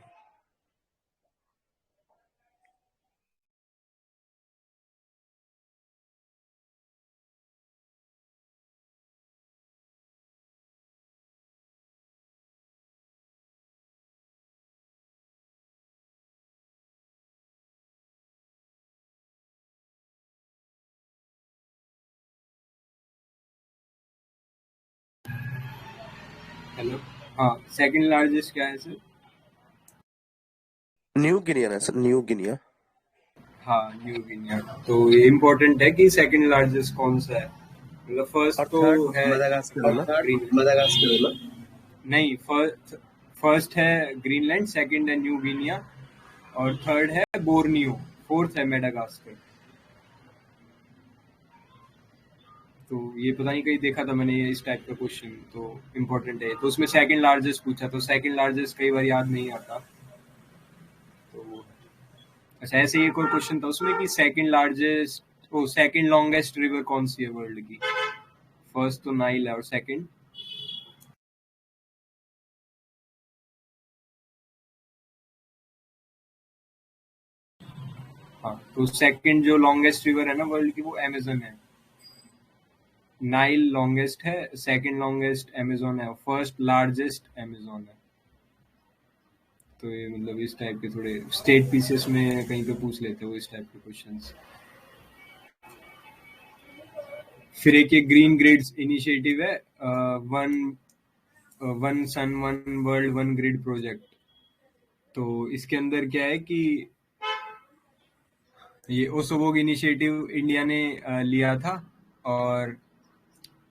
Speaker 1: हेलो। हाँ, सेकंड लार्जेस्ट क्या है सर?
Speaker 4: न्यू गिनिया ना सर, न्यू गिनिया।
Speaker 1: हाँ, न्यू गिनिया। तो ये इम्पोर्टेंट है कि सेकंड लार्जेस्ट कौन सा है। मतलब फर्स्ट तो है
Speaker 4: मदागास्कर।
Speaker 1: नहीं, फर्स्ट है ग्रीनलैंड, सेकंड है न्यू गिनिया और थर्ड है बोर्नियो, फोर्थ है मेडागास्कर। तो ये पता नहीं कहीं देखा था मैंने ये इस टाइप का क्वेश्चन, तो इम्पोर्टेंट है। तो उसमें सेकंड लार्जेस्ट पूछा, तो सेकंड लार्जेस्ट कई बार याद नहीं आता। तो अच्छा, ऐसे ही एक और क्वेश्चन था उसमें कि सेकंड लॉन्गेस्ट रिवर कौन सी है वर्ल्ड की? फर्स्ट तो नाइल है और सेकंड? हाँ, तो सेकंड जो लॉन्गेस्ट रिवर है ना वर्ल्ड की वो अमेज़न है। नाइल लॉन्गेस्ट है, सेकंड लॉन्गेस्ट अमेज़न है और फर्स्ट लार्जेस्ट अमेज़न है। तो ये मतलब इस टाइप के थोड़े स्टेट पीसेस में कहीं पे पूछ लेते हो इस टाइप के क्वेश्चंस। फिर एक ये ग्रीन ग्रिड्स इनिशिएटिव है, one sun one world one grid project. तो इसके अंदर क्या है कि ये ओसोबोग इनिशिएटिव इंडिया ने लिया था और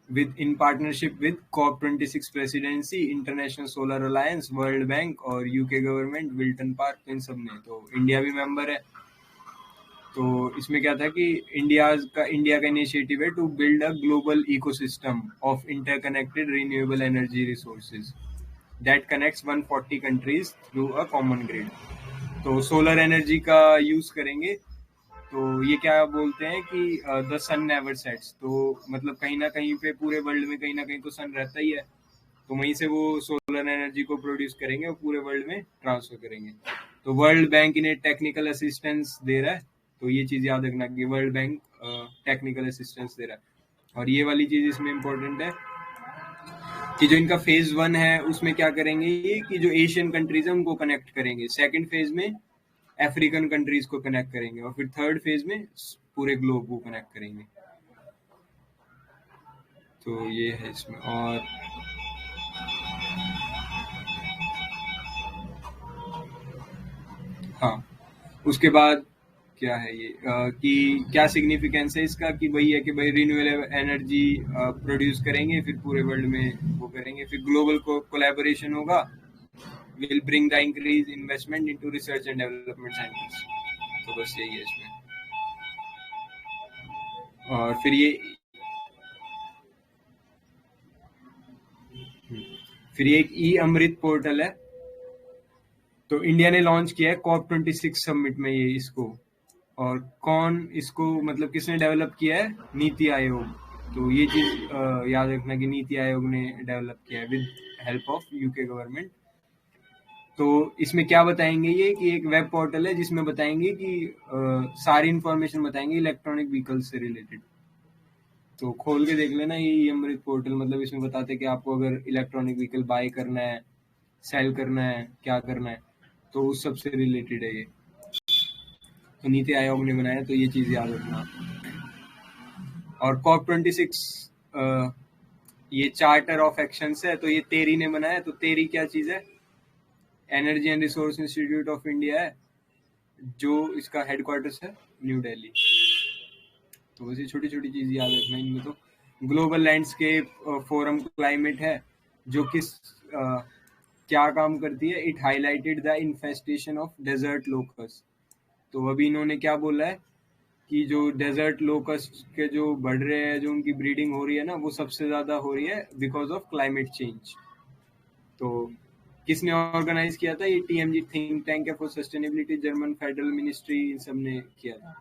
Speaker 1: in partnership with COP26 presidency, International Solar Alliance, World Bank और UK गवर्नमेंट, विल्टन पार्क, इन सब ने। तो इंडिया भी मेंबर है। तो इसमें क्या था कि इंडिया का इनिशिएटिव है to build a global ecosystem of interconnected renewable energy resources that connects 140 countries through a common grid. तो सोलर एनर्जी का यूज करेंगे। तो ये क्या बोलते हैं कि द सन नेवर सेट्स। तो मतलब कहीं ना कहीं पे पूरे वर्ल्ड में कहीं ना कहीं तो सन रहता ही है, तो वहीं से वो सोलर एनर्जी को प्रोड्यूस करेंगे और पूरे वर्ल्ड में ट्रांसफर करेंगे। तो वर्ल्ड बैंक इन्हें टेक्निकल असिस्टेंस दे रहा है। तो ये चीज याद रखना कि वर्ल्ड बैंक टेक्निकल असिस्टेंस दे रहा है। और ये वाली चीज इसमें इम्पोर्टेंट है कि जो इनका फेज 1 है उसमें क्या करेंगे ये कि जो एशियन कंट्रीज है उनको कनेक्ट करेंगे, सेकंड फेज में अफ्रीकन कंट्रीज को कनेक्ट करेंगे और फिर थर्ड फेज में पूरे ग्लोब को कनेक्ट करेंगे। तो ये है इसमें। और हाँ, उसके बाद क्या है ये कि क्या सिग्निफिकेंस है इसका कि वही है कि भाई रिन्यूएबल एनर्जी प्रोड्यूस करेंगे, फिर पूरे वर्ल्ड में वो करेंगे, फिर ग्लोबल कोलैबोरेशन होगा, will bring the increase investment into research and development centres. तो बस यही है इसमें। और फिर ये एक ई अमृत पोर्टल है। तो इंडिया ने लॉन्च किया है COP26 समिट में ये इसको। और कौन इसको मतलब किसने डेवलप किया है? नीति आयोग। तो ये चीज याद रखना कि नीति आयोग ने डेवलप किया है with help of UK government. तो इसमें क्या बताएंगे ये कि एक वेब पोर्टल है जिसमें बताएंगे कि सारी इंफॉर्मेशन बताएंगे इलेक्ट्रॉनिक व्हीकल से रिलेटेड। तो खोल के देख लेना ये अमृत पोर्टल। मतलब इसमें बताते हैं कि आपको अगर इलेक्ट्रॉनिक व्हीकल बाय करना है, सेल करना है, क्या करना है, तो उस सब से रिलेटेड है ये। नीति आयोग ने बनाया, तो ये चीज़ याद रखना। और COP26 ये चार्टर ऑफ एक्शंस है, तो ये तेरी ने बनाया। तो तेरी क्या चीज़ है? Energy and resource institute of India है, जो इसका हेडक्वार्टर्स है न्यू दिल्ली। तो वैसे छोटी छोटी चीज़ याद रखना इनमें। तो ग्लोबल लैंडस्केप फोरम क्लाइमेट है, जो किस क्या काम करती है? It highlighted the infestation of desert locust. तो अभी इन्होंने क्या बोला है कि जो डेजर्ट लोकस्ट के जो बढ़ रहे हैं, जो उनकी ब्रीडिंग हो रही है ना, वो सबसे ज़्यादा हो रही है बिकॉज ऑफ क्लाइमेट चेंज। तो किसने ऑर्गेनाइज किया था? ये TMG थिंक टैंक है for sustainability, German federal ministry, इन सब ने किया था।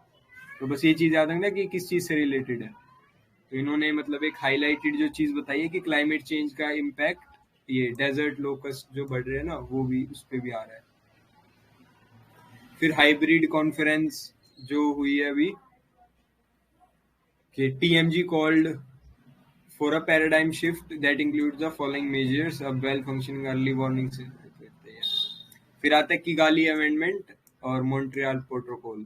Speaker 1: तो बस ये चीज़ याद रखना कि किस चीज़ से रिलेटेड है। तो इन्होंने मतलब एक हाईलाइटेड जो चीज़ बताई है कि क्लाइमेट चेंज का इम्पैक्ट ये डेजर्ट लोकस्ट जो बढ़ रहे हैं ना, वो भी उस पर भी आ रहा है। फिर हाइब्रिड कॉन्फ्रेंस जो हुई है अभी, कि TMG called for a paradigm shift that includes the following measures: a well-functioning early warning system. फिर आता है किगाली अमेंडमेंट और मॉन्ट्रियल प्रोटोकॉल।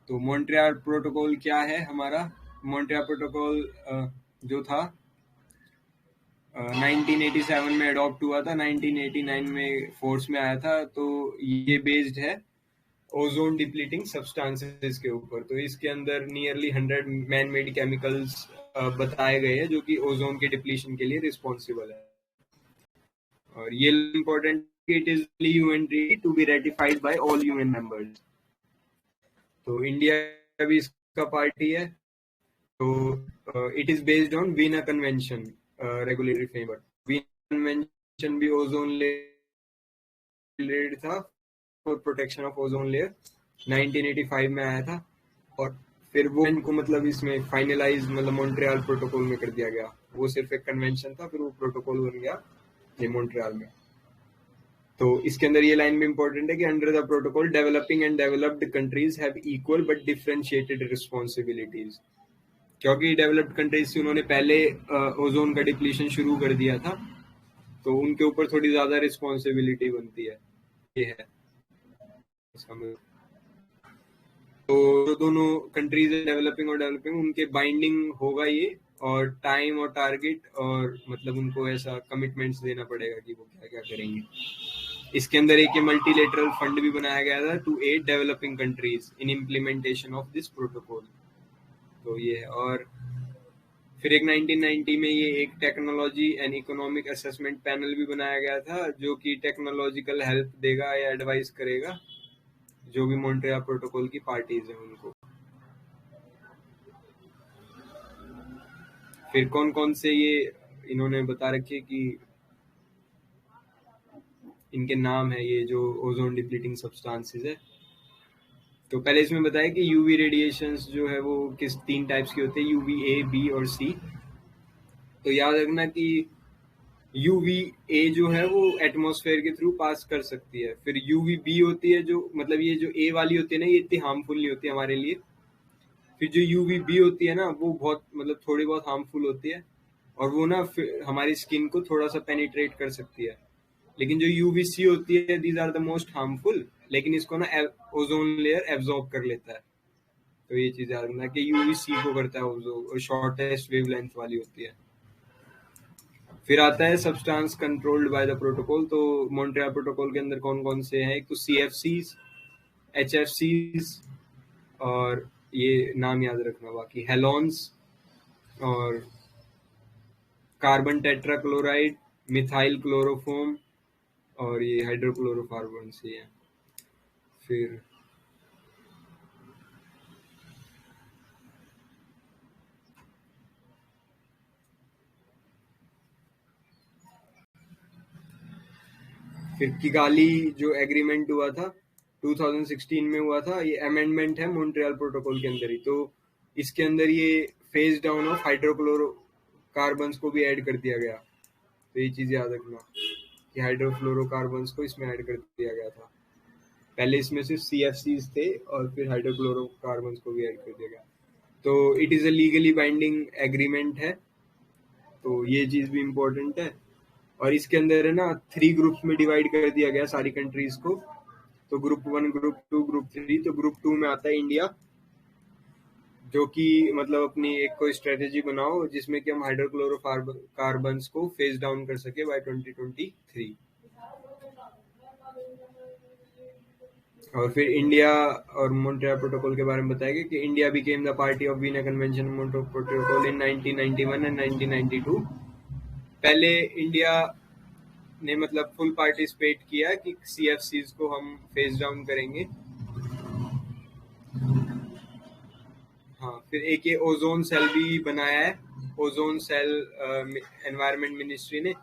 Speaker 1: तो मॉन्ट्रियल प्रोटोकॉल क्या है हमारा? मॉन्ट्रियल प्रोटोकॉल जो था 1987 में अडॉप्ट हुआ था, 1989 में फोर्स में आया था। तो ये बेस्ड है ओजोन डिप्लीटिंग सब्सटेंसेस के ऊपर। तो इसके अंदर नियरली 100 मैन मेड केमिकल्स बताए गए हैं, जो कि ओजोन के डिप्लीशन के लिए रिस्पॉन्सिबल है। और ये important, it is UN treaty to be ratified by all UN members। तो इंडिया भी इसका पार्टी है। तो it is based on Veena convention regulatory framework. Veena convention भी ओजोन लेयर था for protection of ozone layer, 1985 में आया था। और फिर वो इनको मतलब इसमें फाइनलाइज मतलब मॉन्ट्रियल प्रोटोकॉल में कर दिया गया। वो सिर्फ एक कन्वेंशन था, फिर वो प्रोटोकॉल बन गया ये मॉन्ट्रियल में। तो इसके अंदर ये लाइन भी इंपॉर्टेंट है कि under the protocol developing and developed countries have equal but differentiated responsibilities. क्योंकि डेवलप्ड कंट्रीज से उन्होंने पहले ओजोन का डिप्लीशन शुरू कर दिया था, तो उनके ऊपर थोड़ी ज्यादा रिस्पॉन्सिबिलिटी बनती है। ये है इसका मतलब। तो जो दोनों कंट्रीज डेवलपिंग और डेवलपिंग, उनके बाइंडिंग होगा ये, और टाइम और टारगेट, और मतलब उनको ऐसा कमिटमेंट्स देना पड़ेगा कि वो क्या क्या करेंगे। इसके अंदर एक मल्टीलेटरल फंड भी बनाया गया था to aid developing countries in implementation of this protocol. तो ये है। और फिर एक 1990 में ये एक technology and economic assessment panel भी बनाया गया था, जो कि टेक्नोलॉजिकल हेल्प देगा या एडवाइस करेगा जो भी मॉन्ट्रियल प्रोटोकॉल की पार्टीज हैं उनको। फिर कौन कौन से ये इन्होंने बता रखे कि इनके नाम है, ये जो ओजोन डिप्लीटिंग सब्सटेंसेस है। तो पहले इसमें बताया कि यूवी रेडिएशंस जो है वो किस 3 टाइप्स के होते हैं, UVA, B और C। तो याद रखना कि UVA जो है वो एटमॉस्फेयर के थ्रू पास कर सकती है। फिर UVB होती है, जो मतलब ये जो A वाली होती है ना, ये इतनी हार्मफुल नहीं होती हमारे लिए। फिर जो UVB होती है ना, वो बहुत मतलब थोड़ी बहुत हार्मफुल होती है, और वो ना हमारी स्किन को थोड़ा सा पेनिट्रेट कर सकती है। लेकिन जो UVC होती है, these are the most harmful, लेकिन इसको ना ओजोन लेयर एब्जॉर्ब कर लेता है। तो ये चीज याद रखना कि UVC को करता है ओजोन, शॉर्टेस्ट वेवलेंथ वाली होती है। फिर आता है substance controlled by the protocol. तो मॉन्ट्रियल प्रोटोकॉल के अंदर कौन कौन से हैं? एक तो CFCs, HFCs, और ये नाम याद रखना बाकी, हेलोन्स, और कार्बन टेट्राक्लोराइड, मिथाइल क्लोरोफॉर्म, और ये हाइड्रोक्लोरोकार्बन से है। फिर किगाली जो एग्रीमेंट हुआ था 2016 में हुआ था, ये अमेंडमेंट है मॉन्ट्रियल प्रोटोकॉल के अंदर ही। तो इसके अंदर ये फेज डाउन ऑफ हाइड्रोक्लोरोकार्बन्स को भी ऐड कर दिया गया। तो ये चीज याद रखना कि हाइड्रोफ्लोरोकार्बन्स को इसमें ऐड कर दिया गया था। पहले इसमें सिर्फ CFCs थे, और फिर हाइड्रोक्लोरोकार्बन्स को भी ऐड कर दिया गया। तो it is a legally binding agreement है। तो ये चीज भी इम्पोर्टेंट है। और इसके अंदर है ना 3 ग्रुप्स में डिवाइड कर दिया गया सारी कंट्रीज को। तो ग्रुप 1, ग्रुप 2, ग्रुप 3। तो ग्रुप 2 में आता है इंडिया, जो कि मतलब अपनी एक कोई स्ट्रेटेजी बनाओ जिसमें कि हम हाइड्रोक्लोरोकार्बन्स को फेज डाउन कर सके बाय 2023। और फिर इंडिया और मॉन्ट्रियल प्रोटोकॉल के बारे में बताया गया कि India became the party of Veena convention Montreal protocol in 1991 and 1992। पहले इंडिया ने मतलब फुल पार्टिसिपेट किया कि CFCs को हम फेज डाउन करेंगे। हाँ, फिर एक ये ओजोन सेल भी बनाया है, ओजोन सेल एनवायरनमेंट मिनिस्ट्री ने,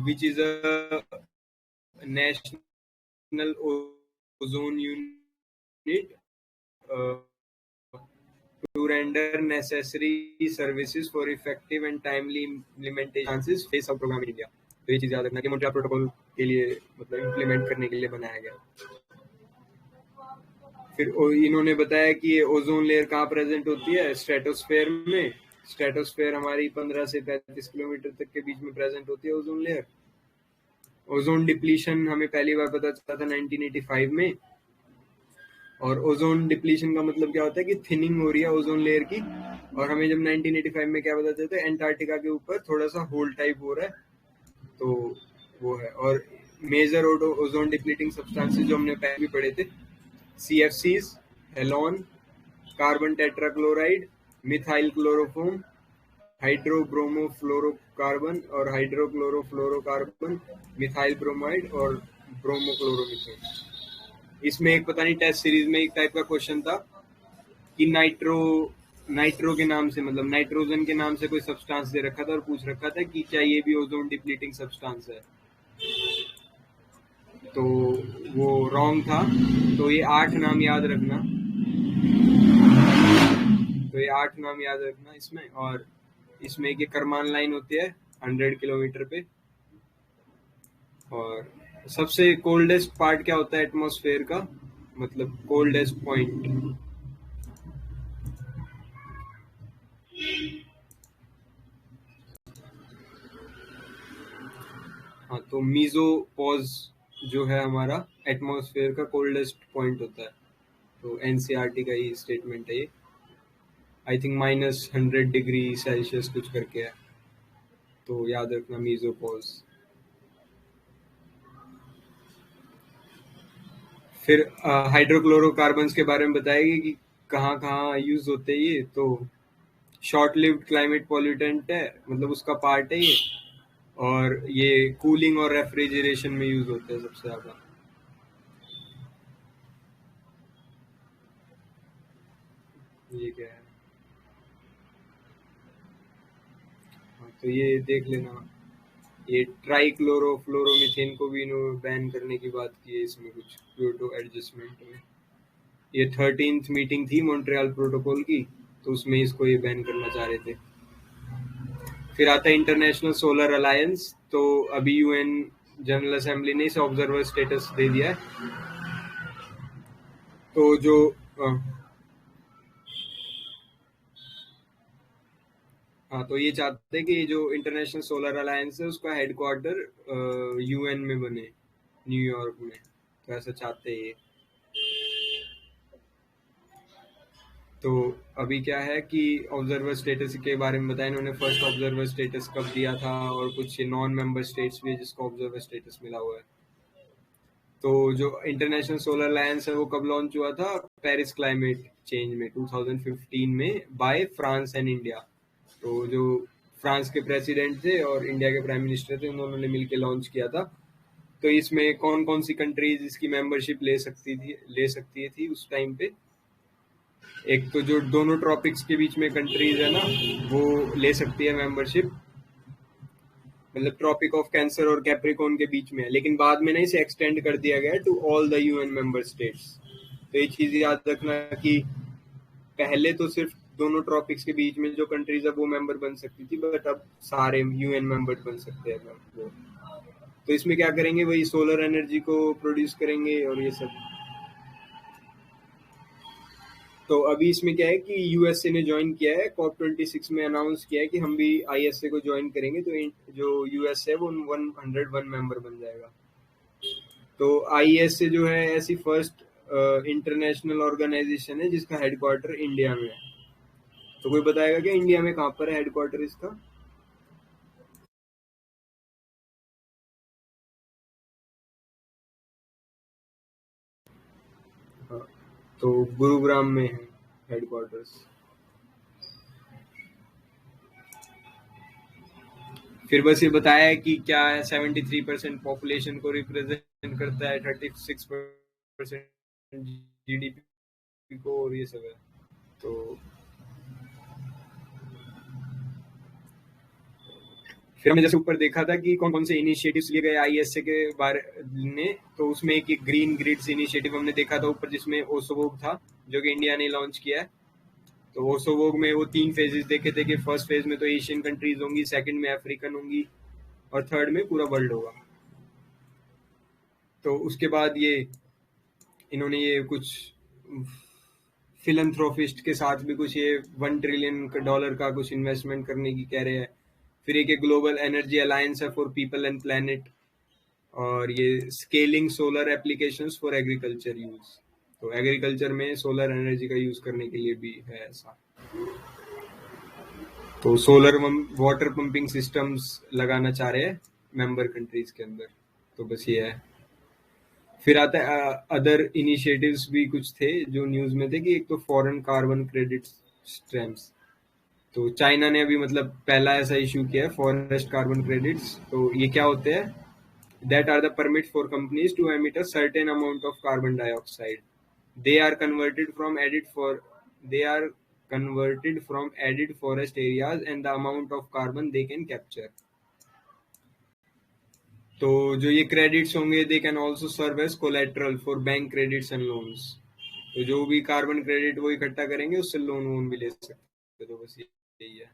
Speaker 1: which is a national ozone unit to render necessary services for effective and timely implementation face of program in India। तो ये चीज याद रखना कि मॉन्ट्रियल प्रोटोकॉल के लिए मतलब इम्प्लीमेंट करने के लिए बनाया गया। फिर इन्होंने बताया कि ये ओजोन लेयर कहाँ प्रेजेंट होती है, स्ट्रेटोस्फेयर में। स्ट्रेटोस्फेयर हमारी 15 से 35 किलोमीटर तक के बीच में प्रेजेंट होती है ओजोन लेयर। ओजोन डिप्लीशन हमें पहली बार पता चला था 1985 में। और ओजोन डिप्लीशन का मतलब क्या होता है कि थिनिंग हो रही है ओजोन लेयर की। और हमें जब 1985 में क्या पता चलता है, एंटार्क्टिका के ऊपर थोड़ा सा होल टाइप हो रहा है, तो वो है। और मेजर ओजोन डिप्लीटिंग सब्सटेंसेस जो हमने पहले भी पढ़े थे, CFCs, हेलोन, carbon tetrachloride, methyl chloroform, hydrobromofluorocarbon और हाइड्रोक्लोरोफ्लोरोकार्बन, मिथाइल ब्रोमाइड और ब्रोमोक्लोरोमीथेन। इसमें एक पता नहीं टेस्ट सीरीज में एक टाइप का क्वेश्चन था कि नाइट्रो के नाम से, मतलब नाइट्रोजन के नाम से कोई सब्सटेंस दे रखा था और पूछ रखा था कि क्या ये भी ओजोन डिप्लीटिंग सब्सटेंस है। तो वो रॉन्ग था। तो ये 8 नाम याद रखना, इसमें। और इसमें एक करमान लाइन होती है 100 किलोमीटर पे। और सबसे कोल्डेस्ट पार्ट क्या होता है एटमॉस्फेयर का, मतलब कोल्डेस्ट पॉइंट? हाँ, तो मीजोपॉज जो है हमारा एटमॉस्फेयर का कोल्डेस्ट पॉइंट होता है। तो NCERT का ही स्टेटमेंट है ये। आई थिंक -100 डिग्री सेल्सियस कुछ करके है, तो याद रखना मीजोपॉज। फिर हाइड्रोक्लोरोकार्बन्स के बारे में बताएगी कि कहाँ कहाँ यूज होते हैं ये। तो शॉर्ट लिव्ड क्लाइमेट पॉल्यूटेंट है, मतलब उसका पार्ट है ये। और ये कूलिंग और रेफ्रिजरेशन में यूज होते हैं सबसे ज्यादा। ये क्या है? हाँ, तो ये देख लेना। ये ट्राइक्लोरोफ्लोरोमीथेन को भी इन्होंने बैन करने की बात की है इसमें कुछ क्योटो एडजस्टमेंट में। ये 13th मीटिंग थी मॉन्ट्रियल प्रोटोकॉल की, तो उसमें इसको ये बैन करना चाह रहे थे। फिर आता है इंटरनेशनल सोलर अलायंस। तो अभी UN जनरल असेंबली ने इसे ऑब्जर्वर स्टेटस दे दिया है। तो जो हाँ, तो ये चाहते हैं कि जो इंटरनेशनल सोलर अलायंस है उसका हेडक्वार्टर UN में बने, न्यूयॉर्क में। तो ऐसा चाहते हैं ये। तो अभी क्या है कि ऑब्जर्वर स्टेटस के बारे में बताया इन्होंने। फर्स्ट ऑब्जर्वर स्टेटस कब दिया था, और कुछ नॉन मेंबर स्टेट्स भी है जिसको ऑब्जर्वर स्टेटस मिला हुआ है। तो जो इंटरनेशनल सोलर अलायंस है वो कब लॉन्च हुआ था? पेरिस क्लाइमेट चेंज में 2015 में बाय फ्रांस एंड इंडिया। तो जो फ्रांस के प्रेसिडेंट थे और इंडिया के प्राइम मिनिस्टर थे, उन्होंने मिलकर लॉन्च किया था। तो इसमें कौन कौन सी कंट्रीज इसकी मेंबरशिप ले सकती थी उस टाइम पे? एक तो जो दोनों ट्रॉपिक्स के बीच में कंट्रीज है ना, वो ले सकती है मेंबरशिप, मतलब ट्रॉपिक ऑफ कैंसर और कैप्रिकॉर्न के बीच में है। लेकिन बाद में ना इसे एक्सटेंड कर दिया गया to all the UN member states. तो ये चीज याद रखना कि पहले तो सिर्फ दोनों ट्रॉपिक्स के बीच में जो कंट्रीज है वो मेंबर बन सकती थी, बट अब सारे UN मेंबर बन सकते हैं वो। तो इसमें क्या करेंगे, वही सोलर एनर्जी को प्रोड्यूस करेंगे और ये सब। तो अभी इसमें क्या है कि USA ने ज्वाइन किया है, COP26 में अनाउंस किया है कि हम भी ISA को ज्वाइन करेंगे। तो जो US है वो 101 मेंबर बन जाएगा। तो IESA जो है ऐसी फर्स्ट इंटरनेशनल ऑर्गेनाइजेशन है जिसका हेडक्वार्टर इंडिया में है। तो कोई बताएगा क्या इंडिया में कहाँ पर है हेडक्वार्टर इसका? हाँ, तो गुरुग्राम में है हेडक्वार्टर्स। फिर बस ये बताया है कि क्या है 73% पॉपुलेशन को रिप्रेजेंट करता है, 36% GDP को, और ये सब है। तो फिर हमने जैसे ऊपर देखा था कि कौन कौन से इनिशिएटिव्स लिए गए ISA के बारे में, तो उसमें एक ग्रीन ग्रिड्स इनिशिएटिव हमने देखा था ऊपर, जिसमें ओसोवोग था जो कि इंडिया ने लॉन्च किया है। तो ओसोवोग में वो 3 फेजेस देखे थे कि फर्स्ट फेज में तो एशियन कंट्रीज होंगी, सेकंड में अफ्रीकन होंगी, और थर्ड में पूरा वर्ल्ड होगा। तो उसके बाद ये इन्होंने ये कुछ फिलंथ्रोपिस्ट के साथ भी कुछ ये $1 ट्रिलियन का कुछ इन्वेस्टमेंट करने की कह रहे हैं। फिर एक ग्लोबल एनर्जी अलायंस है फॉर पीपल एंड प्लैनेट, और ये scaling solar applications for agriculture use. तो एग्रीकल्चर में सोलर एनर्जी का यूज करने के लिए भी है ऐसा। तो सोलर वाटर पंपिंग सिस्टम्स लगाना चाह रहे हैं मेंबर कंट्रीज के अंदर। तो बस ये है। फिर आता है अदर इनिशिएटिव्स भी कुछ थे जो न्यूज में थे, कि एक तो फॉरेन कार्बन क्रेडिट स्टैम्प्स। तो चाइना ने अभी मतलब पहला ऐसा इशू किया है फॉरेस्ट कार्बन क्रेडिट्स। तो ये क्या होते हैं? That are the permit for companies to emit a certain amount of carbon dioxide. They are converted from added forest areas and the amount of carbon they can capture. तो जो ये credits होंगे they can also serve as collateral for bank credits and loans. तो जो भी carbon credit वो इकट्ठा करेंगे उससे लोन वोन भी ले सकते। तो बस यही है।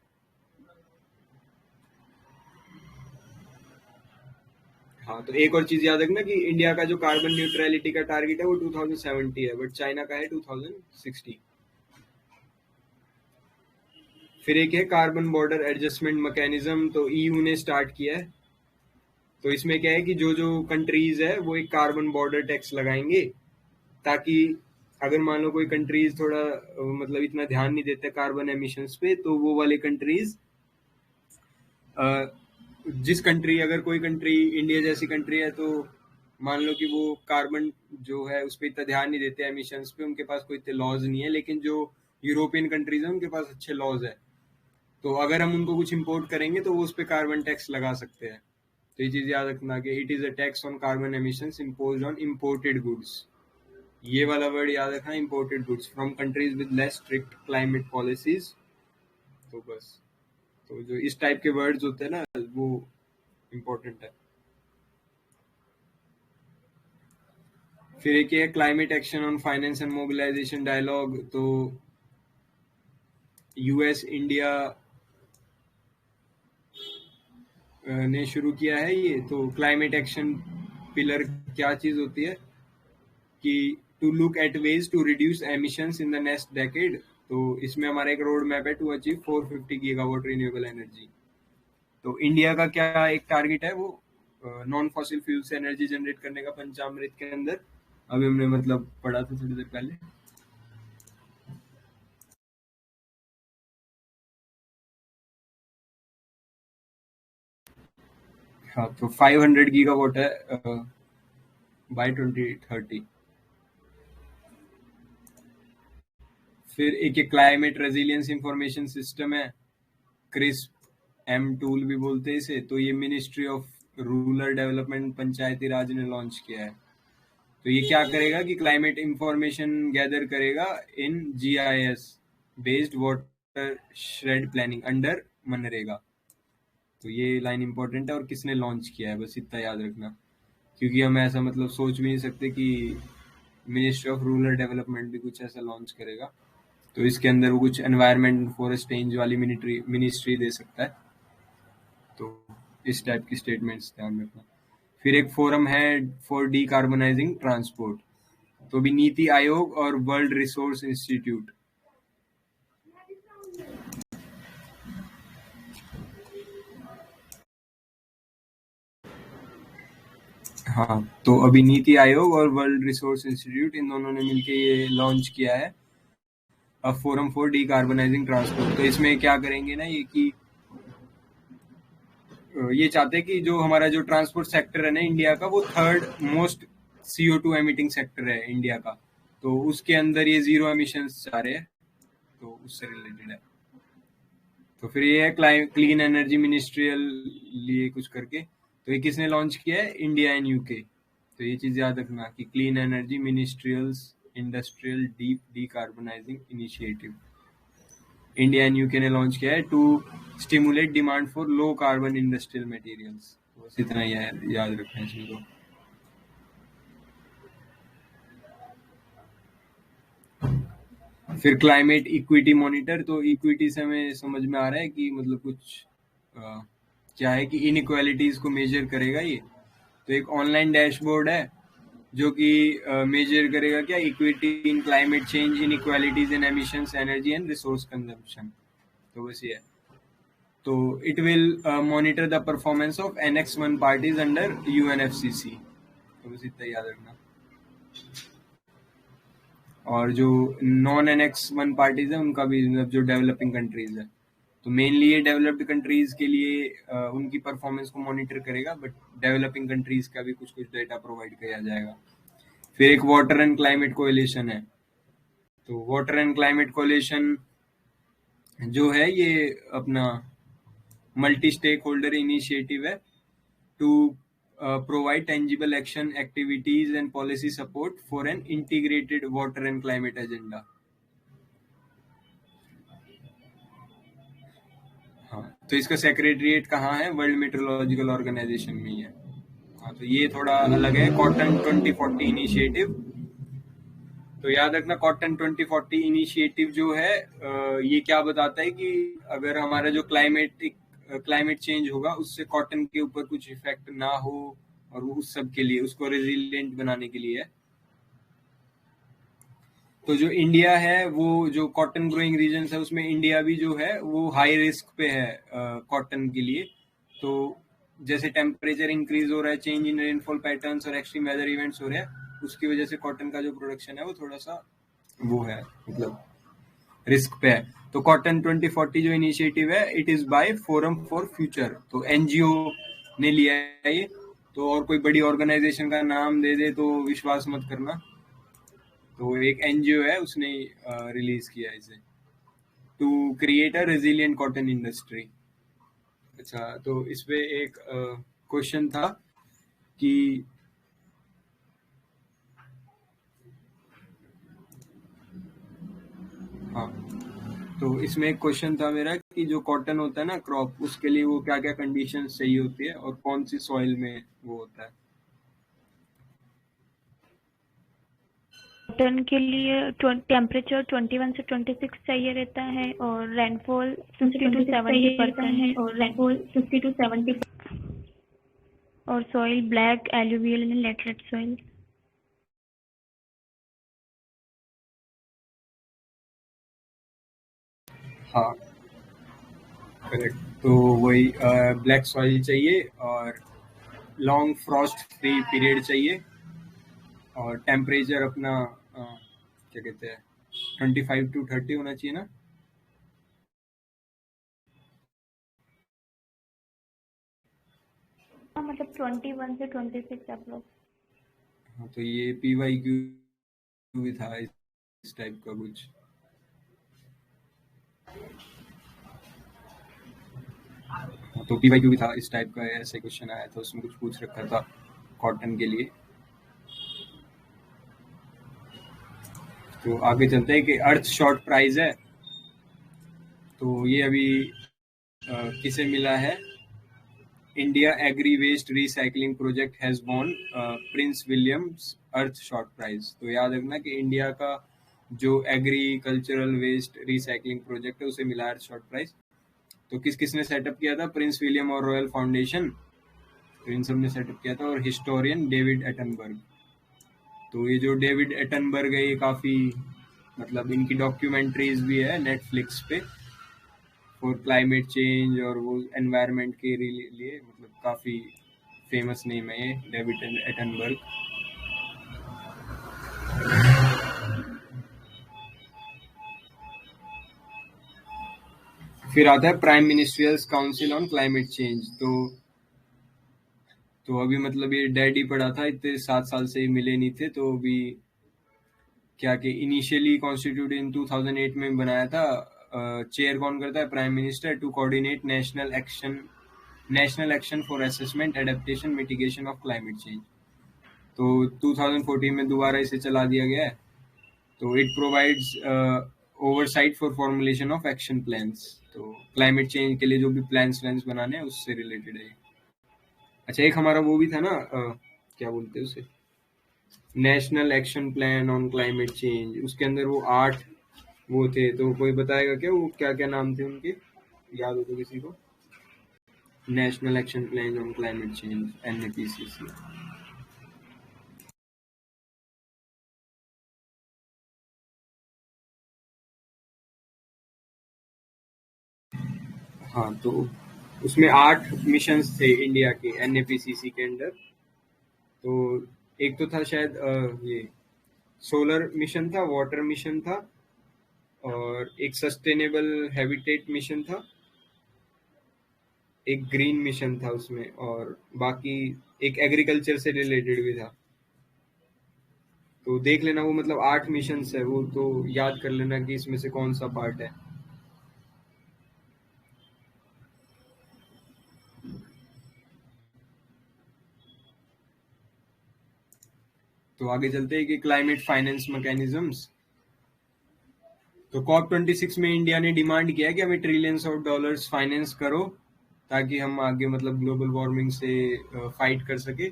Speaker 1: हाँ, तो एक और चीज याद रखना कि इंडिया का जो कार्बन न्यूट्रलिटी का टारगेट है वो 2070 है, बट चाइना का है 2060। फिर एक है कार्बन बॉर्डर एडजस्टमेंट मैकेनिज्म, तो EU ने स्टार्ट किया है। तो इसमें क्या है कि जो जो कंट्रीज है वो एक कार्बन बॉर्डर टैक्स लगाएंगे, ताकि अगर मान लो कोई कंट्रीज थोड़ा मतलब इतना ध्यान नहीं देते कार्बन एमिशंस पे, तो वो वाले कंट्रीज जिस कंट्री, अगर कोई कंट्री इंडिया जैसी कंट्री है, तो मान लो कि वो कार्बन जो है उस पर इतना ध्यान नहीं देते एमिशंस पे, उनके पास कोई इतने लॉज नहीं है, लेकिन जो यूरोपियन कंट्रीज है उनके पास अच्छे लॉज है। तो अगर हम उनको कुछ इंपोर्ट करेंगे तो वो उस पर कार्बन टैक्स लगा सकते हैं। तो ये चीज याद रखना कि it is a tax on carbon emissions imposed on imported goods. ये वाला वर्ड याद रखना, imported goods from countries with less strict climate policies. तो बस, तो जो इस टाइप के वर्ड्स होते हैं ना वो इम्पोर्टेंट है। फिर एक है climate action on finance and mobilisation dialogue. तो US इंडिया ने शुरू किया है ये। तो क्लाइमेट एक्शन पिलर क्या चीज होती है कि to look at ways to reduce emissions in the next decade. तो इसमें हमारा एक रोड मैप है to achieve 450 gigawatt renewable energy. तो इंडिया का क्या एक टारगेट है, वो नॉन फॉसिल फ्यूल से एनर्जी जनरेट करने का पंचामृत के अंदर। अभी हमने मतलब पढ़ा था थोड़ी देर पहले। हाँ, तो 500 गीगावाट है बाय 2030। फिर एक क्लाइमेट रेजिलियंस इंफॉर्मेशन सिस्टम है, क्रिस्प M टूल भी बोलते हैं इसे। तो ये मिनिस्ट्री ऑफ रूरल डेवलपमेंट पंचायती राज ने लॉन्च किया है। तो ये क्या करेगा कि क्लाइमेट इंफॉर्मेशन गैदर करेगा in GIS based watershed planning under MNREGA. तो ये लाइन इंपॉर्टेंट है, और किसने लॉन्च किया है बस इतना याद रखना, क्योंकि हम ऐसा मतलब सोच भी नहीं सकते कि मिनिस्ट्री ऑफ रूरल डेवलपमेंट भी कुछ ऐसा लॉन्च करेगा। तो इसके अंदर वो कुछ एनवायरमेंट फॉरेस्ट रेंज वाली मिनिस्ट्री दे सकता है। तो इस टाइप की स्टेटमेंट्स ध्यान रखना। फिर एक फोरम है फॉर डीकार्बोनाइजिंग ट्रांसपोर्ट, तो भी नीति आयोग और वर्ल्ड रिसोर्स इंस्टीट्यूट। हाँ, तो अभी नीति आयोग और वर्ल्ड रिसोर्स इंस्टीट्यूट इन दोनों ने मिलके ये लॉन्च किया है अ फोरम फॉर डीकार्बनाइजिंग ट्रांसपोर्ट। तो इसमें क्या करेंगे ना ये कि ये चाहते हैं कि जो हमारा जो ट्रांसपोर्ट सेक्टर है ना इंडिया का, वो third most CO2 emitting sector है इंडिया का। तो उसके अंदर ये जीरो एमिशंस जा रहे हैं, तो उससे रिलेटेड है। तो फिर ये है क्लीन एनर्जी मिनिस्ट्रियल लिए कुछ करके। तो ये किसने लॉन्च किया है? India and UK. तो ये चीज याद रखना कि clean energy ministerials industrial deep decarbonising initiative India and UK ने लॉन्च किया है to stimulate demand for low carbon industrial materials. बस इतना ही याद रखना है चीज को। फिर क्लाइमेट इक्विटी मॉनिटर। तो इक्विटी से हमें समझ में आ रहा है कि मतलब कुछ क्या है कि इनइक्वालिटीज को मेजर करेगा ये। तो एक ऑनलाइन डैशबोर्ड है जो कि मेजर करेगा क्या, equity in climate change, inequalities in emissions, energy and resource consumption. तो बस ये है। तो it will monitor the performance of NX1 parties under UNFCC। तो बस इतना याद रखना। और जो नॉन NX1 पार्टीज है उनका भी, मतलब जो डेवलपिंग कंट्रीज है, तो मेनली ये डेवलप्ड कंट्रीज के लिए उनकी परफॉर्मेंस को मॉनिटर करेगा, बट डेवलपिंग कंट्रीज का भी कुछ कुछ डेटा प्रोवाइड किया जाएगा। फिर एक वाटर एंड क्लाइमेट कोएलिशन है। तो वाटर एंड क्लाइमेट कोएलिशन जो है ये अपना मल्टी स्टेक होल्डर इनिशिएटिव है to provide tangible action activities and policy support for an integrated water and climate agenda। हाँ, तो इसका सेक्रेटरिएट कहाँ है? वर्ल्ड मेट्रोलॉजिकल ऑर्गेनाइजेशन में ही है। हाँ, तो ये थोड़ा अलग है कॉटन 2040 इनिशिएटिव। तो याद रखना कॉटन 2040 इनिशिएटिव जो है ये क्या बताता है कि अगर हमारा जो क्लाइमेट चेंज होगा उससे कॉटन के ऊपर कुछ इफेक्ट ना हो, और उस सब के लिए उसको रेजिलिएंट बनाने के लिए है। तो जो इंडिया है वो जो कॉटन ग्रोइंग रीजन है उसमें इंडिया भी जो है वो हाई रिस्क पे है कॉटन के लिए। तो जैसे टेम्परेचर इंक्रीज हो रहा है, चेंज इन रेनफॉल पैटर्न्स और एक्सट्रीम वेदर इवेंट्स हो रहे हैं, उसकी वजह से कॉटन का जो प्रोडक्शन है वो थोड़ा सा वो है, मतलब रिस्क पे है। तो कॉटन 2040 जो इनिशिएटिव है, it is by forum for future. तो NGO ने लिया है ये। तो और कोई बड़ी ऑर्गेनाइजेशन का नाम दे दे तो विश्वास मत करना। तो एक NGO है उसने रिलीज किया है इसे to create a resilient cotton industry. अच्छा, तो इस पे एक क्वेश्चन था कि हाँ, तो इसमें एक क्वेश्चन था मेरा कि जो कॉटन होता है ना क्रॉप, उसके लिए वो क्या क्या कंडीशंस चाहिए होती है और कौन सी सॉइल में वो होता है?
Speaker 3: कॉटन के लिए टेम्परेचर 21 से 26 चाहिए रहता है और रेनफॉल 50 to 70% है और रेनफॉल 50 to 70 और soil black alluvial and laterite soil.
Speaker 1: हाँ, करेक्ट। तो वही ब्लैक सॉइल चाहिए और लॉन्ग फ्रॉस्ट फ्री पीरियड चाहिए और टेम्परेचर अपना क्या कहते हैं 25 to 30 होना चाहिए ना।
Speaker 3: हाँ, मतलब 21 से 26 अप्रोक्स।
Speaker 1: हाँ, तो ये PYQ भी था इस टाइप का कुछ। हाँ, तो PYQ भी था इस टाइप का, ऐसे क्वेश्चन आया था उसमें कुछ पूछ रखा था कॉटन के लिए। तो आगे चलते हैं कि अर्थ शॉर्ट प्राइज है। तो ये अभी किसे मिला है? India agri waste recycling project has won Prince William's Earthshot prize. तो याद रखना कि इंडिया का जो एग्रीकल्चरल वेस्ट रिसाइकलिंग प्रोजेक्ट है उसे मिला अर्थ शॉर्ट प्राइज। तो किसने सेटअप किया था? प्रिंस विलियम और रॉयल फाउंडेशन, तो इन सब ने सेटअप किया था, और हिस्टोरियन डेविड एटनबर्ग। तो ये जो डेविड एटनबर्ग है ये काफ़ी, मतलब इनकी डॉक्यूमेंट्रीज भी है नेटफ्लिक्स पे फॉर क्लाइमेट चेंज और वो एनवायरनमेंट के लिए, मतलब काफ़ी फेमस नेम है ये, डेविड एटनबर्ग। फिर आता है prime ministers council on climate change. तो अभी मतलब ये डेड ही पड़ा था, इतने 7 साल से मिले नहीं थे। तो अभी क्या कि इनिशियली कॉन्स्टिट्यूट इन 2008 में बनाया था। चेयर कौन करता है? Prime minister, to coordinate national action for assessment, adaptation, mitigation of climate change. तो 2014 में दोबारा इसे चला दिया गया है। तो it provides oversight for formulation of action plans. तो क्लाइमेट चेंज के लिए जो भी प्लान्स बनाने हैं उससे रिलेटेड है। अच्छा, एक हमारा वो भी था ना, क्या बोलते हैं उसे, national action plan on climate change. उसके अंदर वो 8 वो थे। तो कोई बताएगा क्या वो क्या क्या नाम थे उनके? याद हो तो किसी को? National action plan on climate change, NAPCC। हाँ, तो उसमें 8 मिशंस थे इंडिया के NAPCC के अंदर। तो एक तो था शायद ये सोलर मिशन था, वाटर मिशन था, और एक सस्टेनेबल हैबिटेट मिशन था, एक ग्रीन मिशन था उसमें, और बाकी एक एग्रीकल्चर से रिलेटेड भी था। तो देख लेना, वो मतलब 8 मिशंस है वो, तो याद कर लेना कि इसमें से कौन सा पार्ट है। तो आगे चलते हैं कि क्लाइमेट फाइनेंस मैकेनिज्म्स। तो COP26 में इंडिया ने डिमांड किया है कि हमें ट्रिलियंस ऑफ डॉलर्स फाइनेंस करो, ताकि हम आगे मतलब ग्लोबल वार्मिंग से फाइट कर सके।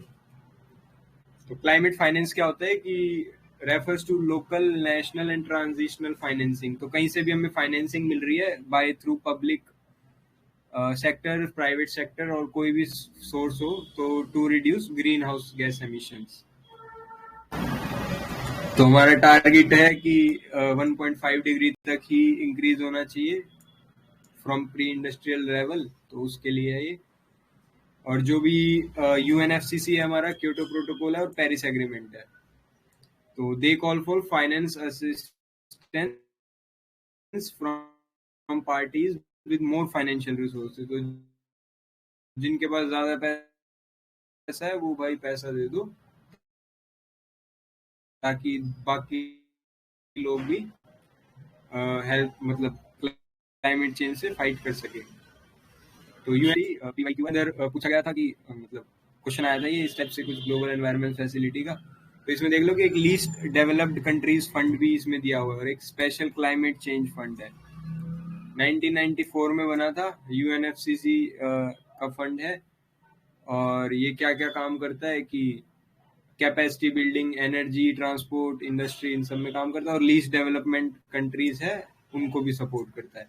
Speaker 1: तो क्लाइमेट फाइनेंस क्या होता है कि refers to local, national and transitional financing. तो कहीं से भी हमें फाइनेंसिंग मिल रही है by through public sector, private sector, और कोई भी सोर्स हो, तो to reduce greenhouse gas emissions. तो हमारा टारगेट है कि 1.5 डिग्री तक ही इंक्रीज होना चाहिए फ्रॉम प्री इंडस्ट्रियल लेवल। तो उसके लिए है ये। और जो भी UNFCC है हमारा, क्योटो प्रोटोकॉल है और पेरिस एग्रीमेंट है। तो they call for finance assistance from parties with more financial resources. तो जिनके पास ज्यादा पैसा है वो भाई पैसा दे दो, ताकि बाकी लोग भी हेल्प मतलब क्लाइमेट चेंज से फाइट कर सके। तो PYQ अंदर पूछा गया था कि मतलब क्वेश्चन आया था ये इस टाइप से कुछ ग्लोबल एनवायरनमेंट फैसिलिटी का। तो इसमें देख लो कि एक लीस्ट डेवलप्ड कंट्रीज फंड भी इसमें दिया हुआ है, और एक स्पेशल क्लाइमेट चेंज फंड है। 1994 में बना था, UNFCC का फंड है। और ये क्या क्या काम करता है कि capacity building, energy, transport, industry, इन सब में काम करता है। और लीस्ट डेवलपमेंट कंट्रीज है उनको भी सपोर्ट करता है।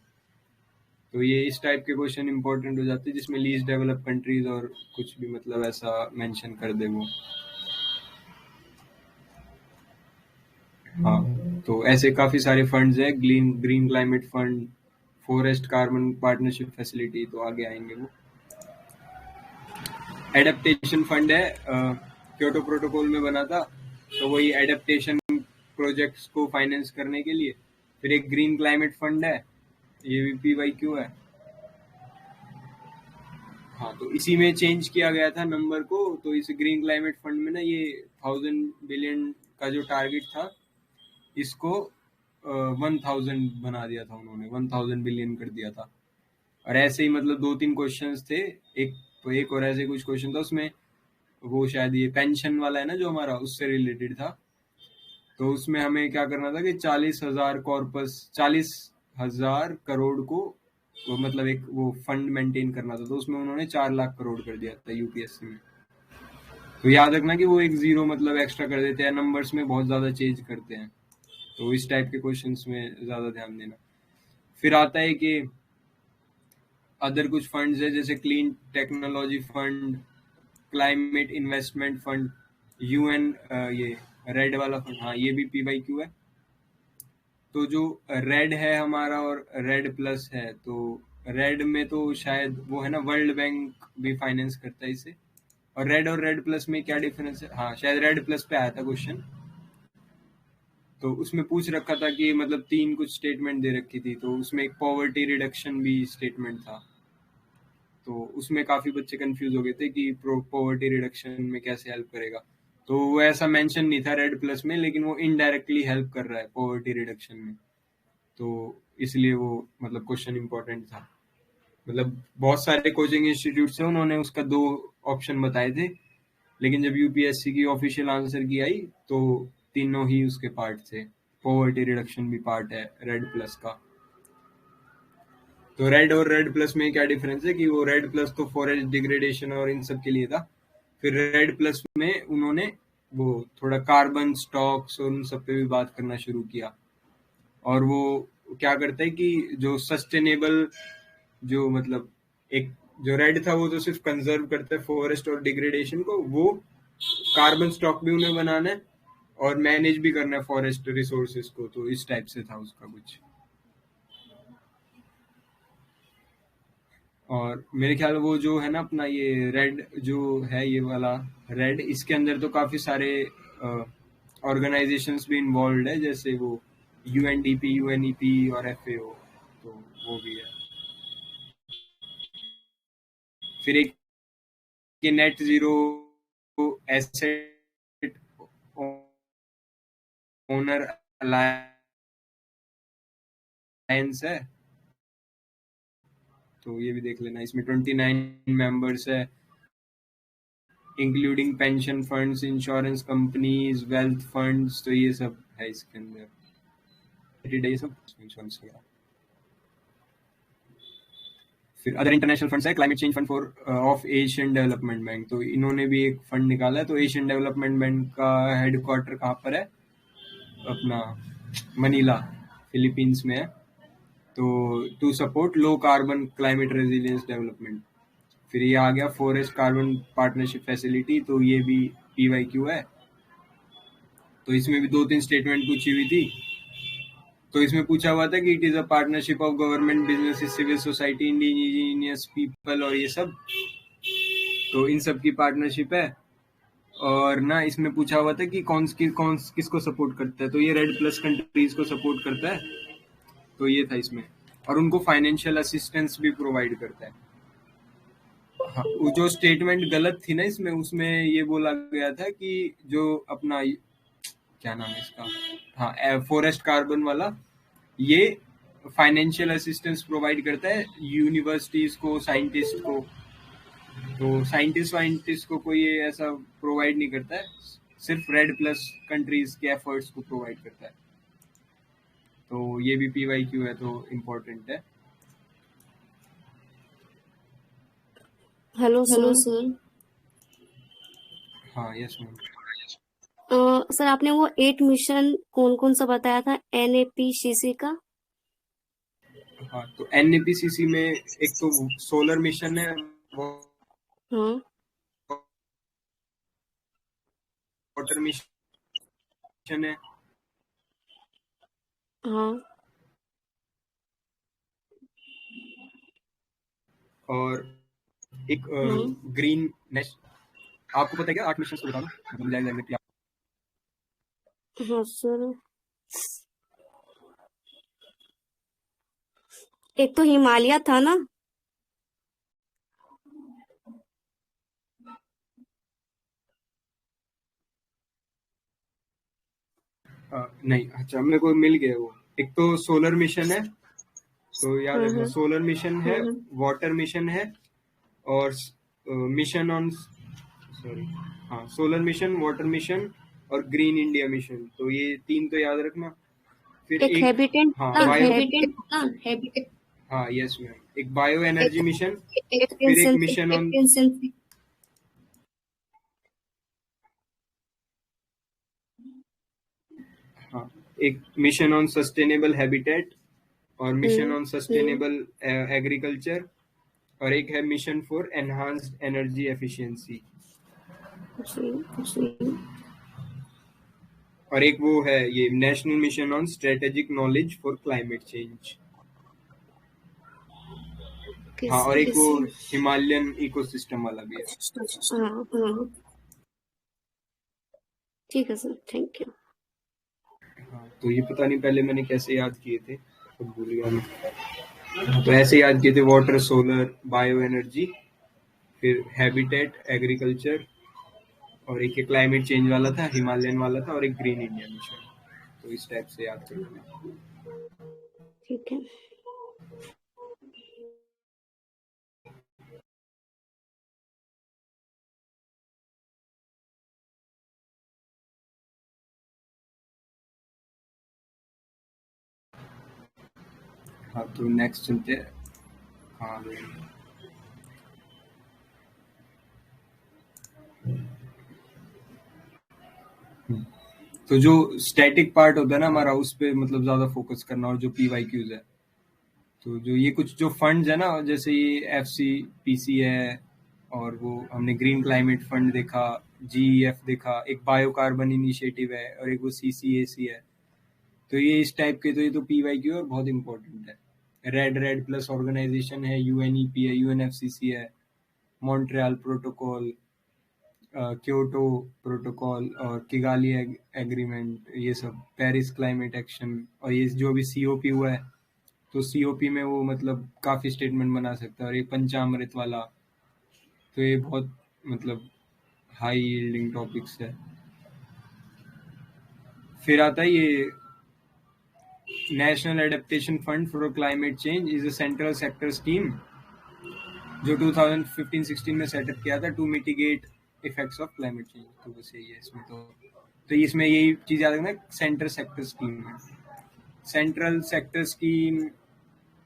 Speaker 1: तो ये इस टाइप के क्वेश्चन इंपॉर्टेंट हो जाते हैं जिसमें लीस्ट डेवलप कंट्रीज और कुछ भी मतलब ऐसा मेंशन कर दे वो। हाँ, तो ऐसे काफी सारे फंड्स हैं, green climate fund, forest carbon partnership facility, तो आगे आएंगे वो। एडेप्टेशन फंड है, क्योटो प्रोटोकॉल में बना था, तो वही एडेप्टेशन प्रोजेक्ट्स को फाइनेंस करने के लिए। फिर एक ग्रीन क्लाइमेट फंड है, ये भी PYQ है। हाँ, तो इसी में चेंज किया गया था नंबर को। तो इस ग्रीन क्लाइमेट फंड में ना ये 1000 बिलियन का जो टारगेट था, इसको 1000 बना दिया था उन्होंने, 1000 बिलियन कर दिया था। और ऐसे ही मतलब 2-3 क्वेश्चंस थे, एक और ऐसे कुछ क्वेश्चन था उसमें, वो शायद ये पेंशन वाला है ना जो हमारा, उससे रिलेटेड था। तो उसमें हमें क्या करना था कि 40,000 करोड़ को वो मतलब एक वो फंड मेंटेन करना था। तो उसमें उन्होंने 4 लाख करोड़ कर दिया था UPSC में। तो याद रखना कि वो एक जीरो मतलब एक्स्ट्रा कर देते हैं, नंबर्स में बहुत ज्यादा चेंज करते हैं। तो इस टाइप के क्वेश्चंस में ज्यादा ध्यान देना। फिर आता है कि अदर कुछ फंड्स है, जैसे clean technology fund, climate investment fund, UN ये रेड वाला फंड, हाँ ये भी PYQ है। तो जो रेड है हमारा और रेड प्लस है, तो रेड में तो शायद वो है ना, वर्ल्ड बैंक भी फाइनेंस करता है इसे। और रेड प्लस में क्या डिफरेंस है? हाँ, शायद रेड प्लस पे आया था क्वेश्चन। तो उसमें पूछ रखा था कि मतलब 3 कुछ स्टेटमेंट दे रखी थी, तो उसमें एक पॉवर्टी रिडक्शन भी स्टेटमेंट था। तो उसमें काफी बच्चे कंफ्यूज हो गए थे कि पॉवर्टी रिडक्शन में कैसे हेल्प करेगा। तो वो ऐसा मेंशन नहीं था रेड प्लस में, लेकिन वो इनडायरेक्टली हेल्प कर रहा है पॉवर्टी रिडक्शन में। तो इसलिए वो मतलब क्वेश्चन इंपॉर्टेंट था। मतलब बहुत सारे कोचिंग इंस्टीट्यूट से उन्होंने उसका 2 ऑप्शन बताए थे, लेकिन जब यूपीएससी की ऑफिशियल आंसर की आई तो तीनों ही उसके पार्ट थे। पॉवर्टी रिडक्शन भी पार्ट है रेड प्लस का। तो रेड और रेड प्लस में क्या डिफरेंस है कि वो रेड प्लस तो फॉरेस्ट डिग्रेडेशन और इन सब के लिए था, फिर रेड प्लस में उन्होंने वो थोड़ा कार्बन स्टॉक्स और उन सब पे भी बात करना शुरू किया। और वो क्या करता है कि जो सस्टेनेबल, जो मतलब एक जो रेड था वो तो सिर्फ कंजर्व करता है फॉरेस्ट और डिग्रेडेशन को, वो कार्बन स्टॉक भी उन्हें बनाना है और मैनेज भी करना है फॉरेस्ट रिसोर्सेज को। तो इस टाइप से था उसका कुछ। और मेरे ख्याल वो जो है ना अपना ये रेड जो है, ये वाला रेड, इसके अंदर तो काफी सारे ऑर्गेनाइजेशंस भी इन्वॉल्व है, जैसे वो यूएनडीपी, यूएनईपी और एफएओ। तो वो भी है। फिर एक ये net zero asset owner alliance है, तो ये भी देख लेना। इसमें 29 मेंबर्स है, including pension funds, insurance companies, wealth funds. तो ये सब है इसके अंदर, ये सब इंश्योरेंस वगैरह। फिर अदर इंटरनेशनल फंड्स है, climate change fund for of Asian development bank. तो इन्होंने भी एक फंड निकाला है। तो एशियन डेवलपमेंट बैंक का हेडक्वार्टर कहाँ पर है? अपना मनीला, फिलीपींस में है। तो to support low carbon climate resilience development. फिर ये आ गया फॉरेस्ट कार्बन पार्टनरशिप फैसिलिटी। तो ये भी पीवाईक्यू है। तो इसमें भी 2-3 स्टेटमेंट पूछी हुई थी। तो इसमें पूछा हुआ था कि it is a partnership of government, business, civil society, indigenous people और ये सब। तो इन सब की पार्टनरशिप है। और ना इसमें पूछा हुआ था कि कौन किसको सपोर्ट करता है। तो ये रेड प्लस कंट्रीज को सपोर्ट करता है। तो ये था इसमें। और उनको फाइनेंशियल असिस्टेंस भी प्रोवाइड करता है। हाँ, वो जो स्टेटमेंट गलत थी ना इसमें, उसमें ये बोला गया था कि जो अपना क्या नाम है इसका, हाँ, फॉरेस्ट कार्बन वाला, ये फाइनेंशियल असिस्टेंस प्रोवाइड करता है यूनिवर्सिटीज को, साइंटिस्ट को। तो साइंटिस्ट को कोई ये ऐसा प्रोवाइड नहीं करता है, सिर्फ रेड प्लस कंट्रीज के एफर्ट्स को प्रोवाइड करता है। तो ये भी पीवाईक्यू है, तो इम्पोर्टेंट है।
Speaker 5: Hello
Speaker 6: hello
Speaker 5: sir.
Speaker 6: सर।
Speaker 1: हाँ, यस मैम।
Speaker 5: सर आपने वो 8 मिशन कौन कौन सा बताया था एनएपीसीसी का?
Speaker 1: हाँ, तो एनएपीसीसी में एक तो सोलर मिशन है,
Speaker 5: हाँ
Speaker 1: वाटर मिशन है,
Speaker 5: हाँ
Speaker 1: और एक
Speaker 5: हाँ
Speaker 1: ग्रीन नेश। आपको पता है क्या 8 मिशन को बता दो, मतलब मिला एग्जैक्टली।
Speaker 5: हाँ सर। एक तो हिमालय था ना?
Speaker 1: नहीं, अच्छा, मेरे को मिल गया वो। एक तो सोलर मिशन है, तो याद रखना, सोलर मिशन है, वाटर मिशन है, और मिशन ऑन, सॉरी, हाँ, सोलर मिशन, वाटर मिशन और ग्रीन इंडिया मिशन। तो ये 3 तो याद रखना। फिर
Speaker 5: एक हैबिटेट
Speaker 1: हाँ,
Speaker 5: ना,
Speaker 6: हैबिटेट
Speaker 1: हाँ, यस मैम, एक बायो एनर्जी मिशन।
Speaker 5: एक
Speaker 1: फिर एक मिशन ऑन, हाँ, एक मिशन ऑन सस्टेनेबल हैबिटेट, और मिशन ऑन सस्टेनेबल एग्रीकल्चर, और एक है mission for enhanced energy efficiency, और एक वो है ये national mission on strategic knowledge for climate change.
Speaker 5: Okay
Speaker 1: हाँ, और एक वो
Speaker 5: किसी
Speaker 1: हिमालयन इकोसिस्टम वाला भी है।
Speaker 5: हाँ ठीक है सर, थैंक यू।
Speaker 1: हाँ, तो ये पता नहीं पहले मैंने कैसे याद किए थे, तो भूल गया मैं। तो ऐसे याद किए थे: वाटर, सोलर, बायो एनर्जी, फिर हैबिटेट, एग्रीकल्चर, और एक क्लाइमेट चेंज वाला था, हिमालयन वाला था, और एक ग्रीन इंडिया मिशन। तो इस टाइप से याद कर लेना।
Speaker 5: ठीक है।
Speaker 1: हाँ, तो नेक्स्ट चलते हैं। हाँ, तो जो स्टैटिक पार्ट होता है ना हमारा, उस पे मतलब ज्यादा फोकस करना, और जो PYQs है, तो जो ये कुछ जो फंड्स है ना, जैसे ये FCPC है, और वो हमने ग्रीन क्लाइमेट फंड देखा, GEF देखा, एक बायो कार्बन इनिशिएटिव है, और एक वो CCAC है। तो ये इस टाइप के, तो ये तो PYQ और बहुत इंपॉर्टेंट है। रेड प्लस ऑर्गेनाइजेशन है, UNEP है, UNFCC है, मॉन्ट्रियल प्रोटोकॉल, क्योटो प्रोटोकॉल, और किगाली एग्रीमेंट, ये सब, पेरिस क्लाइमेट एक्शन, और ये जो भी COP हुआ है, तो COP में वो मतलब काफी स्टेटमेंट बना सकता है, और ये पंचामृत वाला, तो ये बहुत मतलब हाई यील्डिंग टॉपिक्स है। फिर आता है ये national adaptation fund for climate change is a central sector scheme, जो 2015-16 में सेटअप किया था to mitigate effects of climate change. तो बस यही है इसमें। तो इसमें यही चीज याद रखना, सेंट्रल सेक्टर स्कीम है। सेंट्रल सेक्टर स्कीम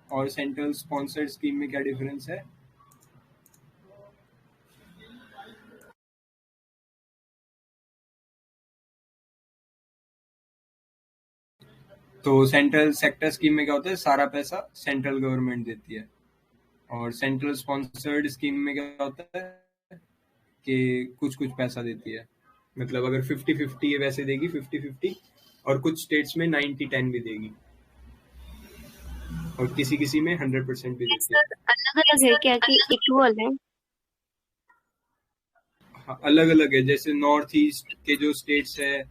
Speaker 1: और सेंट्रल स्पॉन्सर्ड स्कीम में क्या डिफरेंस है? तो सेंट्रल सेक्टर स्कीम में क्या होता है, सारा पैसा सेंट्रल गवर्नमेंट देती है, और सेंट्रल स्पॉन्सर्ड स्कीम में क्या होता है कि कुछ कुछ पैसा देती है। मतलब अगर 50-50 है वैसे देगी 50-50, और कुछ स्टेट्स में 90-10 भी देगी, और किसी किसी में 100% भी देती है।
Speaker 5: अलग अलग है क्या कि इक्वल है?
Speaker 1: हाँ, अलग अलग है। जैसे नॉर्थ ईस्ट के जो स्टेट्स है,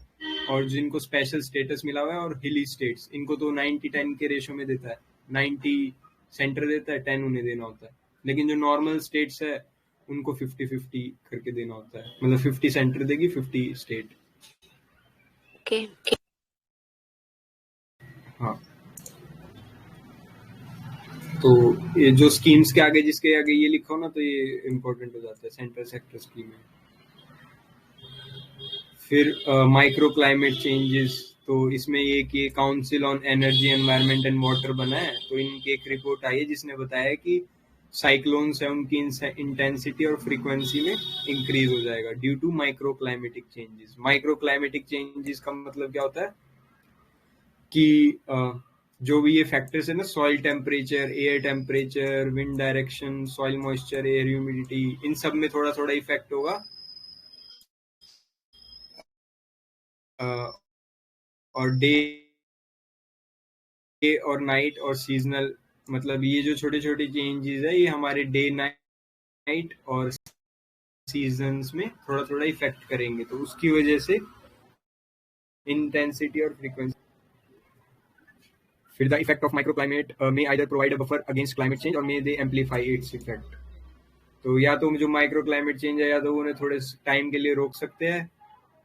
Speaker 1: और जिनको स्पेशल स्टेटस मिला हुआ है, और हिली स्टेट्स, इनको तो 90-10 के रेशो में देता है। 90 सेंटर देता है, 10 उन्हें देना होता है। लेकिन जो नॉर्मल स्टेट्स है, उनको 50-50 करके देना होता है। मतलब 50 सेंटर देगी, 50 स्टेट।
Speaker 5: ओके।
Speaker 1: हाँ, तो ये जो स्कीम्स के आगे, जिसके आगे ये लिखा हो ना, तो ये इम्पोर्टेंट हो जाता है, सेंट्रल सेक्टर स्कीम है। फिर माइक्रो क्लाइमेट चेंजेस, तो इसमें ये कि council on energy, environment and water बना है। तो इनकी एक रिपोर्ट आई है जिसने बताया कि साइक्लोन्स है, उनकी इंटेंसिटी और फ्रीक्वेंसी में इंक्रीज हो जाएगा due to micro climatic changes. Micro climatic changes का मतलब क्या होता है कि जो भी ये फैक्टर्स है ना, soil temperature, air temperature, wind direction, soil moisture, air humidity, इन सब में थोड़ा थोड़ा इफेक्ट होगा। और डे और नाइट और सीजनल, मतलब ये जो छोटे छोटे चेंजेस है, ये हमारे डे नाइट और सीजन्स में थोड़ा थोड़ा इफेक्ट करेंगे। तो उसकी वजह से इंटेंसिटी और फ्रीक्वेंसी। फिर the effect of microclimate may either provide a buffer against climate change और मे दे एम्पलीफाई इट्स इफेक्ट। तो या तो जो माइक्रो क्लाइमेट चेंज है, या तो उन्हें थोड़े टाइम के लिए रोक सकते हैं,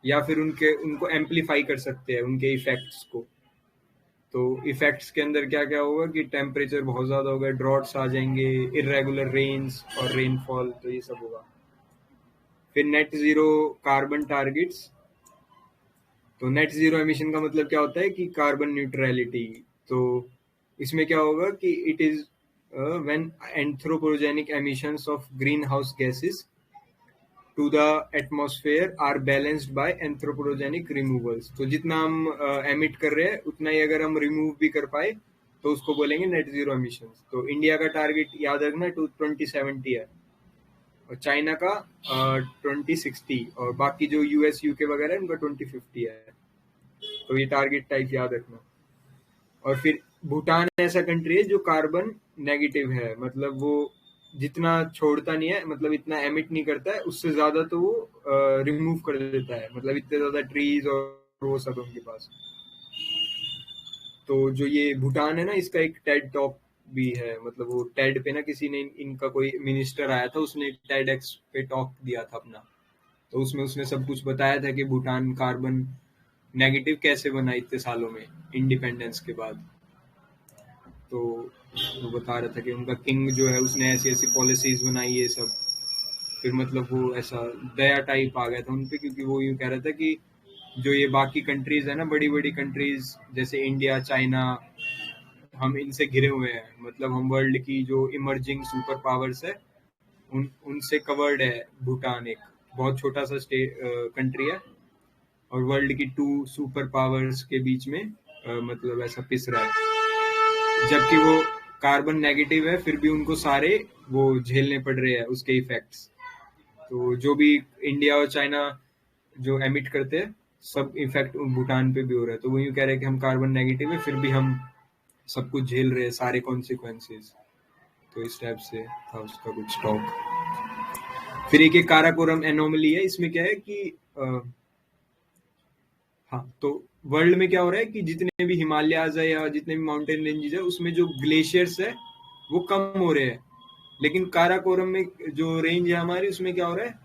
Speaker 1: या फिर उनको एम्पलीफाई कर सकते हैं, उनके इफेक्ट्स को। तो इफेक्ट्स के अंदर क्या क्या होगा कि टेम्परेचर बहुत ज़्यादा होगा, ड्रॉट्स आ जाएंगे, इरेगुलर रेन्स और रेनफॉल, तो ये सब होगा। फिर नेट जीरो कार्बन टारगेट्स। तो नेट जीरो एमिशन का मतलब क्या होता है कि कार्बन न्यूट्रलिटी। तो इसमें क्या होगा कि it is when anthropogenic emissions of greenhouse gases to the atmosphere are balanced by anthropogenic removals. तो जितना हम एमिट कर रहे हैं, उतना ही अगर हम रिमूव भी कर पाए, तो उसको बोलेंगे नेट जीरो एमिशंस। तो इंडिया का टारगेट याद रखना 2070 है, और चाइना का 2060, और बाकी जो US UK वगैरह है, उनका 2050 है। तो ये टारगेट टाइप याद रखना। और फिर भूटान ऐसा कंट्री है जो कार्बन नेगेटिव है, मतलब वो जितना छोड़ता नहीं है, मतलब इतना एमिट नहीं करता है, उससे ज्यादा तो वो रिमूव कर देता है, मतलब इतने ज्यादा ट्रीज और वो सब है उनके पास। तो जो ये भूटान है ना, इसका एक टेड टॉक भी है, मतलब वो टेड पे ना किसी ने, इनका कोई मिनिस्टर आया था, उसने टेड एक्स पे टॉक दिया था अपना, तो उसमें उसने सब कुछ बताया था कि भूटान कार्बन नेगेटिव कैसे बना इतने सालों में इंडिपेंडेंस के बाद। तो वो बता रहा था कि उनका किंग जो है उसने ऐसी ऐसी पॉलिसीज बनाई ये सब, फिर मतलब वो ऐसा दया टाइप आ गया था उनपे, क्योंकि वो यूं कह रहा था कि जो ये बाकी कंट्रीज है ना, बड़ी बड़ी कंट्रीज जैसे इंडिया, चाइना, हम इनसे घिरे हुए हैं, मतलब हम वर्ल्ड की जो इमर्जिंग सुपर पावर्स है उनसे कवर्ड है भूटान। एक बहुत छोटा सा कंट्री है और वर्ल्ड की 2 सुपर पावर्स के बीच में मतलब ऐसा पिस रहा है, जबकि वो कार्बन नेगेटिव है, फिर भी उनको सारे वो झेलने पड़ रहे हैं उसके इफेक्ट्स। तो जो भी इंडिया और चाइना जो एमिट करते हैं, सब इफेक्ट भूटान पे भी हो रहा है। तो वो यूं कह रहे हैं कि हम कार्बन नेगेटिव है, फिर भी हम सब कुछ झेल रहे हैं, सारे कॉन्सिक्वेंसेस। तो इस टाइप से था उसका कुछ टॉक। फिर एक काराकोरम एनोमली है, इसमें क्या है कि हाँ, तो वर्ल्ड में क्या हो रहा है कि जितने भी हिमालयाज है या जितने भी माउंटेन रेंजेस है, उसमें जो ग्लेशियर्स है वो कम हो रहे हैं, लेकिन काराकोरम में जो रेंज है हमारी, उसमें क्या हो रहा है,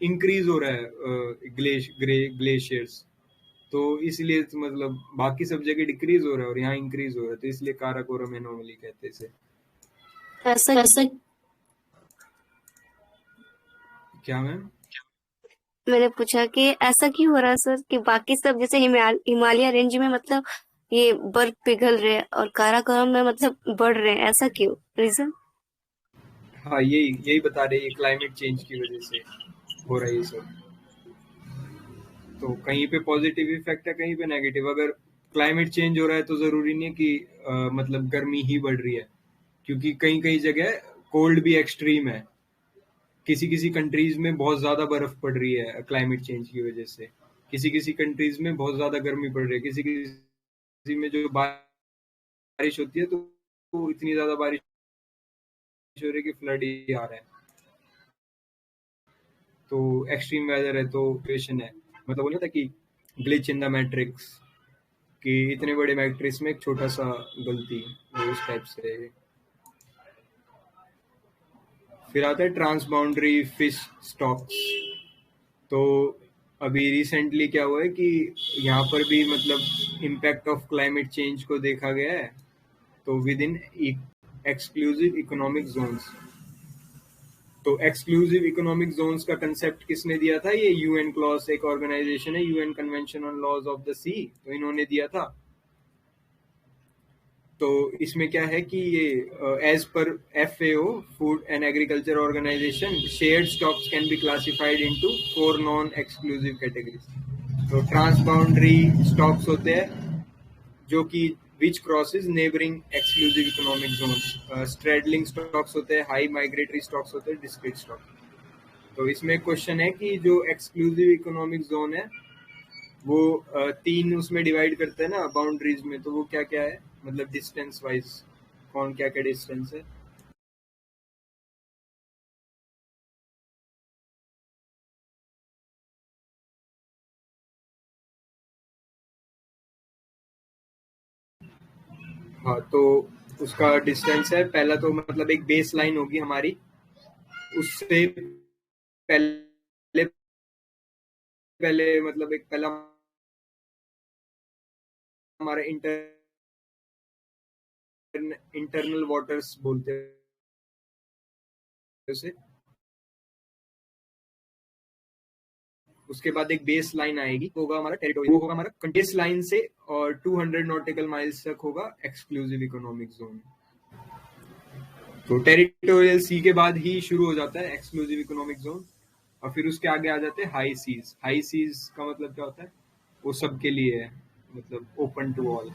Speaker 1: इंक्रीज हो रहा है ग्लेशियर्स। तो इसलिए तो मतलब बाकी सब जगह डिक्रीज हो रहा है और यहाँ इंक्रीज हो रहा है, तो इसलिए काराकोरम एनोमली कहते हैं इसे।
Speaker 5: ऐसा
Speaker 1: क्या मैम?
Speaker 5: मैंने पूछा कि ऐसा क्यों हो रहा है सर, कि बाकी सब जैसे हिमालय रेंज में मतलब ये बर्फ पिघल रहे हैं और काराकोरम में मतलब बढ़ रहे हैं, ऐसा क्यों, रीजन?
Speaker 1: हाँ, यही बता रहे हैं, क्लाइमेट चेंज की वजह से हो रहा है ये सब। तो कहीं पे पॉजिटिव इफेक्ट है, कहीं पे नेगेटिव। अगर क्लाइमेट चेंज हो रहा है तो जरूरी नहीं है कि मतलब गर्मी ही बढ़ रही है, क्योंकि कई कई जगह कोल्ड भी एक्सट्रीम है। किसी किसी कंट्रीज में बहुत ज्यादा बर्फ पड़ रही है क्लाइमेट चेंज की वजह से, किसी किसी कंट्रीज में बहुत ज्यादा गर्मी पड़ रही है, किसी किसी में जो बारिश होती है तो इतनी ज्यादा बारिश हो रही है कि फ्लड ही आ रहा है। तो एक्सट्रीम वेदर है, तो क्वेश्चन है, मतलब वो नहीं था कि ग्लिच इन द मैट्रिक्स, कि इतने बड़े मैट्रिक्स में एक छोटा सा गलती, वो उस टाइप से। फिर आता है ट्रांसबाउंडरी फिश स्टॉक्स। तो अभी रिसेंटली क्या हुआ है कि यहाँ पर भी मतलब इम्पैक्ट ऑफ क्लाइमेट चेंज को देखा गया है, तो within exclusive economic zones. तो एक्सक्लूसिव इकोनॉमिक जोन्स का कंसेप्ट किसने दिया था? ये यूएन क्लॉज, एक ऑर्गेनाइजेशन है, UN convention on laws of the sea, तो इन्होंने दिया था। तो इसमें क्या है कि ये as per FAO, food and agriculture organisation, shared stocks can be classified into 4 non exclusive categories. तो ट्रांसबाउंडरी स्टॉक्स होते हैं जो कि which crosses neighbouring exclusive economic zones. Straddling stocks होते हैं, हाई माइग्रेटरी स्टॉक्स होते हैं, डिस्क्रीट स्टॉक। तो इसमें क्वेश्चन है कि जो एक्सक्लूसिव इकोनॉमिक जोन है वो 3 उसमें डिवाइड करते हैं ना बाउंड्रीज में, तो वो क्या क्या है, मतलब डिस्टेंस वाइज कौन क्या क्या डिस्टेंस है? हाँ, तो उसका डिस्टेंस है, पहला तो मतलब एक बेस लाइन होगी हमारी, उससे पहले पहले मतलब एक पहला हमारा इंटरनल वाटर्स बोलते हैं उसे। उसके बाद एक बेस लाइन आएगी, तो होगा हमारा टेरिटोरी, वो होगा हमारा बेस लाइन से और 200 नॉटिकल माइल्स तक होगा एक्सक्लूसिव इकोनॉमिक जोन। तो टेरिटोरियल सी के बाद ही शुरू हो जाता है एक्सक्लूसिव इकोनॉमिक जोन, और फिर उसके आगे आ जाते हैं हाई सीज। हाई सीज का मतलब क्या होता है? वो सबके लिए है, मतलब ओपन टू ऑल।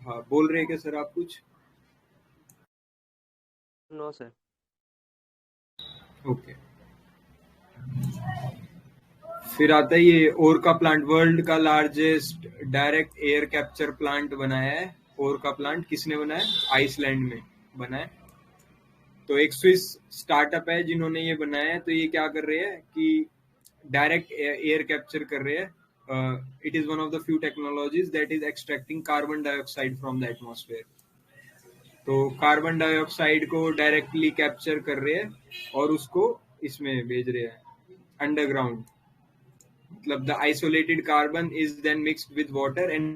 Speaker 1: हाँ, बोल रहे हैं क्या सर आप कुछ?
Speaker 2: No sir.
Speaker 1: ओके। फिर आता है ये ओरका प्लांट, वर्ल्ड का largest direct air capture plant बनाया है ओर का प्लांट किसने बनाया? आइसलैंड में बनाया। तो एक स्विस स्टार्टअप है जिन्होंने ये बनाया है। तो ये क्या कर रहे हैं कि डायरेक्ट एयर कैप्चर कर रहे हैं। It is one of the few technologies that is extracting carbon dioxide from the atmosphere. तो कार्बन डाइऑक्साइड को डायरेक्टली कैप्चर कर रहे हैं और उसको इसमें भेज रहे हैं अंडरग्राउंड। मतलब the isolated carbon is then mixed with water and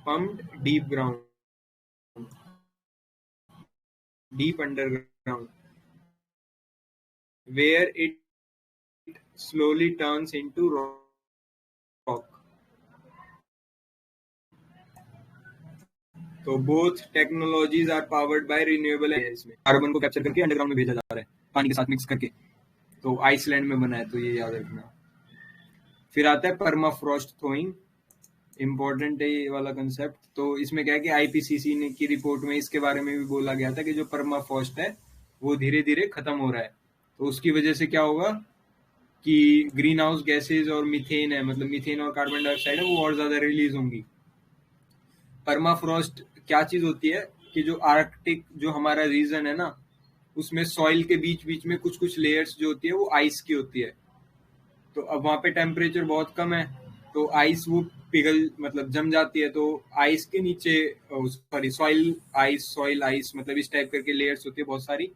Speaker 1: pumped deep underground, where it slowly turns into rock. तो both technologies are powered by renewable energy। Carbon को कैप्चर करके अंडरग्राउंड में भेजा जा रहा है पानी के साथ मिक्स करके। तो आइसलैंड में बना है, तो ये याद रखना। फिर आता है परमाफ्रॉस्ट थोइंग। इम्पोर्टेंट है ये वाला कंसेप्ट। तो इसमें क्या है कि आईपीसीसी ने की रिपोर्ट में इसके बारे में भी बोला गया था कि जो परमाफ्रॉस्ट है वो धीरे धीरे खत्म हो रहा है। तो उसकी वजह से क्या होगा कि ग्रीन हाउस गैसेज और मीथेन है, मतलब मीथेन और कार्बन डाइऑक्साइड है, वो और ज्यादा रिलीज होंगी। परमाफ्रॉस्ट क्या चीज होती है कि जो आर्कटिक जो हमारा रीजन है ना, उसमें सॉइल के बीच बीच में कुछ कुछ लेयर्स जो होती है वो आइस की होती है। तो अब वहां पे टेम्परेचर बहुत कम है, तो आइस वो पिघल मतलब जम जाती है। तो आइस के नीचे सॉरी सॉइल आइस मतलब इस टाइप करके लेयर्स होती है बहुत सारी।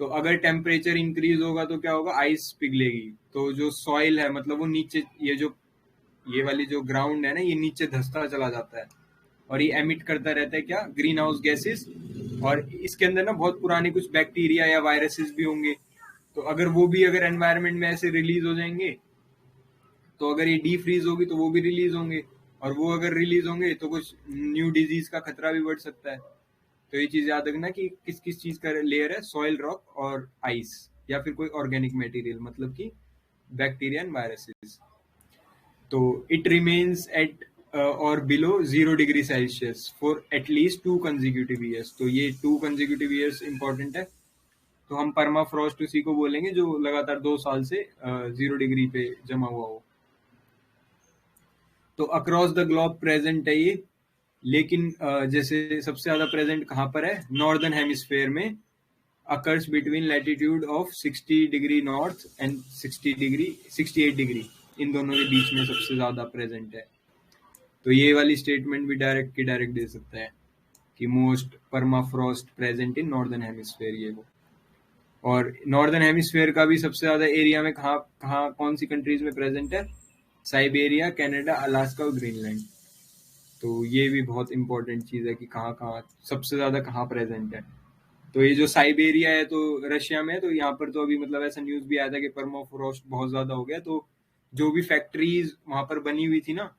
Speaker 1: तो अगर टेम्परेचर इंक्रीज होगा तो क्या होगा? आइस पिघलेगी। तो जो सॉइल है मतलब वो नीचे, ये वाली जो ग्राउंड है ना, ये नीचे धंसता चला जाता है और ये एमिट करता रहता है क्या? Green house gases. और इसके अंदर ना बहुत पुराने कुछ बैक्टीरिया या वायरसेस भी होंगे। तो अगर वो भी अगर एनवायरनमेंट में ऐसे रिलीज हो जाएंगे, तो अगर ये डी फ्रीज होगी तो वो भी रिलीज होंगे, और वो अगर रिलीज होंगे तो कुछ न्यू डिजीज का खतरा भी बढ़ सकता है। तो ये चीज याद रखना कि किस किस चीज का लेयर है, सॉइल, रॉक और आइस, या फिर कोई ऑर्गेनिक मटेरियल मतलब कि बैक्टीरिया एंड वायरसेस। तो इट रिमेन्स एट और below 0 degree Celsius for at least 2 consecutive years. तो ये 2 कंसेक्यूटिव ईयर्स इंपॉर्टेंट है। तो हम परमाफ्रॉस्ट उसी को बोलेंगे जो लगातार 2 साल से 0 डिग्री पे जमा हुआ हो। तो अक्रॉस द ग्लोब प्रेजेंट है ये, लेकिन जैसे सबसे ज्यादा प्रेजेंट कहाँ पर है? नॉर्दर्न हेमिस्फेयर में। Occurs between latitude of 60 degree north and 68 degree, इन दोनों के बीच में सबसे ज्यादा प्रेजेंट है। तो ये वाली स्टेटमेंट भी डायरेक्ट दे सकता है कि most permafrost present in northern hemisphere, ये वो। और नॉर्दर्न हेमिस्फेयर का भी सबसे ज्यादा एरिया में कहाँ कौन सी कंट्रीज में प्रेजेंट है? साइबेरिया, कनाडा, अलास्का और ग्रीनलैंड। तो ये भी बहुत इंपॉर्टेंट चीज है कि कहाँ सबसे ज्यादा कहाँ प्रेजेंट है। तो ये जो साइबेरिया है तो रशिया में है। तो यहाँ पर तो अभी मतलब ऐसा न्यूज भी आया था कि परमाफ्रॉस्ट बहुत ज्यादा हो गया, तो जो भी फैक्ट्रीज वहां पर बनी हुई थी ना,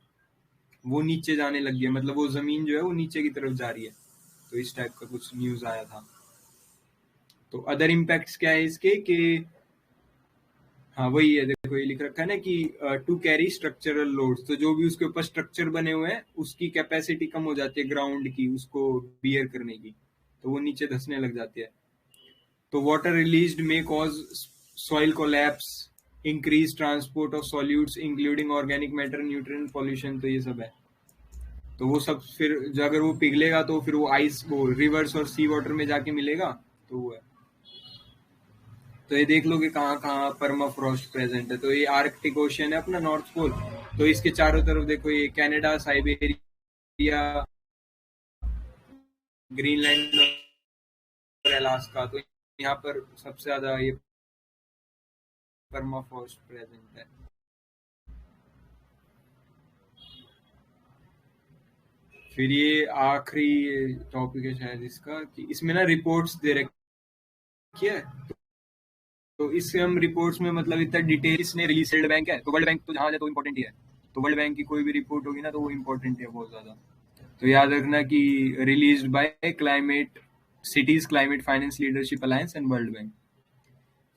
Speaker 1: वो नीचे जाने लग गई, मतलब वो जमीन जो है वो नीचे की तरफ जा रही है। तो इस टाइप का कुछ न्यूज आया था। तो अदर इम्पैक्ट्स क्या है इसके कि हाँ वही है, देखो ये लिख रखा है ना कि टू कैरी स्ट्रक्चरल लोड्स। तो जो भी उसके ऊपर स्ट्रक्चर बने हुए हैं उसकी कैपेसिटी कम हो जाती है ग्राउंड की, उसको बियर करने की, तो वो नीचे धंसने लग जाती है। तो water released may cause soil collapse, increase transport of solutes including organic matter, nutrient pollution. तो ये सब है। तो वो सब फिर अगर वो पिघलेगा तो फिर वो आइस वो रिवर्स और सी वाटर में जाके मिलेगा, तो वो है। तो ये देख लो कि कहाँ परमाफ्रॉस्ट प्रेजेंट है। तो ये आर्कटिक ओशियन है अपना, नॉर्थ पोल। तो इसके चारों तरफ देखो ये कनाडा, साइबेरिया, ग्रीनलैंड और अलास्का। तो यहाँ पर सबसे ज्यादा ये परमाफ्रॉस्ट प्रेजेंट है। फिर ये आखिरी टॉपिक है शायद इसका, कि इसमें ना रिपोर्ट्स दे रखी है। तो इससे हम रिपोर्ट्स में मतलब इतना डिटेल इसने रिलीज, वर्ल्ड बैंक है तो वर्ल्ड बैंक तो जहाँ जाए तो इम्पोर्टेंट ही है। तो वर्ल्ड बैंक की कोई भी रिपोर्ट होगी ना तो वो इम्पोर्टेंट है बहुत ज्यादा। तो याद रखना कि released by climate cities climate finance leadership alliance and world bank.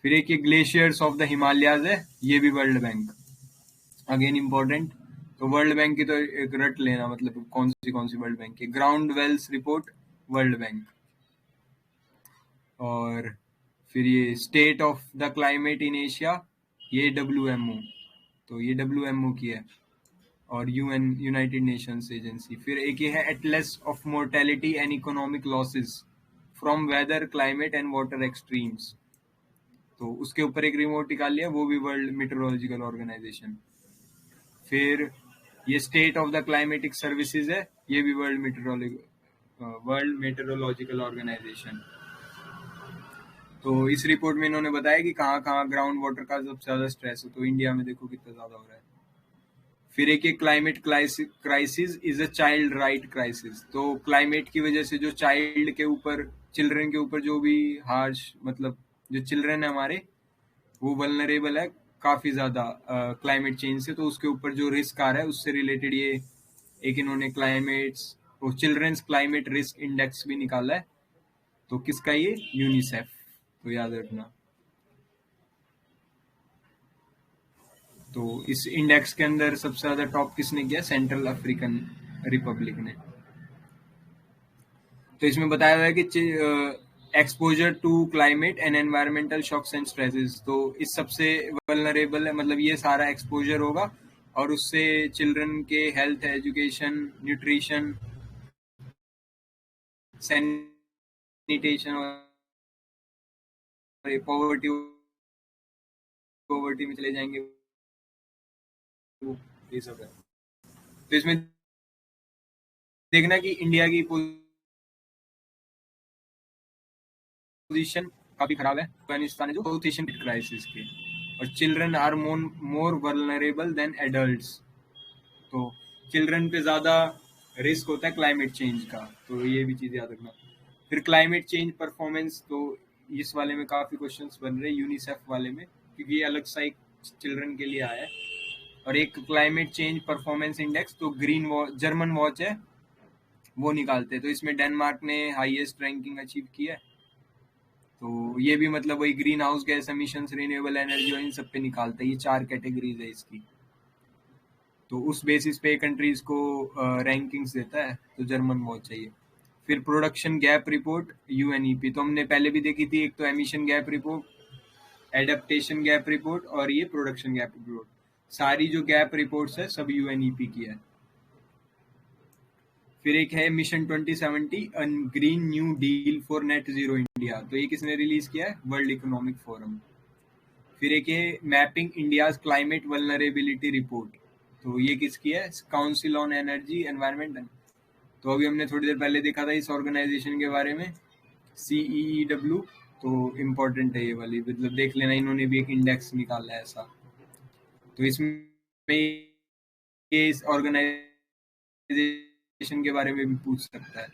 Speaker 1: फिर एक ये ग्लेशियर्स ऑफ द हिमालयाज है, ये भी वर्ल्ड बैंक, अगेन इम्पोर्टेंट। तो वर्ल्ड बैंक की तो एक रट लेना, मतलब कौन सी वर्ल्ड बैंक की। Ground wells report World Bank. और फिर ये state of the climate in Asia, ये WMO, तो ये WMO की है। और यूएन यूनाइटेड नेशंस एजेंसी। फिर एक ये है atlas of mortality and economic losses from weather climate and water extremes, तो उसके ऊपर एक रिमोट निकाल लिया, वो भी वर्ल्ड मेट्रोलॉजिकल ऑर्गेनाइजेशन। फिर ये state of the climatic services है, ये भी वर्ल्ड मेट्रोलॉजिकल ऑर्गेनाइजेशन। तो इस रिपोर्ट में इन्होंने बताया कि कहाँ कहाँ ग्राउंड वाटर का सबसे ज्यादा स्ट्रेस है, तो इंडिया में देखो कितना ज्यादा हो रहा है। फिर एक climate crisis is a child right crisis, तो क्लाइमेट की वजह से जो चाइल्ड के ऊपर, चिल्ड्रन के ऊपर जो भी हार्श, मतलब जो चिल्ड्रन है हमारे, वो वल्नरेबल है काफी ज्यादा क्लाइमेट चेंज से, तो उसके ऊपर जो रिस्क आ रहा है उससे रिलेटेड ये एक इन्होंने चिल्ड्रंस क्लाइमेट रिस्क इंडेक्स भी निकाला है। तो किसका? ये यूनिसेफ, तो याद रखना। तो इस इंडेक्स के अंदर सबसे ज्यादा टॉप किसने किया? सेंट्रल अफ्रीकन रिपब्लिक ने। तो इसमें बताया हुआ है कि exposure to climate and environmental shocks and stresses, तो इस सबसे वल्नरेबल है, मतलब ये सारा एक्सपोजर होगा और उससे चिल्ड्रन के हेल्थ, एजुकेशन, न्यूट्रिशन, सैनिटेशन और पॉवर्टी में चले जाएंगे, वो ये सब है। तो इसमें देखना कि इंडिया की पोजीशन काफी खराब है, अफगानिस्तान है जो साउथ एशियन क्राइसिस के, और children are more vulnerable than adults, तो चिल्ड्रन पे ज्यादा रिस्क होता है क्लाइमेट चेंज का, तो ये भी चीज याद रखना। फिर क्लाइमेट चेंज परफॉर्मेंस, तो इस वाले में काफी क्वेश्चंस बन रहे हैं यूनिसेफ वाले में, क्योंकि ये अलग सा एक चिल्ड्रन के लिए आया है। और एक क्लाइमेट चेंज परफॉर्मेंस इंडेक्स, तो जर्मन वॉच है वो निकालते हैं, तो इसमें डेनमार्क ने हाईएस्ट रैंकिंग अचीव किया है। तो ये भी मतलब वही green house gas emissions, renewable energy और इन सब पे निकालता है, ये 4 कैटेगरीज है इसकी। तो उस बेसिस पे कंट्रीज को रैंकिंग्स देता है, तो जर्मन वॉच चाहिए। फिर प्रोडक्शन गैप रिपोर्ट यूएनईपी, तो हमने पहले भी देखी थी, एक तो emission gap report, adaptation gap report और ये प्रोडक्शन गैप रिपोर्ट। सारी जो गैप रिपोर्ट्स है सब यूएनईपी की है। फिर एक है mission 2070 green new deal for net zero India, तो ये किसने रिलीज किया है? World economic forum. फिर एक है mapping India's climate vulnerability report, तो ये किसकी है? Council on energy environment. तो अभी हमने थोड़ी देर पहले देखा था इस ऑर्गेनाइजेशन के बारे में, CEEW, तो इम्पोर्टेंट है ये वाली, मतलब देख लेना, इन्होंने भी एक इंडेक्स निकाला है ऐसा। तो इसमें ये इस ऑर्गेनाइजेशन के बारे में भी पूछ सकता है।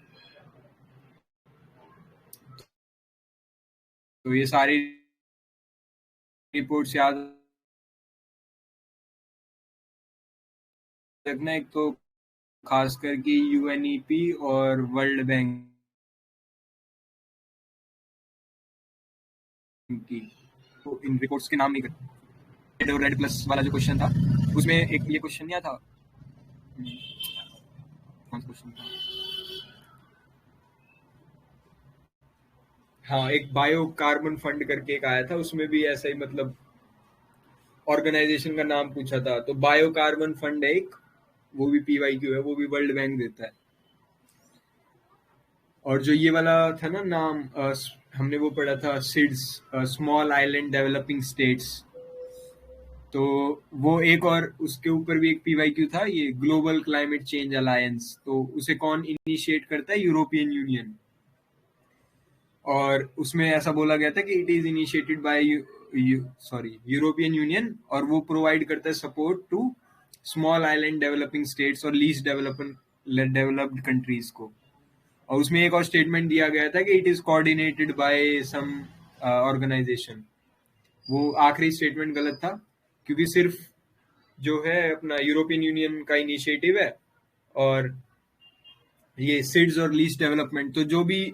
Speaker 1: तो ये सारी रिपोर्ट्स याद रखना, एक तो खास करके यूएनईपी और वर्ल्ड बैंक की, तो इन रिपोर्ट्स के नाम नहीं करते। रेड प्लस वाला जो क्वेश्चन था उसमें एक ये क्वेश्चन नहीं था, कौन सा क्वेश्चन था? हाँ, एक बायो कार्बन फंड करके एक आया था, उसमें भी ऐसा ही मतलब ऑर्गेनाइजेशन का नाम पूछा था। तो बायो कार्बन फंड है एक, वो भी PYQ है, वो भी वर्ल्ड बैंक देता है। और जो ये वाला था ना नाम, हमने वो पढ़ा था seeds, small island developing states, तो वो एक और उसके ऊपर भी एक PYQ था, ये ग्लोबल क्लाइमेट चेंज अलायंस, तो उसे कौन इनिशिएट करता है? European Union. और उसमें ऐसा बोला गया था कि it is initiated by European Union, और वो प्रोवाइड करता है support to small island developing states और लीस्ट डेवलप्ड कंट्रीज को। और उसमें एक और स्टेटमेंट दिया गया था कि it is coordinated by some organisation. वो आखिरी स्टेटमेंट गलत था, क्योंकि सिर्फ जो है अपना यूरोपियन यूनियन का इनिशिएटिव है, और ये सिड्स और लीस्ट डेवलपमेंट, तो जो भी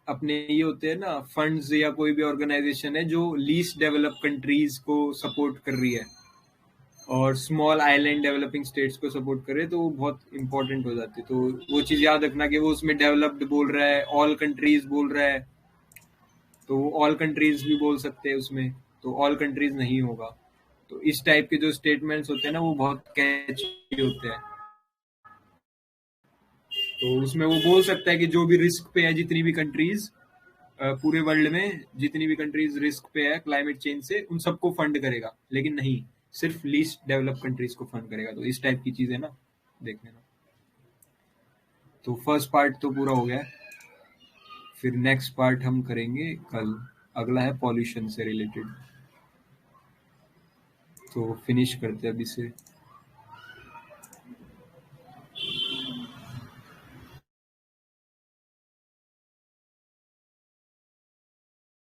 Speaker 1: अपने ये होते हैं ना फंड्स या कोई भी ऑर्गेनाइजेशन है जो लीस्ट डेवलप कंट्रीज को सपोर्ट कर रही है और स्मॉल आइलैंड डेवलपिंग स्टेट्स को सपोर्ट कर रहे हैं, तो वो बहुत इंपॉर्टेंट हो जाती है। तो वो चीज याद रखना कि वो उसमें डेवलप्ड बोल रहा है, ऑल कंट्रीज बोल रहा है, तो ऑल कंट्रीज भी बोल सकते हैं उसमें, तो ऑल कंट्रीज नहीं होगा। तो इस टाइप के जो स्टेटमेंट्स होते हैं ना वो बहुत कैची होते हैं। तो उसमें वो बोल सकता है कि जो भी रिस्क पे है, जितनी भी कंट्रीज पूरे वर्ल्ड में जितनी भी कंट्रीज रिस्क पे है क्लाइमेट चेंज से, उन सबको फंड करेगा, लेकिन नहीं, सिर्फ लीस्ट डेवलप कंट्रीज को फंड करेगा। तो इस टाइप की चीजें ना देख लेना। तो फर्स्ट पार्ट तो पूरा हो गया है, फिर नेक्स्ट पार्ट हम करेंगे कल। अगला है पॉल्यूशन से रिलेटेड, तो फिनिश करते हैं अभी से।